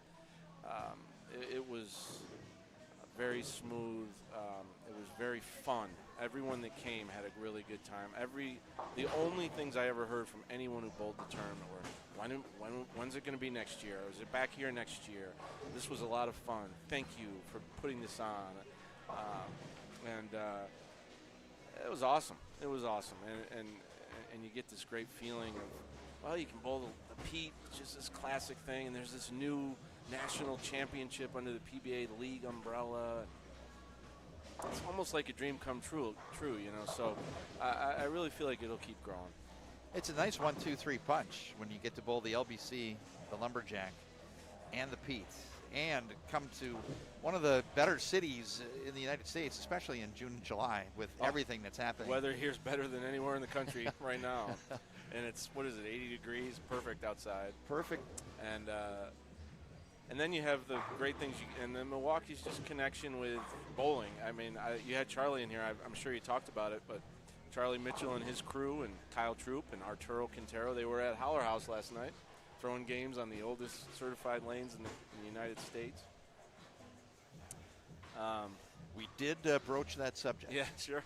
it was very smooth. It was very fun. Everyone that came had a really good time. The only things I ever heard from anyone who bowled the tournament were, when's it going to be next year? Or is it back here next year? This was a lot of fun. Thank you for putting this on. And it was awesome. It was awesome. And you get this great feeling of, well, you can bowl the Pete, just this classic thing, and there's this new national championship under the PBA League umbrella. It's almost like a dream come true. So I really feel like it'll keep growing. It's a nice 1-2-3 punch when you get to bowl the LBC, the Lumberjack, and the Pete, and come to one of the better cities in the United States, especially in June and July, with everything that's happening. Weather here's better than anywhere in the country right now, and it's 80 degrees, perfect outside. Perfect. And then you have the great things, and then Milwaukee's just connection with bowling. I mean, you had Charlie in here. I'm sure you talked about it, but Charlie Mitchell and his crew, and Kyle Troop and Arturo Quintero, they were at Howler House last night, throwing games on the oldest certified lanes in the United States. We did broach that subject. Yeah, sure.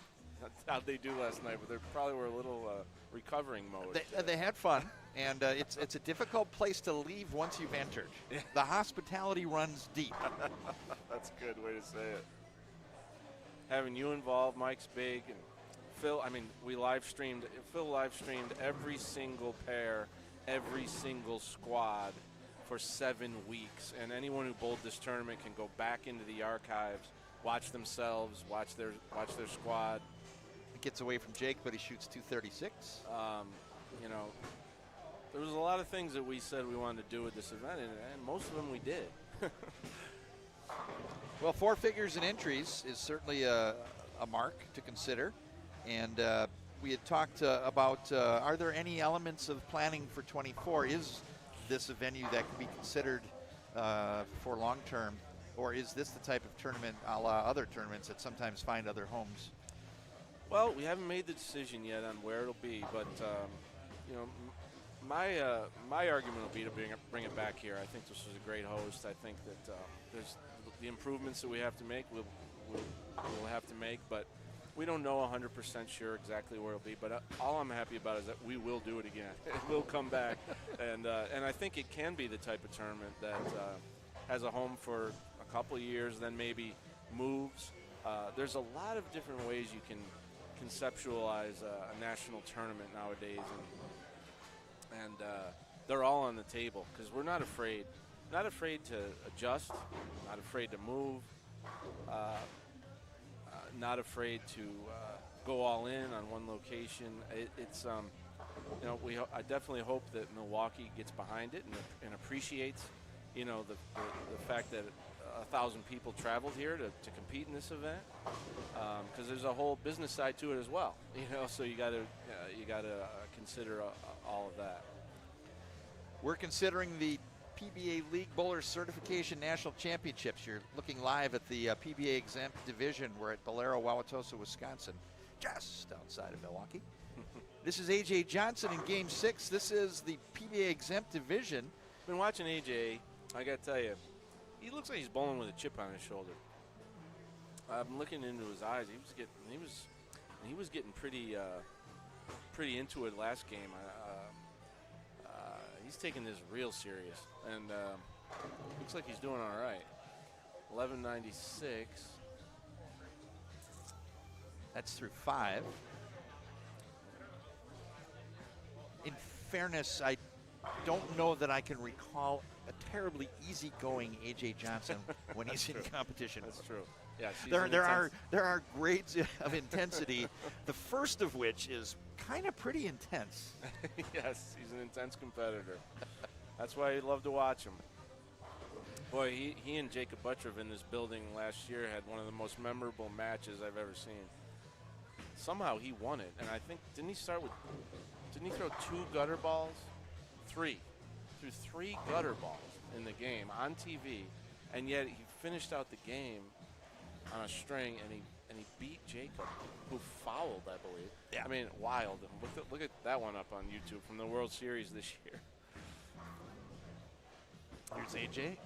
How'd they do last night? But they probably were a little recovering mode. They had fun, and it's a difficult place to leave once you've entered. Yeah. The hospitality runs deep. That's a good way to say it. Having you involved, Mike's big, and Phil, Phil live streamed every single pair, every single squad for 7 weeks. And anyone who bowled this tournament can go back into the archives, watch themselves, watch their squad. He gets away from Jake, but he shoots 236. There was a lot of things that we said we wanted to do with this event, and most of them we did. Well, 4 figures in entries is certainly a mark to consider. And we had talked about, are there any elements of planning for 24? Is this a venue that can be considered for long-term, or is this the type of tournament a la other tournaments that sometimes find other homes? Well, we haven't made the decision yet on where it'll be, but my argument will be to bring it back here. I think this was a great host. I think that there's the improvements that we have to make. We'll have to make, but we don't know 100% sure exactly where it'll be. But all I'm happy about is that we will do it again. It will come back, and I think it can be the type of tournament that has a home for a couple of years, then maybe moves. There's a lot of different ways you can conceptualize a national tournament nowadays, and they're all on the table because we're not afraid to adjust, not afraid to move, not afraid to go all in on one location. I definitely hope that Milwaukee gets behind it and appreciates, the fact that 1,000 people traveled here to compete in this event, because there's a whole business side to it as well. So you got to consider all of that. We're considering the PBA League Bowler Certification National Championships. You're looking live at the PBA exempt division. We're at Bolero, Wauwatosa, Wisconsin, just outside of Milwaukee. This is AJ Johnson in Game 6. This is the PBA exempt division. Been watching AJ. I got to tell you, he looks like he's bowling with a chip on his shoulder. I'm looking into his eyes. He was getting pretty into it last game. He's taking this real serious, and looks like he's doing all right. 1196. That's through 5. In fairness, I don't know that I can recall a terribly easygoing AJ Johnson when he's in competition. That's true. Yeah, there are grades of intensity. The first of which is kind of pretty intense. Yes, he's an intense competitor. That's why you love to watch him. Boy, he and Jacob Buttrov in this building last year had one of the most memorable matches I've ever seen. Somehow he won it, and I think didn't he throw 2 gutter balls? 3. Threw 3 gutter balls in the game on TV, and yet he finished out the game on a string, and he beat Jacob, who fouled, I believe. Yeah. I mean, wild. Look at that one up on YouTube from the World Series this year. Here's AJ.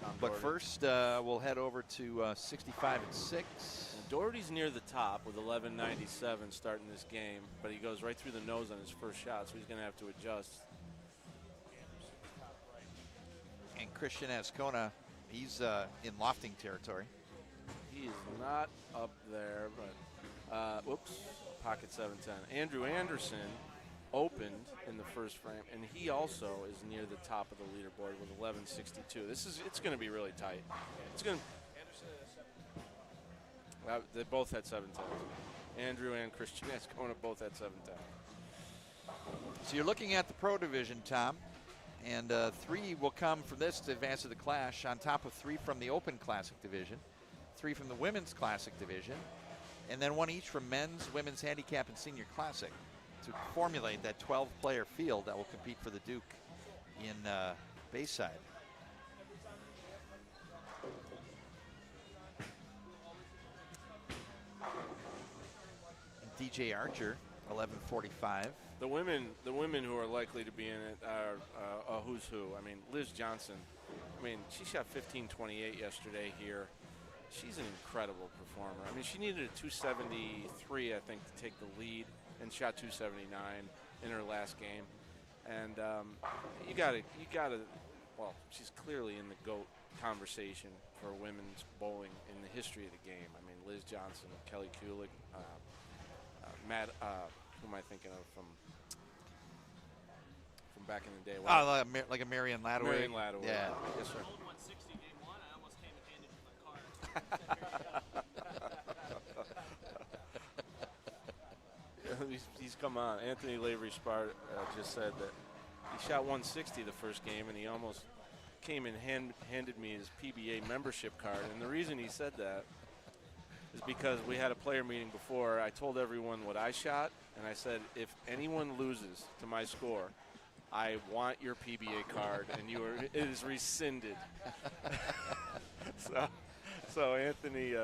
Tom But Doherty. first, we'll head over to 65 and 6. And Doherty's near the top with 1197 starting this game, but he goes right through the nose on his first shot, so he's going to have to adjust. And Christian Ascona, he's in lofting territory. He is not up there, but whoops, pocket 710. Andrew Anderson opened in the first frame, and he also is near the top of the leaderboard with 1162. It's going to be really tight. It's going to. They both had 710s. Andrew and Christian Ascona both had 710. So you're looking at the pro division, Tom, and 3 will come from this to advance to the Clash, on top of 3 from the Open Classic division, 3 from the Women's Classic division, and then 1 each from Men's, Women's Handicap, and Senior Classic to formulate that 12-player field that will compete for the Duke in Bayside. And DJ Archer, 1145. The women who are likely to be in it are a who's who. I mean, Liz Johnson. I mean, she shot 15.28 yesterday here. She's an incredible performer. I mean, she needed a 273, I think, to take the lead, and shot 279 in her last game. And you gotta. Well, she's clearly in the GOAT conversation for women's bowling in the history of the game. I mean, Liz Johnson, Kelly Kulik, Matt. Who am I thinking of from back in the day? Oh, like a Marion Ladaway. Marion Ladaway. Yeah. Yes, sir. He's come on. Anthony Lavery Spart just said that he shot 160 the first game, and he almost came and handed me his PBA membership card. And the reason he said that is because we had a player meeting before. I told everyone what I shot, and I said, if anyone loses to my score, I want your PBA card, and it is rescinded. So Anthony,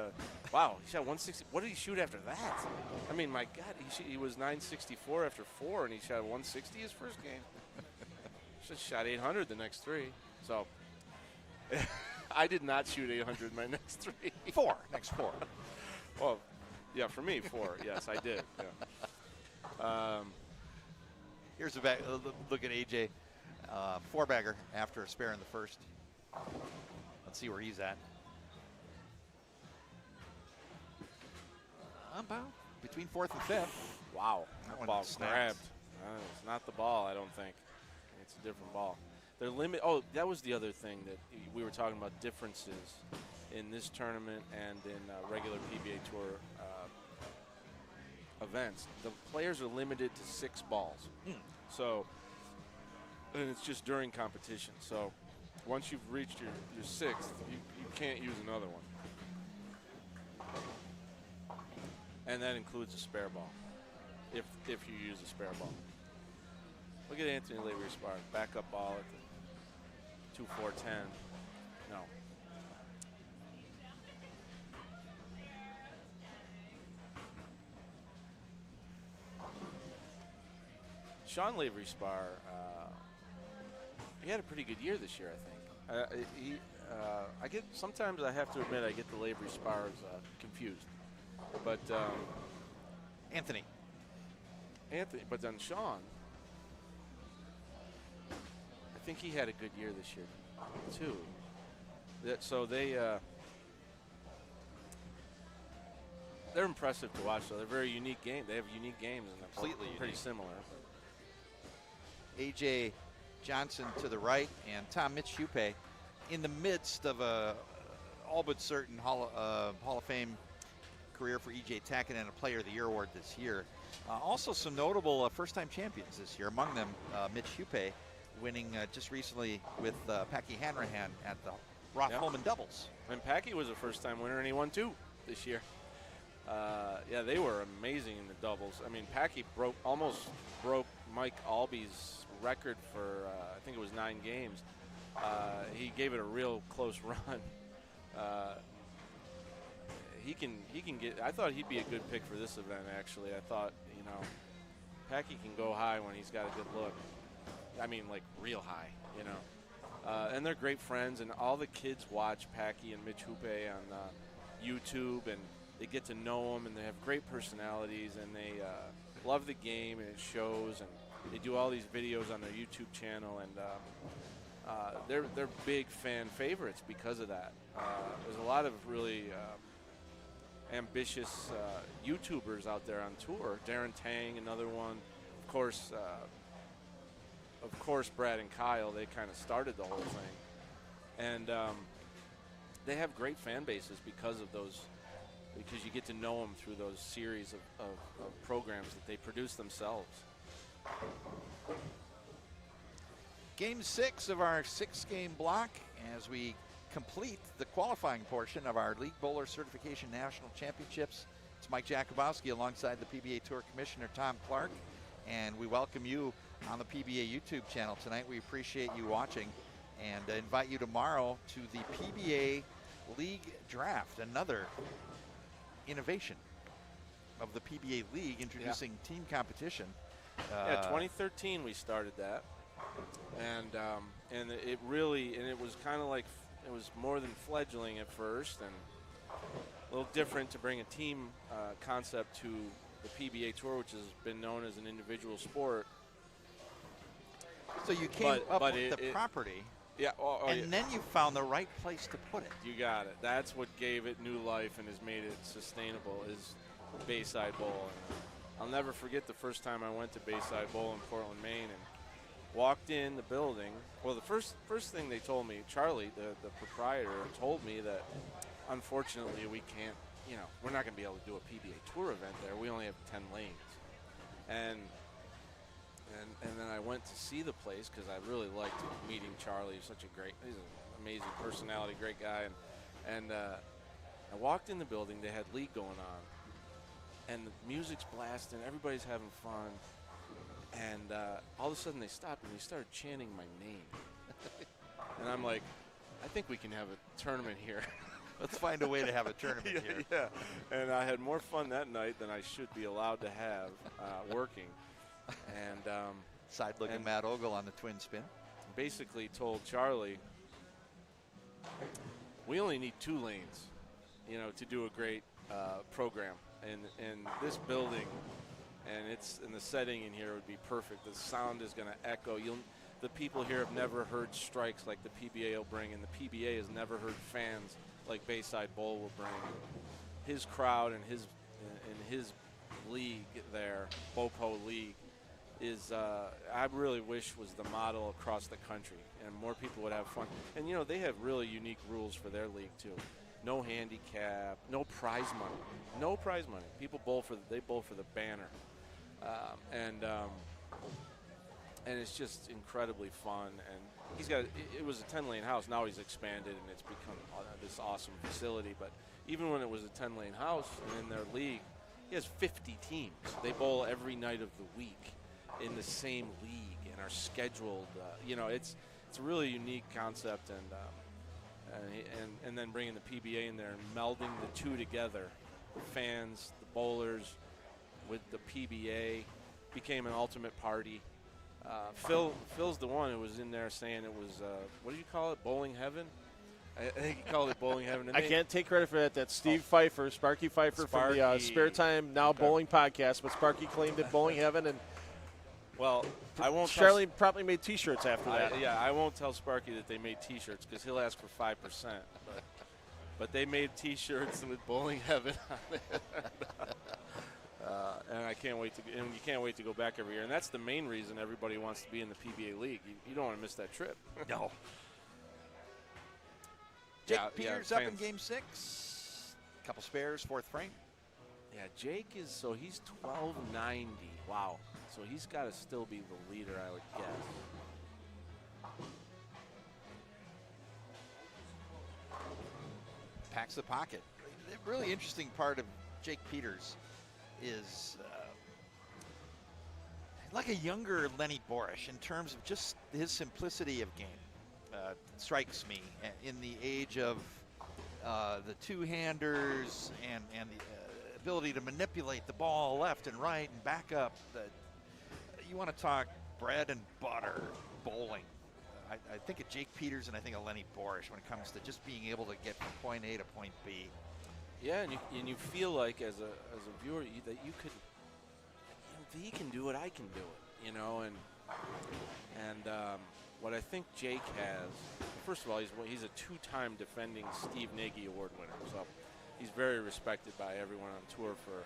wow, he shot 160. What did he shoot after that? I mean, my God, he was 964 after 4, and he shot 160 his first game. Just shot 800 the next 3. So I did not shoot 800 my next 3. Next 4. Well, yeah, for me, 4. Yes, I did. Yeah. Here's a back. Look at AJ. 4-bagger after a spare in the first. Let's see where he's at. About between 4th and 5th. Wow. That That one ball snapped. grabbed. It's not the ball, I don't think. It's a different ball. Their limit. Oh, that was the other thing that we were talking about, differences in this tournament and in regular PBA Tour events. The players are limited to 6 balls. So, and it's just during competition. So, Once you've reached your sixth, you can't use another one. And that includes a spare ball, if you use a spare ball. Look at Anthony Lavery-Spar, backup ball at the 2-4-10. No. Sean Lavery-Spar, he had a pretty good year this year, I think. Sometimes I have to admit I get the Lavery-Spars confused. But Anthony. But then Sean, I think he had a good year this year too. So they're impressive to watch. So they're very unique game. They have unique games and they're Completely pretty unique. similar. A.J. Johnson to the right, and Tom Mitch Hupe in the midst of a all but certain Hall of Fame career for E.J. Tackett and a Player of the Year award this year. Also some notable first-time champions this year. Among them, Mitch Hupe winning just recently with Packy Hanrahan at the Roth Holman doubles. And Packy was a first-time winner, and he won 2 this year. Yeah, they were amazing in the doubles. I mean, Packy almost broke Mike Alby's record for I think it was 9 games. He gave it a real close run. He can get. I thought he'd be a good pick for this event. Actually, I thought Packy can go high when he's got a good look. I mean, like real high, And they're great friends, and all the kids watch Packy and Mitch Hupe on YouTube, and they get to know them, and they have great personalities, and they love the game, and it shows. And they do all these videos on their YouTube channel, and they're big fan favorites because of that. There's a lot of really ambitious YouTubers out there on tour. Darren Tang, another one. Of course, Brad and Kyle. They kind of started the whole thing, and they have great fan bases because of those. Because you get to know them through those series of programs that they produce themselves. Game 6 of our 6-game block as we complete the qualifying portion of our League Bowler Certification National Championships. It's Mike Jakubowski alongside the PBA Tour Commissioner Tom Clark, and we welcome you on the PBA YouTube channel tonight. We appreciate you watching and invite you tomorrow to the PBA League Draft, another innovation of the PBA League, introducing team competition. 2013 we started that, and it was kind of like, it was more than fledgling at first, and a little different to bring a team concept to the PBA Tour, which has been known as an individual sport. So you came up with the property. Yeah, then you found the right place to put it. You got it. That's what gave it new life and has made it sustainable, is Bayside Bowl. And I'll never forget the first time I went to Bayside Bowl in Portland, Maine, and walked in the building. Well, the first thing they told me, Charlie, the proprietor, told me that unfortunately we can't, we're not going to be able to do a PBA Tour event there. We only have 10 lanes. And then I went to see the place because I really liked meeting Charlie. He's an amazing personality, great guy. And I walked in the building. They had league going on, and the music's blasting. Everybody's having fun. And all of a sudden they stopped and they started chanting my name. And I'm like, I think we can have a tournament here. Let's find a way to have a tournament here. Yeah. And I had more fun that night than I should be allowed to have working. And side-looking Matt Ogle on the twin spin. Basically told Charlie, we only need 2 lanes, to do a great program. And this building, and the setting in here would be perfect. The sound is going to echo. The people here have never heard strikes like the PBA will bring, and the PBA has never heard fans like Bayside Bowl will bring. His crowd and his league there, Bopo League, is I really wish was the model across the country, and more people would have fun. And they have really unique rules for their league too. No handicap, no prize money. No prize money. People bowl for the banner, and it's just incredibly fun. And it was a 10-lane house. Now he's expanded and it's become this awesome facility. But even when it was a 10-lane house and in their league, he has 50 teams. They bowl every night of the week in the same league and are scheduled. It's a really unique concept, and then bringing the PBA in there and melding the two together, the fans, the bowlers, with the PBA, became an ultimate party. Phil's the one who was in there saying it was, what do you call it, bowling heaven? I think he called it bowling heaven. I can't take credit for that. That's Steve Pfeiffer, Sparky Pfeiffer from the Spare Time Now Bowling podcast. But Sparky claimed it bowling heaven, and well, I won't. Charlie probably made T-shirts after that. I won't tell Sparky that they made T-shirts because he'll ask for 5%. But they made T-shirts with bowling heaven on it. And I can't wait and you can't wait to go back every year. And that's the main reason everybody wants to be in the PBA league. You don't want to miss that trip. No. Jake Peters up in Game 6. Couple spares, 4th frame. Yeah, Jake he's 1290. Wow. So he's got to still be the leader, I would guess. Packs the pocket. The really interesting part of Jake Peters is like a younger Lenny Borish in terms of just his simplicity of game. Strikes me in the age of the two-handers and the ability to manipulate the ball left and right and back up. You want to talk bread and butter bowling. I think of Jake Peters and I think of Lenny Borish when it comes to just being able to get from point A to point B. Yeah, and you feel like as a viewer that you could, if he can do it, I can do it, and what I think Jake has, first of all, he's a 2-time defending Steve Nagy Award winner, so he's very respected by everyone on tour for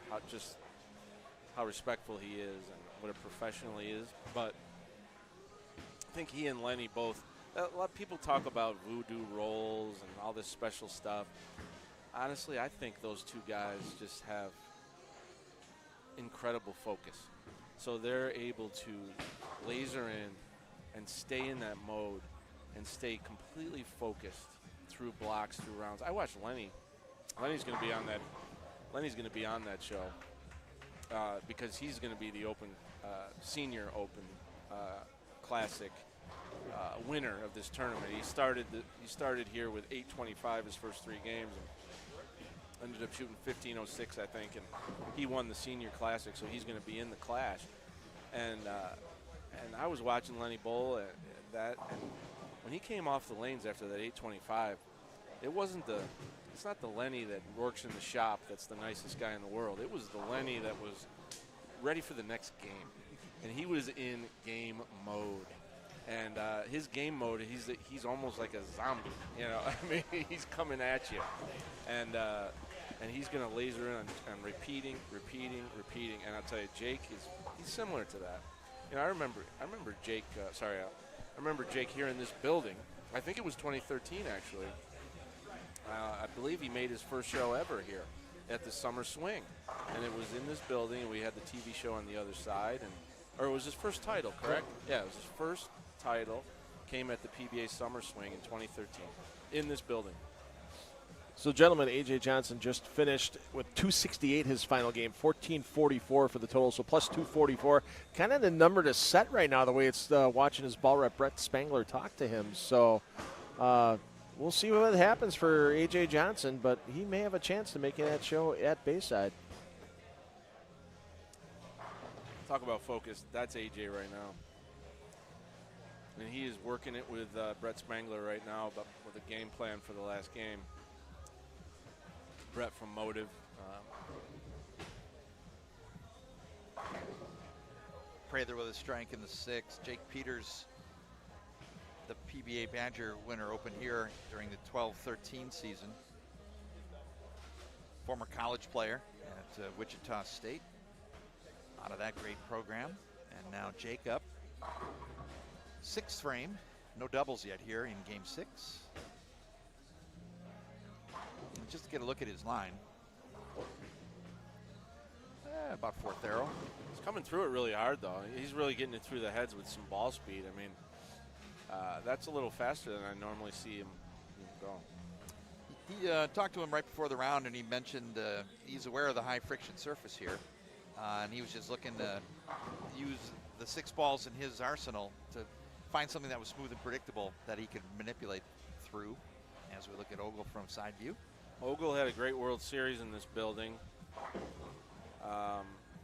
how respectful he is and what a professional he is. But I think he and Lenny both, a lot of people talk about voodoo rolls and all this special stuff. Honestly, I think those two guys just have incredible focus. So they're able to laser in and stay in that mode and stay completely focused through blocks, through rounds. I watched Lenny. Lenny's going to be on that show because he's going to be the senior Open Classic winner of this tournament. He started here with 825 his first 3 games and ended up shooting 1506, I think, and he won the Senior Classic, so he's going to be in the clash. And I was watching Lenny bowl at that, and when he came off the lanes after that 825, it's not the Lenny that works in the shop that's the nicest guy in the world. It was the Lenny that was ready for the next game, and he was in game mode. And his game mode, he's almost like a zombie, I mean, he's coming at you, and he's going to laser in on repeating. And I'll tell you, Jake he's similar to that. I remember Jake. I remember Jake here in this building. I think it was 2013 actually. I believe he made his first show ever here at the Summer Swing, and it was in this building. And we had the TV show on the other side, or it was his first title, correct? Yeah, it was his first title. Came at the PBA Summer Swing in 2013 in this building. So, gentlemen, A.J. Johnson just finished with 268 his final game, 1444 for the total, so plus 244. Kind of the number to set right now, the way it's watching his ball rep Brett Spangler talk to him. So, we'll see what happens for A.J. Johnson, but he may have a chance to make that show at Bayside. Talk about focus. That's A.J. right now. And he is working it with Brett Spangler right now, but with a game plan for the last game. Brett from Motive. Prather with a strike in the 6th. Jake Peters, the PBA Badger winner, opened here during the 12-13 season. Former college player at Wichita State. Out of that great program. And now Jake up. 6th frame. No doubles yet here in game 6. Just to get a look at his line. About 4th arrow. He's coming through it really hard, though. He's really getting it through the heads with some ball speed. I mean, That's a little faster than I normally see him go. He talked to him right before the round, and he mentioned he's aware of the high friction surface here, and he was just looking to use the 6 balls in his arsenal to find something that was smooth and predictable that he could manipulate through. As we look at Ogle from side view, Ogle had a great World Series in this building.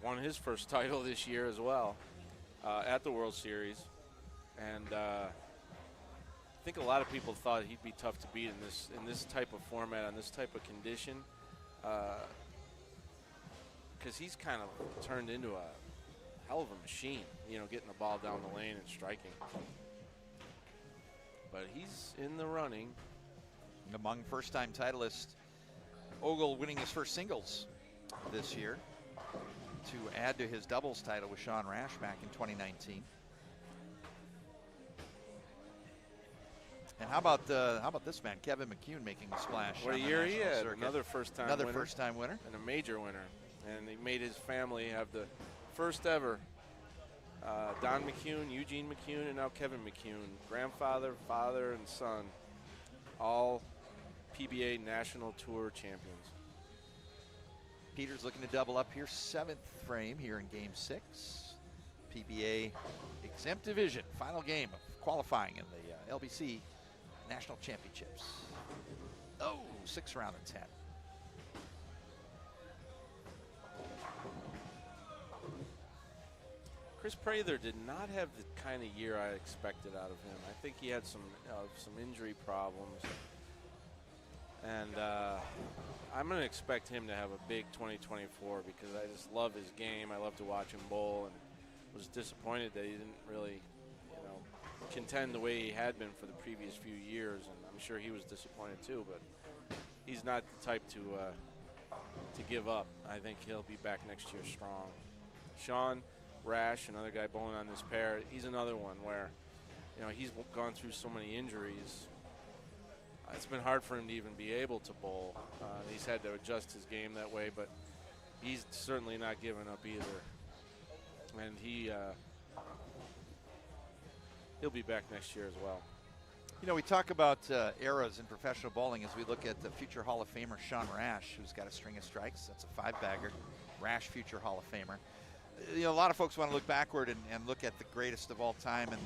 Won his first title this year as well at the World Series, and I think a lot of people thought he'd be tough to beat in this type of format, on this type of condition, because he's kind of turned into a hell of a machine, getting the ball down the lane and striking. But he's in the running. Among first-time titleists, Ogle winning his first singles this year to add to his doubles title with Sean Rash back in 2019. And how about this man, Kevin McCune, making a splash? What a year he had! Another first-time winner, and a major winner, and he made his family have the first ever. Don McCune, Eugene McCune, and now Kevin McCune, grandfather, father, and son, all PBA National Tour champions. Peters looking to double up here, 7th frame here in Game 6. PBA exempt division, final game of qualifying in the LBC National Championships. Oh, 6th round of 10. Chris Prather did not have the kind of year I expected out of him. I think he had some injury problems, and I'm going to expect him to have a big 2024 because I just love his game. I love to watch him bowl, and was disappointed that he didn't really, contend the way he had been for the previous few years. And I'm sure he was disappointed too. But he's not the type to give up. I think he'll be back next year strong. Sean Rash, another guy bowling on this pair, he's another one where, he's gone through so many injuries. It's been hard for him to even be able to bowl. He's had to adjust his game that way, but he's certainly not giving up either. And he'll be back next year as well. We talk about eras in professional bowling as we look at the future Hall of Famer Sean Rash, who's got a string of strikes. That's a 5-bagger. Rash, future Hall of Famer. A lot of folks want to look backward and look at the greatest of all time in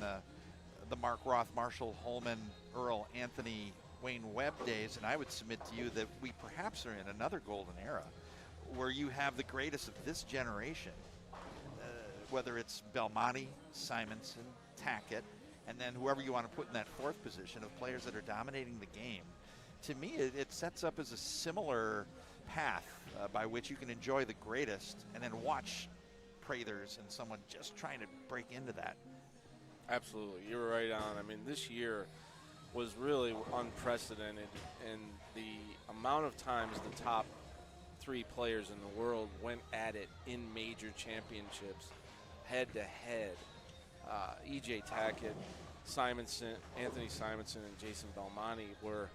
the Mark Roth, Marshall Holman, Earl Anthony, Wayne Webb days, and I would submit to you that we perhaps are in another golden era where you have the greatest of this generation, whether it's Belmonte, Simonson, Tackett, and then whoever you want to put in that 4th position of players that are dominating the game. To me, it sets up as a similar path by which you can enjoy the greatest and then watch Prathers and someone just trying to break into that. Absolutely, you're right on. I mean, this year was really unprecedented, and the amount of times the top 3 players in the world went at it in major championships, head to head. E.J. Tackett, Simonson, Anthony Simonson, and Jason Belmonte were,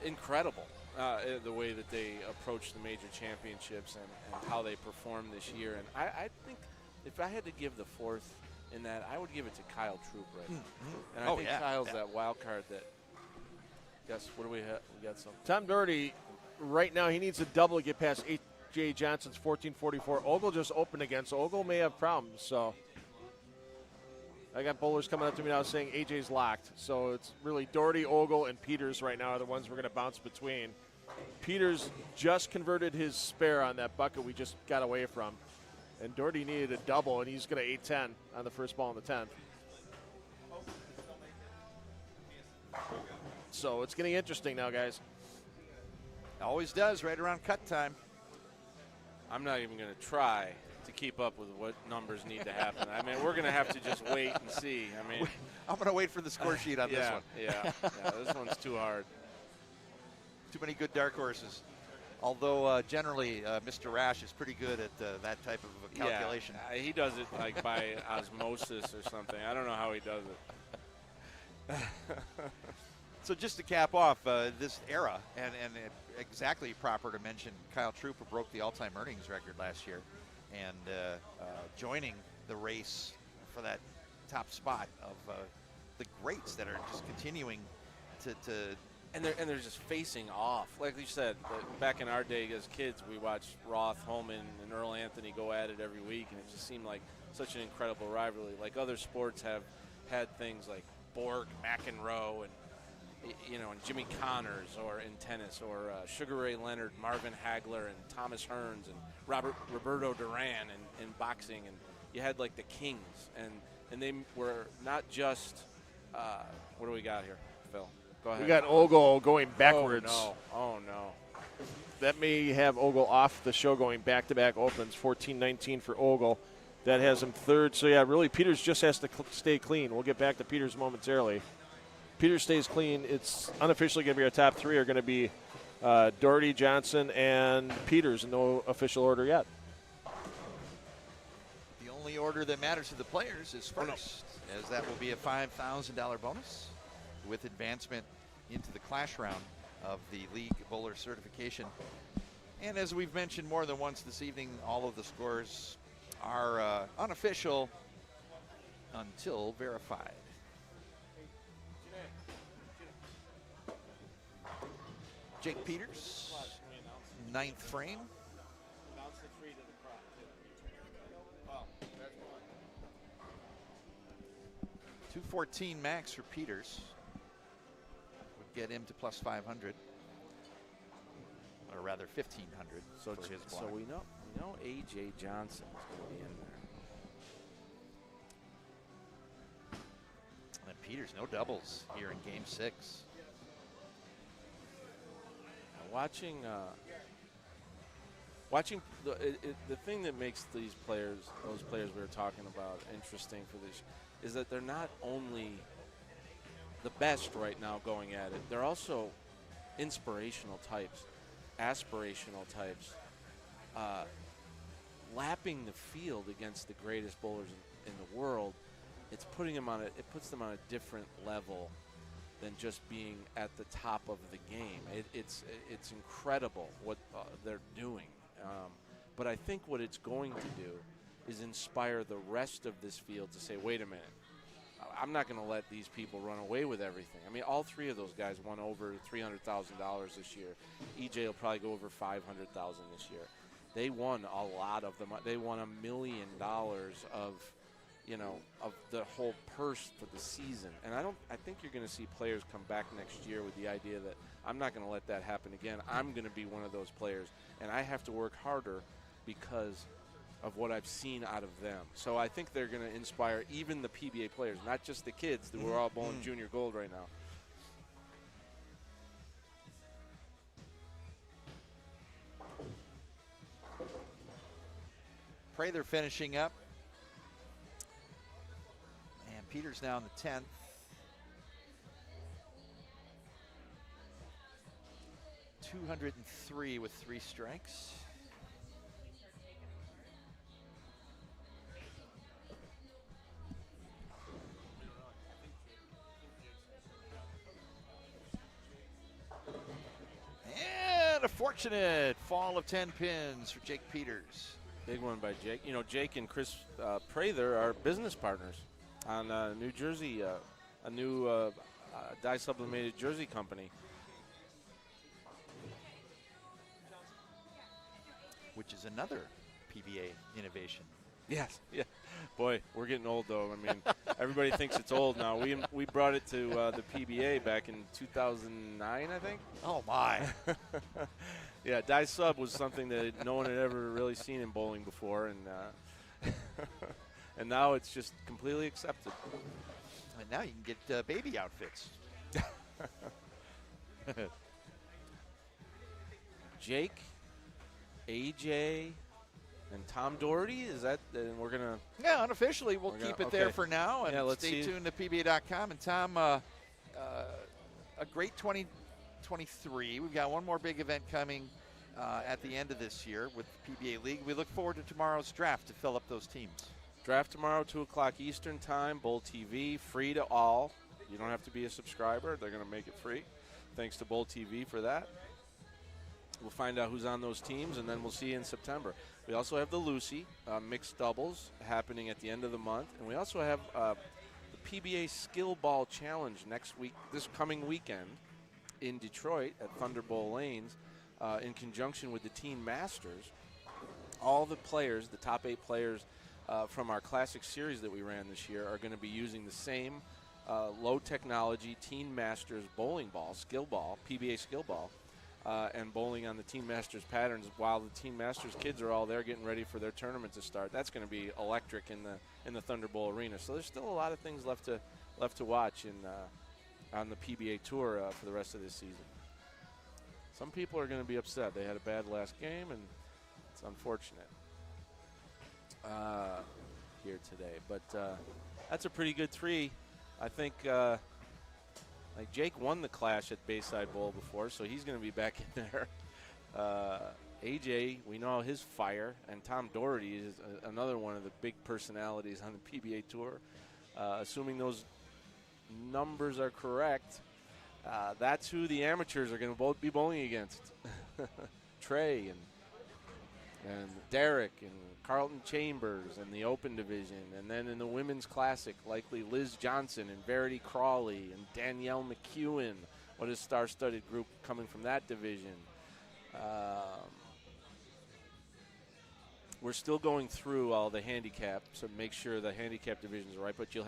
incredible. The way that they approached the major championships and how they performed this year. And I think if I had to give the 4th in that, I would give it to Kyle Troop right now. And I think Kyle's that wild card that, guess, what do we have? We got some. Tom Doherty, right now, he needs a double to get past A.J. Johnson's 1444. Ogle just opened again, so Ogle may have problems. So I got bowlers coming up to me now saying AJ's locked. So it's really Doherty, Ogle, and Peters right now are the ones we're going to bounce between. Peters just converted his spare on that bucket we just got away from. And Doherty needed a double, and he's going to 8-10 on the first ball in the 10th. So it's getting interesting now, guys. Always does right around cut time. I'm not even going to try to keep up with what numbers need to happen. I mean, we're going to have to just wait and see. I mean, I'm going to wait for the score sheet on this one. Yeah, this one's too hard. Too many good dark horses. Although generally, Mr. Rash is pretty good at that type of a calculation. Yeah, he does it like by osmosis or something. I don't know how he does it. So just to cap off this era, and exactly proper to mention, Kyle Troop broke the all-time earnings record last year, and joining the race for that top spot of the greats that are just continuing to and they're just facing off. Like you said, back in our day as kids, we watched Roth, Holman, and Earl Anthony go at it every week, and it just seemed like such an incredible rivalry. Like other sports have had things like Borg, McEnroe, and and Jimmy Connors, or in tennis, or Sugar Ray Leonard, Marvin Hagler, and Thomas Hearns, and Roberto Duran in boxing, and you had like the kings, and they were not just what do we got here, Phil? Go ahead. We got Ogle going backwards. Oh no. That may have Ogle off the show, going back-to-back opens, 14-19 for Ogle. That has him third. So, yeah, really Peters just has to stay clean. We'll get back to Peters momentarily. Peters stays clean. It's unofficially going to be our top three are going to be Doherty, Johnson, and Peters in no official order yet. The only order that matters to the players is first, as that will be a $5,000 bonus with advancement into the clash round of the League Bowler Certification. And as we've mentioned more than once this evening, all of the scores are unofficial until verified. Jake Peters, ninth frame. 214 max for Peters would get him to plus 500, or rather 1,500 for his block. So we know A.J. Johnson is going to be in there. And Peters, no doubles here in Game 6. Watching the thing that makes these players, those players we were talking about, interesting for this, is that they're not only the best right now going at it, they're also inspirational types, aspirational types, lapping the field against the greatest bowlers in the world. It puts them on a different level than just being at the top of the game. It's incredible what they're doing. But I think what it's going to do is inspire the rest of this field to say, wait a minute, I'm not going to let these people run away with everything. I mean, all three of those guys won over $300,000 this year. EJ will probably go over $500,000 this year. They won a lot of them. They won $1 million of the whole purse for the season. And I think you're going to see players come back next year with the idea that I'm not going to let that happen again. I'm going to be one of those players, and I have to work harder because of what I've seen out of them. So I think they're going to inspire even the PBA players, not just the kids who are all bowling junior gold right now. Prather finishing up. And Peters now in the 10th. .203 with 3 strikes. And a fortunate fall of 10 pins for Jake Peters. Big one by Jake. You know, Jake and Chris Prather are business partners on New Jersey, a new dye sublimated jersey company. Which is another PBA innovation. Yes, yeah. Boy, we're getting old though. I mean, everybody thinks it's old now. We brought it to the PBA back in 2009, I think. Oh my. Yeah, dye sub was something that no one had ever really seen in bowling before, and and now it's just completely accepted. And now you can get baby outfits. Jake, AJ, and Tom Doherty, is that, and we're going to... Yeah, unofficially, we'll keep it there for now, and let's stay tuned to PBA.com. And Tom, a great 2023. We've got one more big event coming at the end of this year with PBA League. We look forward to tomorrow's draft to fill up those teams. Draft tomorrow, 2 o'clock Eastern time, Bowl TV, free to all. You don't have to be a subscriber. They're going to make it free. Thanks to Bowl TV for that. We'll find out who's on those teams, and then we'll see in September. We also have the Lucy mixed doubles happening at the end of the month, and we also have the PBA Skill Ball Challenge next week, this coming weekend in Detroit at Thunderbolt Lanes, in conjunction with the Teen Masters. All the players, the top 8 players from our Classic Series that we ran this year, are going to be using the same low technology Teen Masters bowling ball, skill ball, PBA skill ball, and bowling on the Teen Masters patterns while the Teen Masters kids are all there getting ready for their tournament to start. That's going to be electric in the Thunderbolt Arena. So there's still a lot of things left to watch on the PBA Tour for the rest of this season. Some people are going to be upset. They had a bad last game, and it's unfortunate here today. But that's a pretty good 3. I think like Jake won the Clash at Bayside Bowl before, so he's going to be back in there. AJ, we know his fire, and Tom Doherty is another one of the big personalities on the PBA Tour. Assuming those numbers are correct, that's who the amateurs are going to both be bowling against. Trey and Derek and Carlton Chambers in the Open Division, and then in the Women's Classic, likely Liz Johnson and Verity Crawley and Danielle McEwen. What a star-studded group coming from that division. We're still going through all the handicap, so make sure the handicap divisions are right. But you'll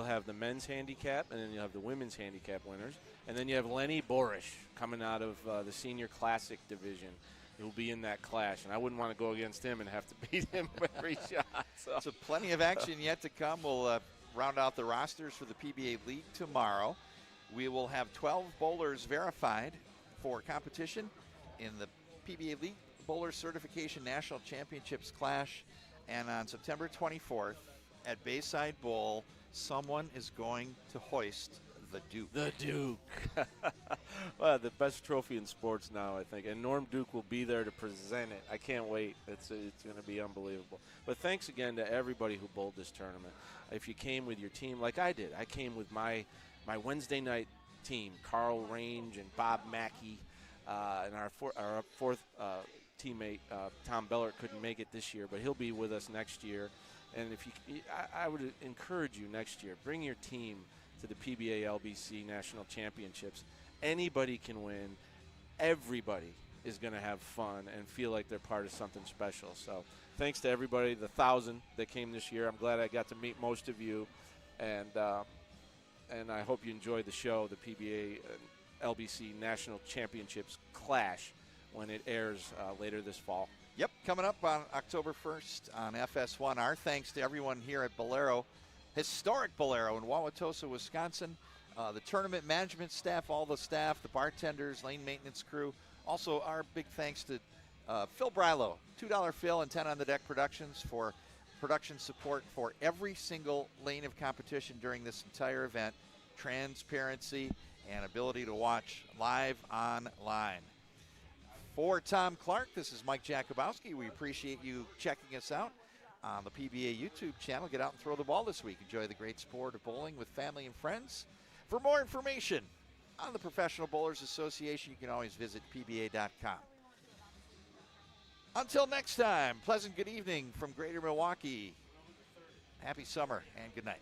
have the men's handicap, and then you'll have the women's handicap winners, and then you have Lenny Borish coming out of the Senior Classic division. He'll be in that clash, and I wouldn't want to go against him and have to beat him every shot. So plenty of action yet to come. We'll round out the rosters for the PBA League tomorrow. We will have 12 bowlers verified for competition in the PBA League Bowler Certification National Championships Clash. And on September 24th at Bayside Bowl, someone is going to hoist the Duke. The Duke. Well, the best trophy in sports now, I think. And Norm Duke will be there to present it. I can't wait. It's going to be unbelievable. But thanks again to everybody who bowled this tournament. If you came with your team, like I did, I came with my Wednesday night team, Carl Range and Bob Mackey, and our fourth teammate, Tom Bellert, couldn't make it this year, but he'll be with us next year. And I would encourage you next year, bring your team to the PBA LBC National Championships. Anybody can win. Everybody is going to have fun and feel like they're part of something special. So thanks to everybody, the 1,000 that came this year. I'm glad I got to meet most of you, and I hope you enjoyed the show, the PBA LBC National Championships Clash, when it airs later this fall. Yep, coming up on October 1st on FS1. Our thanks to everyone here at Bolero, historic Bolero in Wauwatosa, Wisconsin. The tournament management staff, all the staff, the bartenders, lane maintenance crew. Also, our big thanks to Phil Brilo, $2 Phil and 10 on the Deck Productions for production support for every single lane of competition during this entire event. Transparency and ability to watch live online. For Tom Clark, this is Mike Jakubowski. We appreciate you checking us out on the PBA YouTube channel. Get out and throw the ball this week. Enjoy the great sport of bowling with family and friends. For more information on the Professional Bowlers Association, you can always visit pba.com. Until next time, pleasant good evening from Greater Milwaukee. Happy summer and good night.